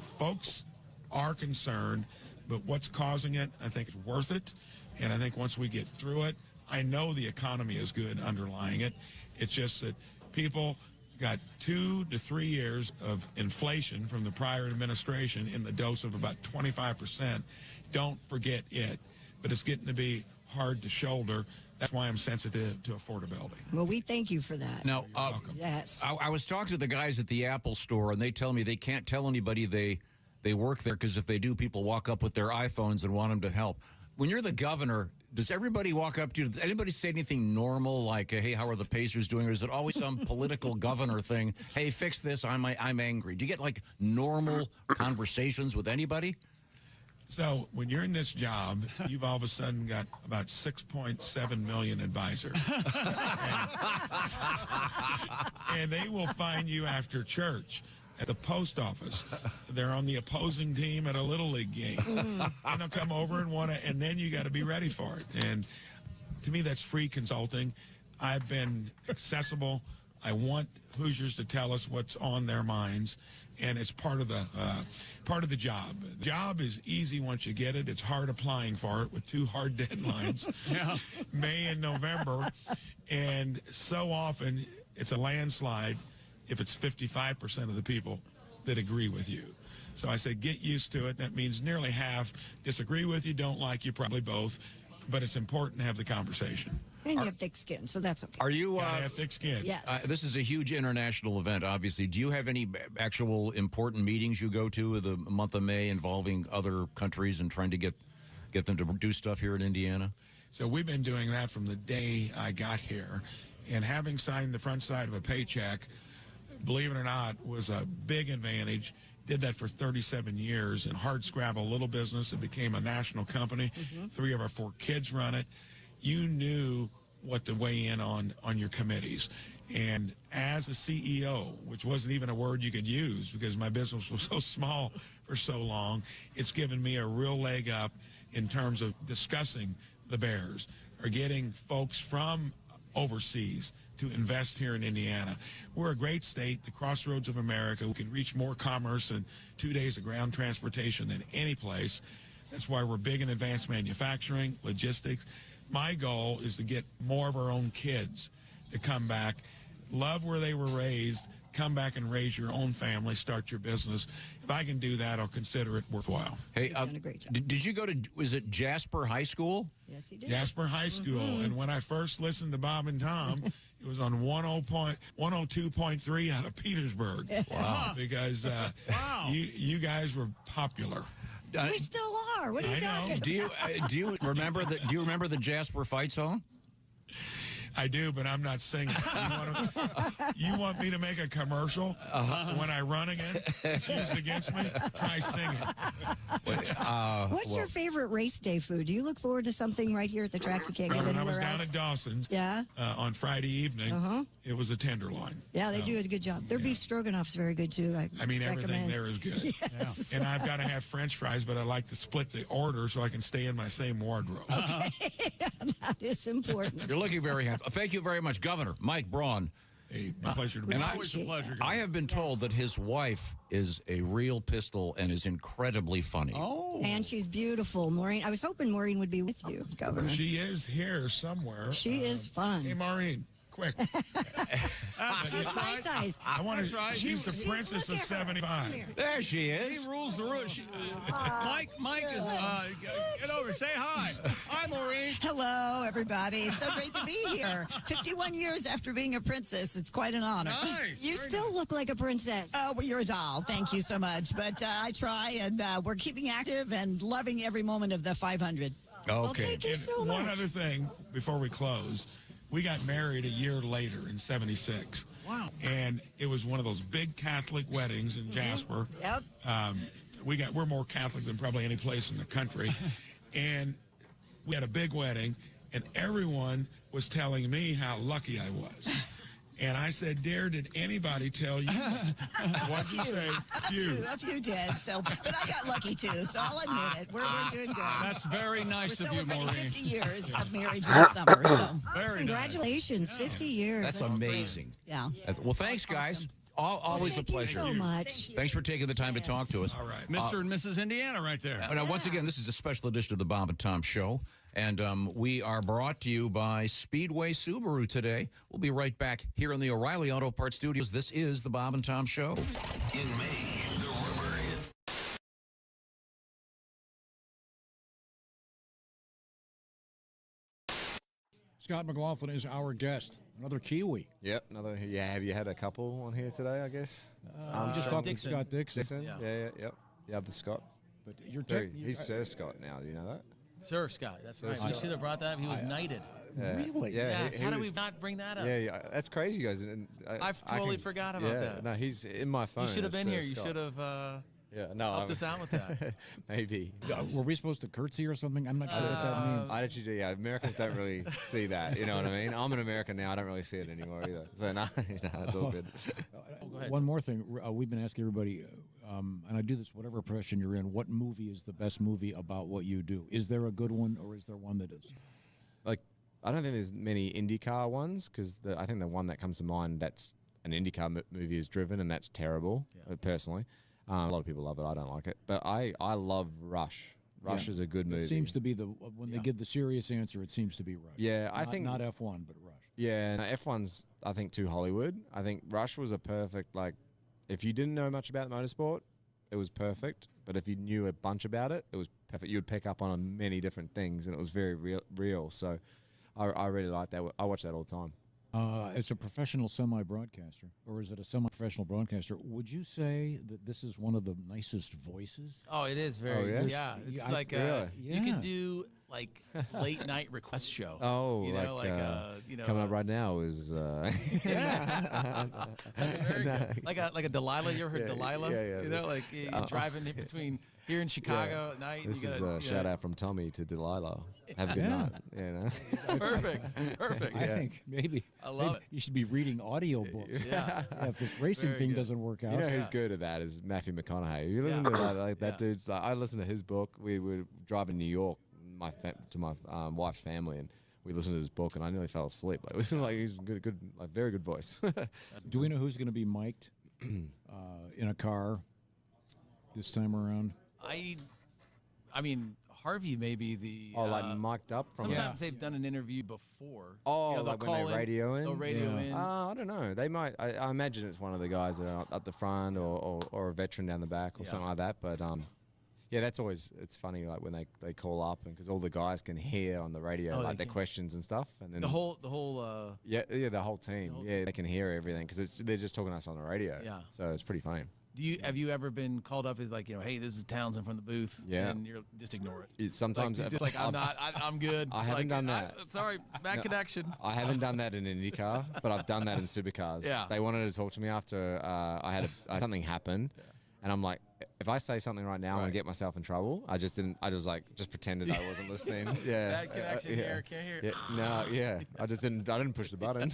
folks are concerned, but what's causing it, I think, is worth it. And I think once we get through it, I know the economy is good underlying it. It's just that people got 2 to 3 years of inflation from the prior administration in the dose of about 25%. Don't forget it. But it's getting to be hard to shoulder. That's why I'm sensitive to affordability.
Well, we thank you for that.
Now,
yes.
I was talking to the guys at the Apple store, and they tell me they can't tell anybody they work there, because if they do, people walk up with their iPhones and want them to help. When you're the governor, does everybody walk up to you? Does anybody say anything normal, like, hey, how are the Pacers doing? Or is it always some political governor thing? Hey, fix this. I'm angry. Do you get, like, normal conversations with anybody?
So when you're in this job, you've all of a sudden got about 6.7 million advisors. And they will find you after church at the post office. They're on the opposing team at a Little League game. And they'll come over and then you got to be ready for it. And to me, that's free consulting. I've been accessible. I want Hoosiers to tell us what's on their minds, and it's part of the job. The job is easy once you get it. It's hard applying for it with 2 hard deadlines, May and November, and so often it's a landslide if it's 55% of the people that agree with you. So I said, get used to it. That means nearly half disagree with you, don't like you, probably both. But it's important to have the conversation.
And you have thick skin, so that's okay.
Are you?
I have thick skin.
Yes.
This is a huge international event, obviously. Do you have any actual important meetings you go to the month of May involving other countries and trying to get them to do stuff here in Indiana?
So we've been doing that from the day I got here. And having signed the front side of a paycheck, believe it or not, was a big advantage. Did that for 37 years in hard scrabble little business. It became a national company. 3 of our 4 kids run it. You knew what to weigh in on your committees. And as a CEO, which wasn't even a word you could use because my business was so small for so long, it's given me a real leg up in terms of discussing the Bears or getting folks from overseas to invest here in Indiana. We're a great state, the crossroads of America. We can reach more commerce in 2 days of ground transportation than any place. That's why we're big in advanced manufacturing, logistics. My goal is to get more of our own kids to come back, love where they were raised, come back and raise your own family, start your business. If I can do that, I'll consider it worthwhile.
Hey, did you go to, was it Jasper High School?
Yes, he did.
Jasper High School. And when I first listened to Bob and Tom, it was on 102.3 out of Petersburg.
Wow.
Because you guys were popular.
We still are. What are you talking about?
Do you remember the Jasper fight song?
I do, but I'm not singing. You want me to make a commercial when I run again? It's used against me? Try singing.
What's your favorite race day food? Do you look forward to something right here at the track you can't get
When
anywhere
I was down
else?
at Dawson's on Friday evening, it was a tenderloin.
Yeah, they do a good job. Their beef stroganoff is very good, too.
I mean, everything
recommend.
there is good.
Yes.
And I've got to have French fries, but I like to split the order so I can stay in my same wardrobe.
Okay, that is important.
You're looking very handsome. Thank you very much, Governor Mike Braun.
Hey, my pleasure to be
And
here.
always a pleasure. I have been told that his wife is a real pistol and is incredibly funny.
Oh. And she's beautiful. Maureen, I was hoping Maureen would be with you, Governor.
She is here somewhere.
She is fun.
Hey, Maureen, quick.
She's my size.
I want to.
right.
She's the princess of 75.
There she is.
He rules the roost. Mike is. Get over. Say hi. Hi, Maureen.
Hello, everybody. So great to be here. 51 years after being a princess. It's quite an honor.
Nice.
You still look like a princess.
Oh, well, you're a doll. Thank you so much. But I try, and we're keeping active and loving every moment of the 500.
Well, thank you so much.
One other thing before we close. We got married a year later in 76.
Wow.
And it was one of those big Catholic weddings in Jasper.
Yep.
We're more Catholic than probably any place in the country. And we had a big wedding, and everyone was telling me how lucky I was. And I said, dear, did anybody tell you? What'd you say?
A few did. So, but I got lucky too. So I'll admit it. We're doing good.
That's very nice
We're
of you,
celebrating
Maureen.
50 years of marriage this summer. So
Very
Congratulations, 50 years.
That's amazing.
yeah.
Well, thanks, guys. Always a pleasure.
Thank you so much.
Thanks for taking the time to talk to us.
All right.
Mr. and Mrs. Indiana right there.
Now, once again, this is a special edition of the Bob and Tom Show, and we are brought to you by Speedway Subaru today. We'll be right back here in the O'Reilly Auto Parts Studios. This is the Bob and Tom Show.
In May, the rumor is
Scott McLaughlin is our guest. Another Kiwi.
Yep, another. Yeah, have you had a couple on here today? I guess.
Just talking to Scott Dixon.
Yeah, yep. Yeah, the Scott.
But you're
he's Sir Scott now. Do you know that?
Sir Scott, that's
Sir
right.
Scott.
We should have brought that up. He was knighted.
Yeah.
Really?
Yeah.
Yes. How did we not bring that up?
Yeah, that's crazy, guys.
I've totally forgot about that.
No, he's in my phone.
You should have
as
been
Sir
here. You
Scott.
should have helped us out with that.
Maybe.
Were we supposed to curtsy or something? I'm not sure what that means.
I actually do. Yeah, Americans don't really see that. You know what I mean? I'm an American now. I don't really see it anymore either. So no, it's all good.
Go ahead.
One more thing. We've been asking everybody, and I do this whatever profession you're in, what movie is the best movie about what you do? Is there a good one, or is there one that is?
Like, I don't think there's many IndyCar ones because I think the one that comes to mind that's an IndyCar movie is Driven, and that's terrible, personally. A lot of people love it. I don't like it. But I love Rush. Rush is a good movie.
It seems to be when they give the serious answer, it seems to be Rush.
Yeah, I think
not F1, but Rush.
Yeah, and F1's I think too Hollywood. I think Rush was a perfect if you didn't know much about motorsport, it was perfect. But if you knew a bunch about it, it was perfect. You would pick up on many different things, and it was very real. So I really like that. I watch that all the time.
As a professional semi-broadcaster, or is it a semi-professional broadcaster, would you say that this is one of the nicest voices?
Oh, it is very.
Oh,
yeah, it's like you can do like late night request show.
Oh,
you know,
coming up right now is
yeah, very good. Like a Delilah. You ever heard Delilah?
Yeah.
You know, like you're driving in between here in Chicago at night.
This
and
is
you
a shout out from Tommy to Delilah. Have a good night. You know?
Perfect.
I think maybe
I love it.
You should be reading audiobooks.
Yeah.
If this racing
Very
thing
good.
doesn't work out.
You know who's good at that is Matthew McConaughey. You listen to that dude's. I listened to his book. We were driving to New York, to my wife's family, and we listened to his book, and I nearly fell asleep. Like, it was like he's good, like very good voice.
Do we know who's going to be mic'd in a car this time around?
I mean, Harvey may be the.
like mic'd up from.
Sometimes they've done an interview before.
Oh,
you know,
like when they radio in?
They'll radio in.
I don't know. They might. I imagine it's one of the guys that are at the front or a veteran down the back or something like that. But yeah, that's always, it's funny, like when they call up, and because all the guys can hear on the radio like their questions and stuff, and then
the whole
the whole team, they can hear everything because they're just talking to us on the radio.
Yeah.
So it's pretty funny.
Have you ever been called up as like, you know, hey, this is Townsend from the booth, and you're just ignore it?
Sometimes
I'm good.
I haven't done that.
Sorry, bad connection.
I haven't done that in an IndyCar, but I've done that in supercars.
Yeah.
They wanted to talk to me after I had something happen, and I'm like, if I say something right now, I'm gonna get myself in trouble. I just didn't. I just pretended I wasn't listening. Yeah.
Bad connection here. Can't hear.
I just didn't. I didn't push the button.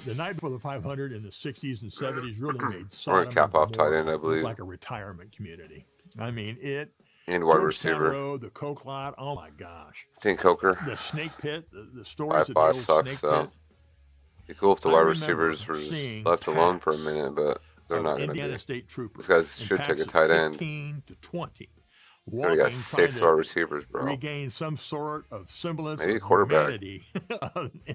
The night before the 500 in the 60s and 70s really made
Or
Sodom
a cap off tight end, I
look
believe.
like a retirement community. I mean,
And wide
Georgetown
receiver.
Road, the Coke lot, oh my gosh.
I think Coker.
The Snake Pit, the stories of the
5-5
old
sucks,
Snake
though.
Pit.
Be cool if the
I
wide
remember
receivers were just
seeing
left alone for a
packs
minute, but they're
of
not going to
Indiana
be.
State troopers
These guys
in
should take
packs
a
of
tight end.
15 to 20.
They already got
Walking,
6
trying
wide
to
receivers, bro.
regain some sort of semblance
Maybe a
of
quarterback.
humanity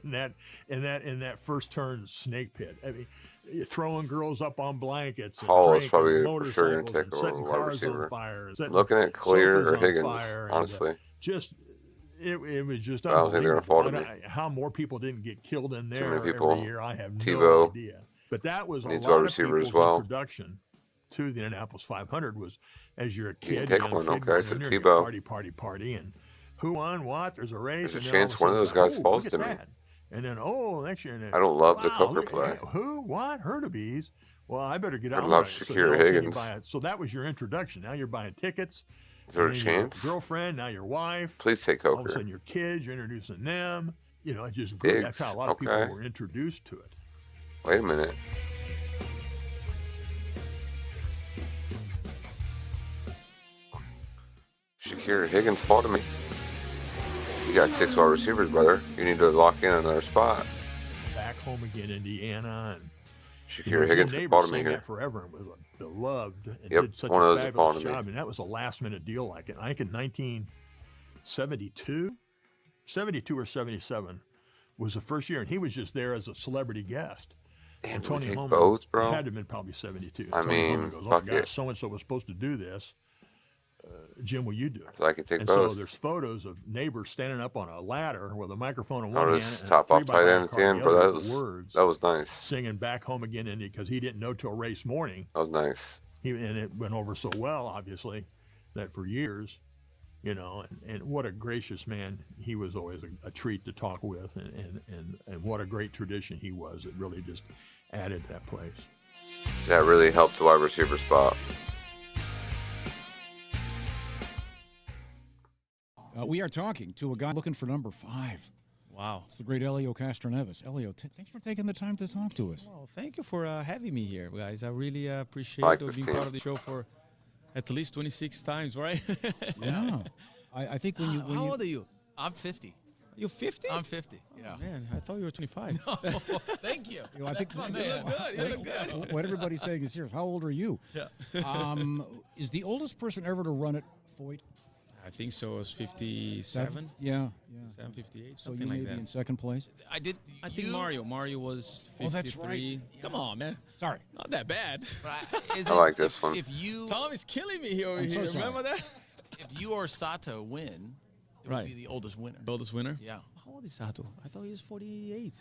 in that first turn snake pit. I mean, you're throwing girls up on blankets. And
Hall is
drinking,
probably for
motorcycles
sure
and
going to take
setting
a wide
cars
receiver.
on fire. And setting
Looking at Clear
sofas
or
on
Higgins,
fire, and,
honestly.
Just it was just
I don't think they're
unbelievable.
gonna fall to me.
How more people didn't get killed in
Too
there
many people.
every year, I have no
TiVo
idea. But that was a
needs
lot
wide
of
receiver as
people's
well.
introduction to the Indianapolis 500 was as you're a
You
kid,
can take
young
one,
kid
okay,
going
so
in there, you
TiVo.
party, and who won what? There's a race.
There's a
and then all
chance
of
one of those
sudden,
guys
oh,
falls
look
to
at
me.
that. And then, next year.
I don't love the
wow,
Coker
look-
play.
Who? What? Herdebees? Well, I better get
I
out.
love
right. So
Shakira
all of a sudden you
Higgins.
buy it. So that was your introduction. Now you're buying tickets.
Is there a
and then your
chance?
Girlfriend, now your wife.
Please take
All of a
Coker.
sudden your kids, you're introducing them. You know, it just grew. That's how a lot of people
okay.
were introduced to it.
Wait a minute. Shakira Higgins fall to me. You got 6 wide receivers, brother. You need to lock in another spot.
Back home again, Indiana, and
Shakira Higgins
Jim
could fall
Neighbors
to me
sang
here.
that forever and was beloved and
Yep,
did such
one
a
of those that fall
fabulous
to me.
job. And that was a last minute deal like it. I think in 1972, 72 or 77 was the first year, and he was just there as a celebrity guest.
Damn,
and
do we
Tony
take
Homan,
both, bro?
it had to have been probably 72.
I
Tony Homan
mean,
goes,
fuck
oh,
it.
gosh, so-and-so was supposed to do this. Jim, will you do it?
So I can take
and
both.
so there's photos of neighbors standing up on a ladder with a microphone in
Oh,
one
this
hand and a
top off
3x5
tight end at
car
the
in
end,
the
bro.
other
That
with
was
words,
that was nice.
singing Back Home Again Indy because he didn't know till race morning.
That was nice.
And it went over so well, obviously, that for years, you know, and what a gracious man. He was always a treat to talk with, and what a great tradition he was. It really just added to that place.
That really helped the wide receiver spot.
We are talking to a guy looking for number 5.
Wow.
It's the great Elio Castroneves. Elio, thanks for taking the time to talk to us.
Well, thank you for having me here, guys. I really appreciate
like
being
this
part
team.
of the show for at least 26 times, right?
Yeah. I think when you...
How old are you? I'm 50.
You 50?
I'm 50. Yeah.
Oh, man, I thought you were 25.
No, thank you.
You know, I think
That's my man. You look good.
what everybody's saying is serious. How old are you?
Yeah.
Is the oldest person ever to run it Foyt?
I think so. It was 57.
Yeah.
57, 58,
So
something
you may
like
be
that.
in second place.
I did.
I think Mario was 53.
Oh, that's right.
Come on, man.
Sorry.
Not that bad.
I like this one.
If you
Tom is killing me over
I'm so
here.
sorry.
Remember that?
if you or Sato win, it would be the oldest winner.
The oldest winner?
Yeah.
How old is Sato? I thought he was 48.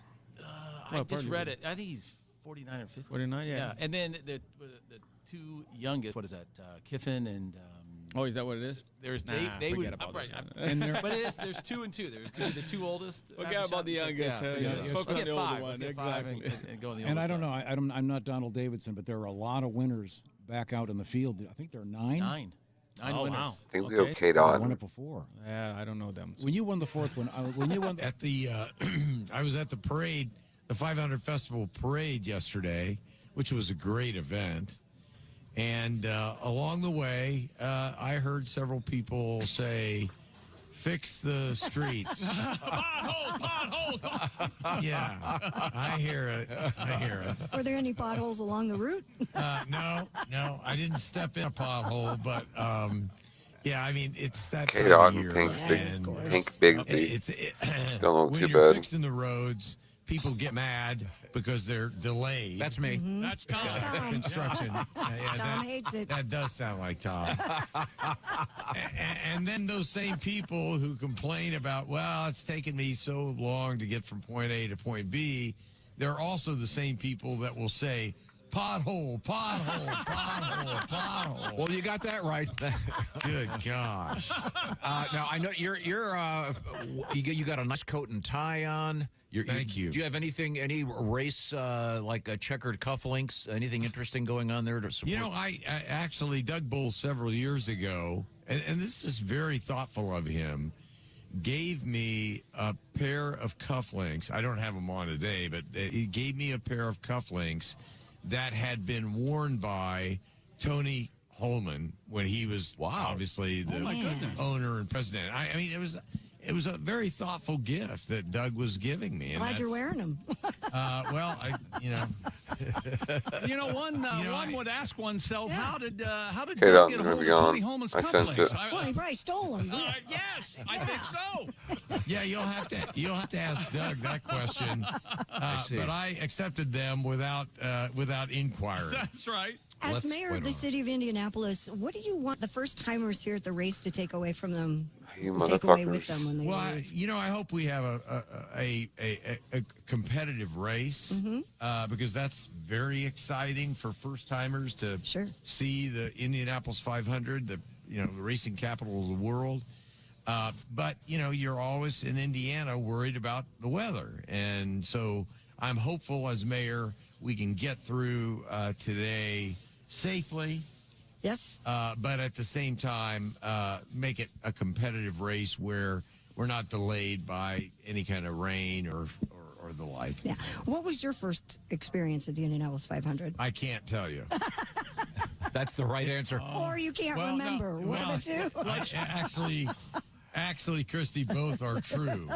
I just read it. I think he's 49 or 50.
49, yeah.
And then the two youngest, what is that? Kiffin and.
Oh, is that what it is?
There's
Nah,
they would.
forget about
Right,
this.
but it is. There's 2 and 2. There could be the 2 oldest.
Forget about the youngest.
Let's focus on the older one.
Let's
Get 5 and go on the
And
older
I don't
side.
know. I'm not Donald Davidson, but there are a lot of winners back out in the field. I think there are 9.
9 winners.
Wow.
I think we
Okay.
okayed
I
on.
won it before.
Yeah, I don't know them.
When you won the fourth one, when you won
At the, I was at the parade, the 500 Festival parade yesterday, which was a great event. And along the way, I heard several people say, "Fix the streets."
Pothole.
Yeah, I hear it.
Were there any potholes along the route?
No, I didn't step in a pothole, but yeah, I mean it's that
Kate
time of
Otten,
year.
Pink Bigsby. Don't look
when
too
you're
bad.
fixing the roads, people get mad because they're delayed.
That's me.
That's Tom.
Construction.
Tom hates it.
That does sound like Tom. and then those same people who complain about, well, it's taken me so long to get from point A to point B, they're also the same people that will say, pothole, pothole, pothole, pothole.
Well, you got that right.
Good gosh.
Now I know you got a nice coat and tie on.
Thank you.
Do you have any race like checkered cufflinks? Anything interesting going on there to support?
You know, I actually, Doug Bull several years ago, and this is very thoughtful of him, gave me a pair of cufflinks. I don't have them on today, but he gave me a pair of cufflinks that had been worn by Tony Holman when he was obviously the owner and president. I mean, it was a very thoughtful gift that Doug was giving me.
Glad you're wearing them.
Well,
one would ask oneself, how did
Hey,
Doug get
I'm
a hold
gonna be
of Tony
on.
Holman's
I sense
cufflinks?
it.
Well, he probably stole them.
Yes, I think so.
Yeah, you'll have to ask Doug that question. But I accepted them without inquiry.
That's right.
As mayor of the city of Indianapolis, what do you want the first timers here at the race to take away from them?
You
Take away with
motherfuckers.
them when they
Well,
leave?
I hope we have a competitive race because that's very exciting for first timers to see the Indianapolis 500, the racing capital of the world. But you're always in Indiana worried about the weather, and so I'm hopeful as mayor we can get through today safely.
Yes.
But at the same time, make it a competitive race where we're not delayed by any kind of rain or the like.
Yeah. What was your first experience at the Indianapolis 500?
I can't tell you.
That's the right answer.
Or you can't remember. One of the two.
Actually, Christy, both are true.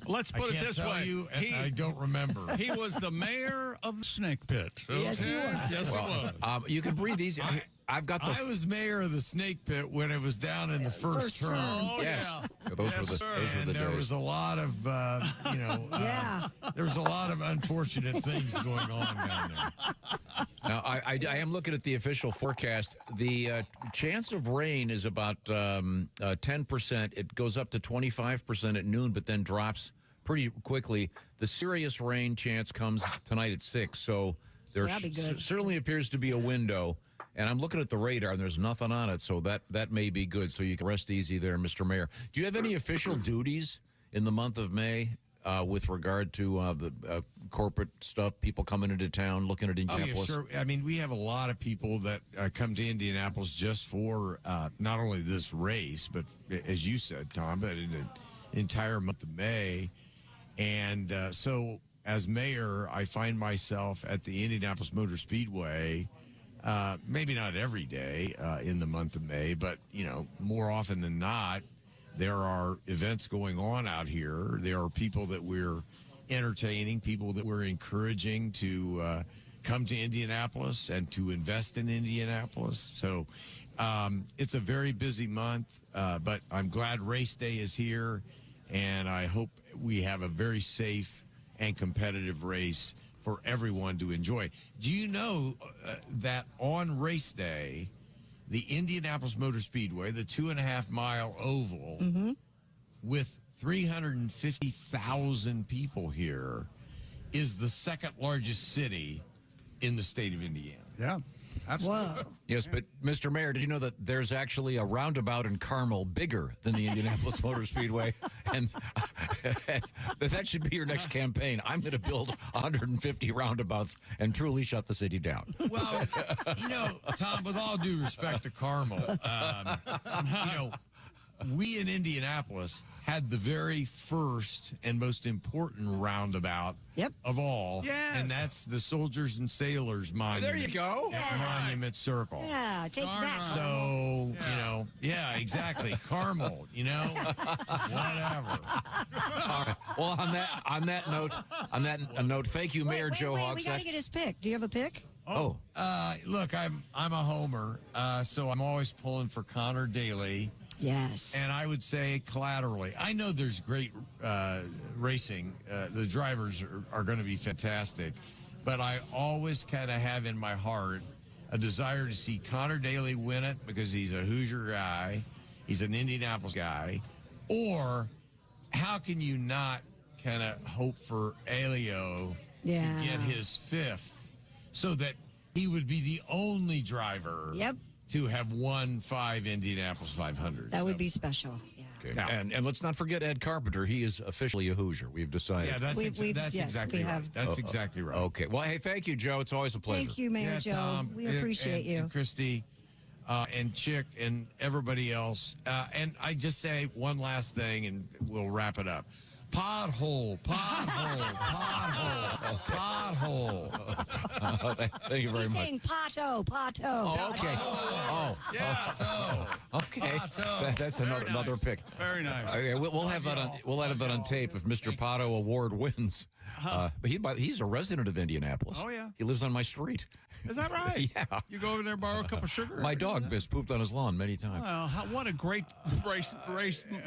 Let's put
I
it
can't
this
tell
way.
you, I don't remember.
He was the mayor of the Snake Pit.
Yes, he was.
Yes, he was.
You can breathe easy. I've got the.
I was mayor of the Snake Pit when it was down in the first term.
Oh,
Yes.
yeah.
Those were the
There
days.
was a lot of, there was a lot of unfortunate things going on down there.
Now, I am looking at the official forecast. The chance of rain is about 10%. It goes up to 25% at noon, but then drops pretty quickly. The serious rain chance comes tonight at 6, so there
that'd be good.
certainly appears to be a window. And I'm looking at the radar, and there's nothing on it, so that may be good. So you can rest easy there, Mr. Mayor. Do you have any official duties in the month of May with regard to the corporate stuff, people coming into town, looking at Indianapolis?
Oh, yeah, sure. I mean, we have a lot of people that come to Indianapolis just for not only this race, but as you said, Tom, but in the entire month of May. And so as mayor, I find myself at the Indianapolis Motor Speedway maybe not every day in the month of May, but, more often than not, there are events going on out here. There are people that we're entertaining, people that we're encouraging to
come to Indianapolis and to invest in Indianapolis. So it's a very busy month, but I'm glad race day is here, and I hope we have a very safe and competitive race for everyone to enjoy. Do you know that on race day, the Indianapolis Motor Speedway, the 2.5-mile oval, with 350,000 people here, is the second largest city in the state of Indiana?
Yeah, absolutely.
Yes, but Mr. Mayor, did you know that there's actually a roundabout in Carmel bigger than the Indianapolis Motor Speedway? And that should be your next campaign. I'm going to build 150 roundabouts and truly shut the city down.
Well, Tom, with all due respect to Carmel, we in Indianapolis had the very first and most important roundabout of all.
Yes.
And that's the Soldiers and Sailors Monument.
There you go.
Monument Circle.
Yeah, take that.
So, exactly. Carmel, whatever.
All right. Well, on that note, thank you, Mayor Joe
We
Hogsett.
got to get his pick. Do you have a pick?
Look, I'm a homer, so I'm always pulling for Connor Daly.
Yes.
And I would say collaterally, I know there's great racing. The drivers are going to be fantastic. But I always kind of have in my heart a desire to see Connor Daly win it because he's a Hoosier guy. He's an Indianapolis guy. Or how can you not kind of hope for Elio to get his fifth so that he would be the only driver to have won 5 Indianapolis 500s?
That would be special. Yeah.
Okay. And let's not forget Ed Carpenter. He is officially a Hoosier. We've decided.
Yeah, that's exactly right. That's exactly right.
Okay. Well, hey, thank you, Joe. It's always a pleasure.
Thank you, Mayor Joe.
Tom,
we appreciate you.
And Christy and Chick and everybody else. And I just say one last thing and we'll wrap it up. Pothole.
Thank you very
He's
much.
saying Pato.
Oh, okay. Okay. That's another pick.
Very nice.
Okay, we'll have that on tape if Mr. Pato Award wins. But he's a resident of Indianapolis.
Oh, yeah.
He lives on my street.
Is that right?
Yeah.
You go over there and borrow a cup of sugar?
My dog has pooped on his lawn many times.
Well, what a great race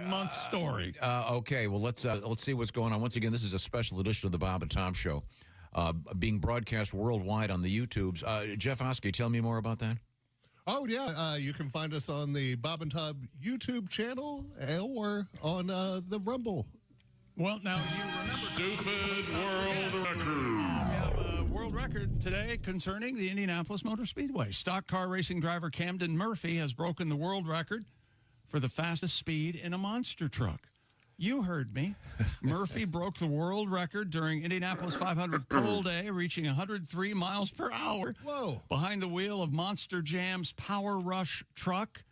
month story.
Okay, well, let's see what's going on. Once again, this is a special edition of the Bob and Tom Show, being broadcast worldwide on the YouTubes. Jeff Oskey, tell me more about that.
Oh, yeah. You can find us on the Bob and Tom YouTube channel or on the Rumble.
Well, now you remember Stupid World Record. We have a world record today concerning the Indianapolis Motor Speedway. Stock car racing driver Camden Murphy has broken the world record for the fastest speed in a monster truck. You heard me. Murphy broke the world record during Indianapolis 500 pole day, reaching 103 miles per hour.
Whoa.
Behind the wheel of Monster Jam's Power Rush truck,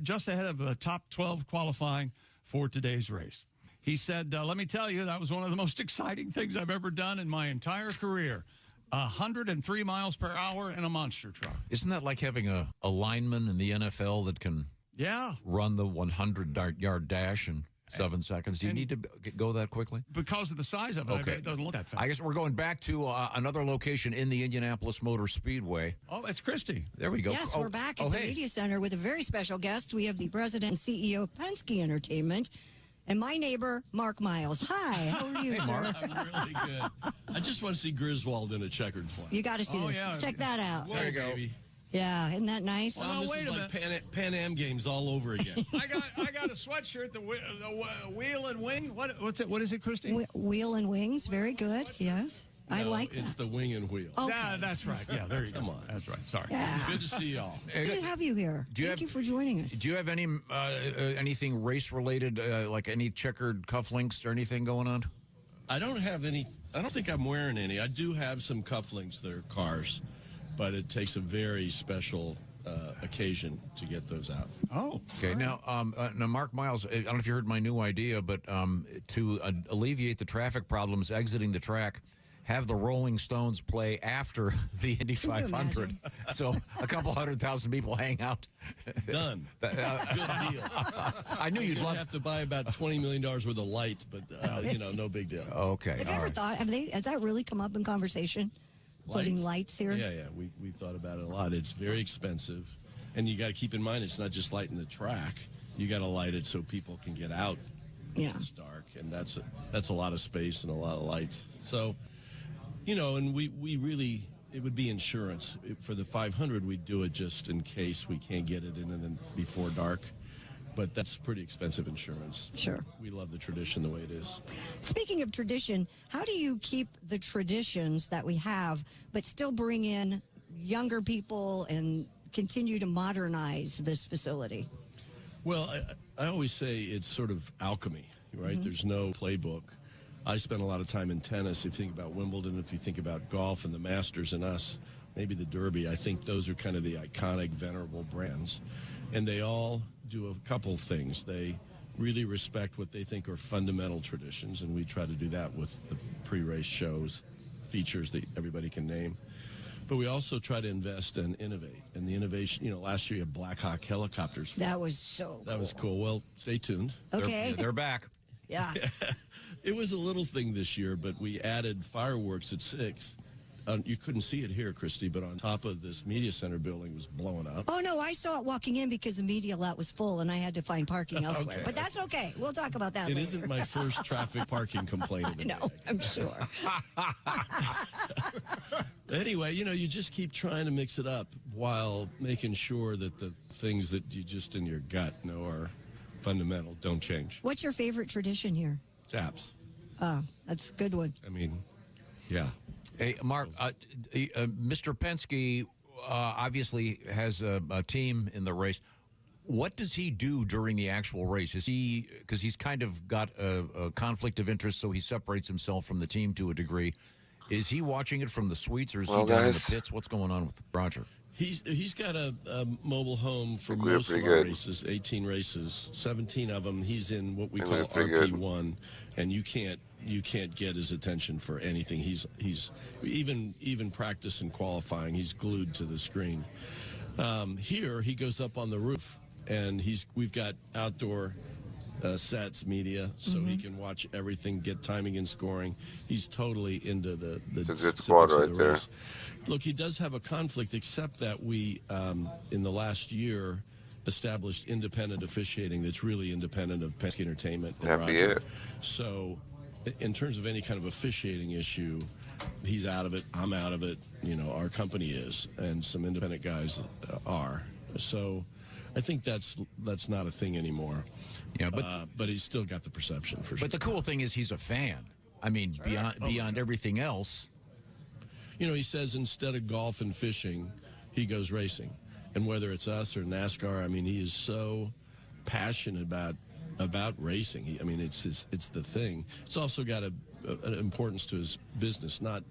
just ahead of the top 12 qualifying for today's race. He said, let me tell you, that was one of the most exciting things I've ever done in my entire career. 103 miles per hour in a monster truck.
Isn't that like having a lineman in the NFL that can run the 100-yard dash in 7 seconds? Do you need to go that quickly?
Because of the size of it,
Okay.
it doesn't look that fast.
I guess we're going back to another location in the Indianapolis Motor Speedway.
Oh, it's Christy.
There we go.
Yes, we're back at the Media Center with a very special guest. We have the president and CEO of Penske Entertainment and my neighbor, Mark Miles. Hi, how are you,
Hey,
sir?
Mark.
I'm really good. I just want to see Griswold in a checkered flag.
You got to see this.
yeah.
Let's check that out.
There you go. Baby.
Yeah, isn't that nice?
Well, this is like Pan Am Games all over again.
I got a sweatshirt, the wheel and wing. What's it? What is it, Christy?
Wheel and wings, very good. Yes, I
No,
like
it's
that.
the wing and wheel.
Okay.
Yeah, that's right. Yeah, there you go.
Come on.
That's right. Sorry.
Yeah.
Good to see y'all.
Good to have you here. Thank you for joining us.
Do you have any anything race related, like any checkered cufflinks or anything going on?
I don't have any. I don't think I'm wearing any. I do have some cufflinks. They're cars, but it takes a very special occasion to get those out.
Oh,
okay. Now, Mark Miles, I don't know if you heard my new idea, but to alleviate the traffic problems exiting the track, have the Rolling Stones play after the Indy 500. So a couple 100,000 people hang out.
Done. Good deal.
I knew you'd love.
Have to buy about $20 million worth of lights, but no big deal.
Okay.
Have you ever thought? Has that really come up in conversation? putting lights here?
Yeah. We've thought about it a lot. It's very expensive. And you got to keep in mind, it's not just lighting the track. You got to light it so people can get out.
Yeah.
It's dark, and that's a lot of space and a lot of lights. So, and we really, it would be insurance. For the 500, we'd do it just in case we can't get it in and then before dark. But that's pretty expensive insurance.
Sure.
We love the tradition the way it is.
Speaking of tradition, how do you keep the traditions that we have, but still bring in younger people and continue to modernize this facility?
Well, I always say it's sort of alchemy, right?
Mm-hmm.
There's no playbook. I spent a lot of time in tennis. If you think about Wimbledon, if you think about golf and the Masters and us, maybe the Derby, I think those are kind of the iconic, venerable brands. And they all do a couple of things. They really respect what they think are fundamental traditions, and we try to do that with the pre-race shows, features that everybody can name. But we also try to invest and innovate. And the innovation, last year you had Black Hawk helicopters.
That was so cool.
That was cool. Well, stay tuned.
Okay.
They're back.
Yeah.
It was a little thing this year, but we added fireworks at 6. You couldn't see it here, Christy, but on top of this media center building was blowing up.
Oh, no, I saw it walking in because the media lot was full and I had to find parking elsewhere.
Okay.
But that's okay. We'll talk about that later.
It isn't my first traffic parking complaint of the day.
No, I'm sure.
Anyway, you just keep trying to mix it up while making sure that the things that you just in your gut know are fundamental don't change.
What's your favorite tradition here?
Taps.
Oh, that's a good one.
I mean, yeah.
Hey, Mark, Mr. Penske obviously has a team in the race. What does he do during the actual race? Is he, because he's kind of got a conflict of interest, so he separates himself from the team to a degree. Is he watching it from the suites, or is he down in the pits? What's going on with Roger?
He's got a mobile home for most of our races, 18 races, 17 of them. He's in what we call RP1, and you can't get his attention for anything. He's even practice and qualifying. He's glued to the screen. Here he goes up on the roof, and we've got outdoor sets, media, so he can watch everything, get timing and scoring. He's totally into the
squad right there.
Race. Look, he does have a conflict, except that we, in the last year, established independent officiating that's really independent of Penske Entertainment and Roger. So, in terms of any kind of officiating issue, he's out of it. I'm out of it. Our company is, and some independent guys are. So, I think that's not a thing anymore.
Yeah,
but he's still got the perception for sure.
But the cool thing is he's a fan. I mean, beyond everything else.
He says instead of golf and fishing, he goes racing. And whether it's us or NASCAR, I mean, he is so passionate about racing. It's the thing. It's also got an importance to his business, not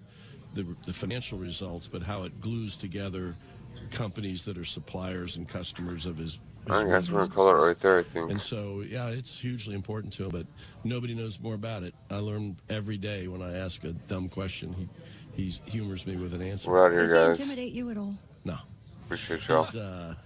the financial results, but how it glues together companies that are suppliers and customers of his
I think that's one color right there, I think.
And so, yeah, it's hugely important to him, but nobody knows more about it. I learn every day when I ask a dumb question. He humors me with an answer.
We're out of here,
Does he
guys.
intimidate you at all?
No.
Appreciate y'all.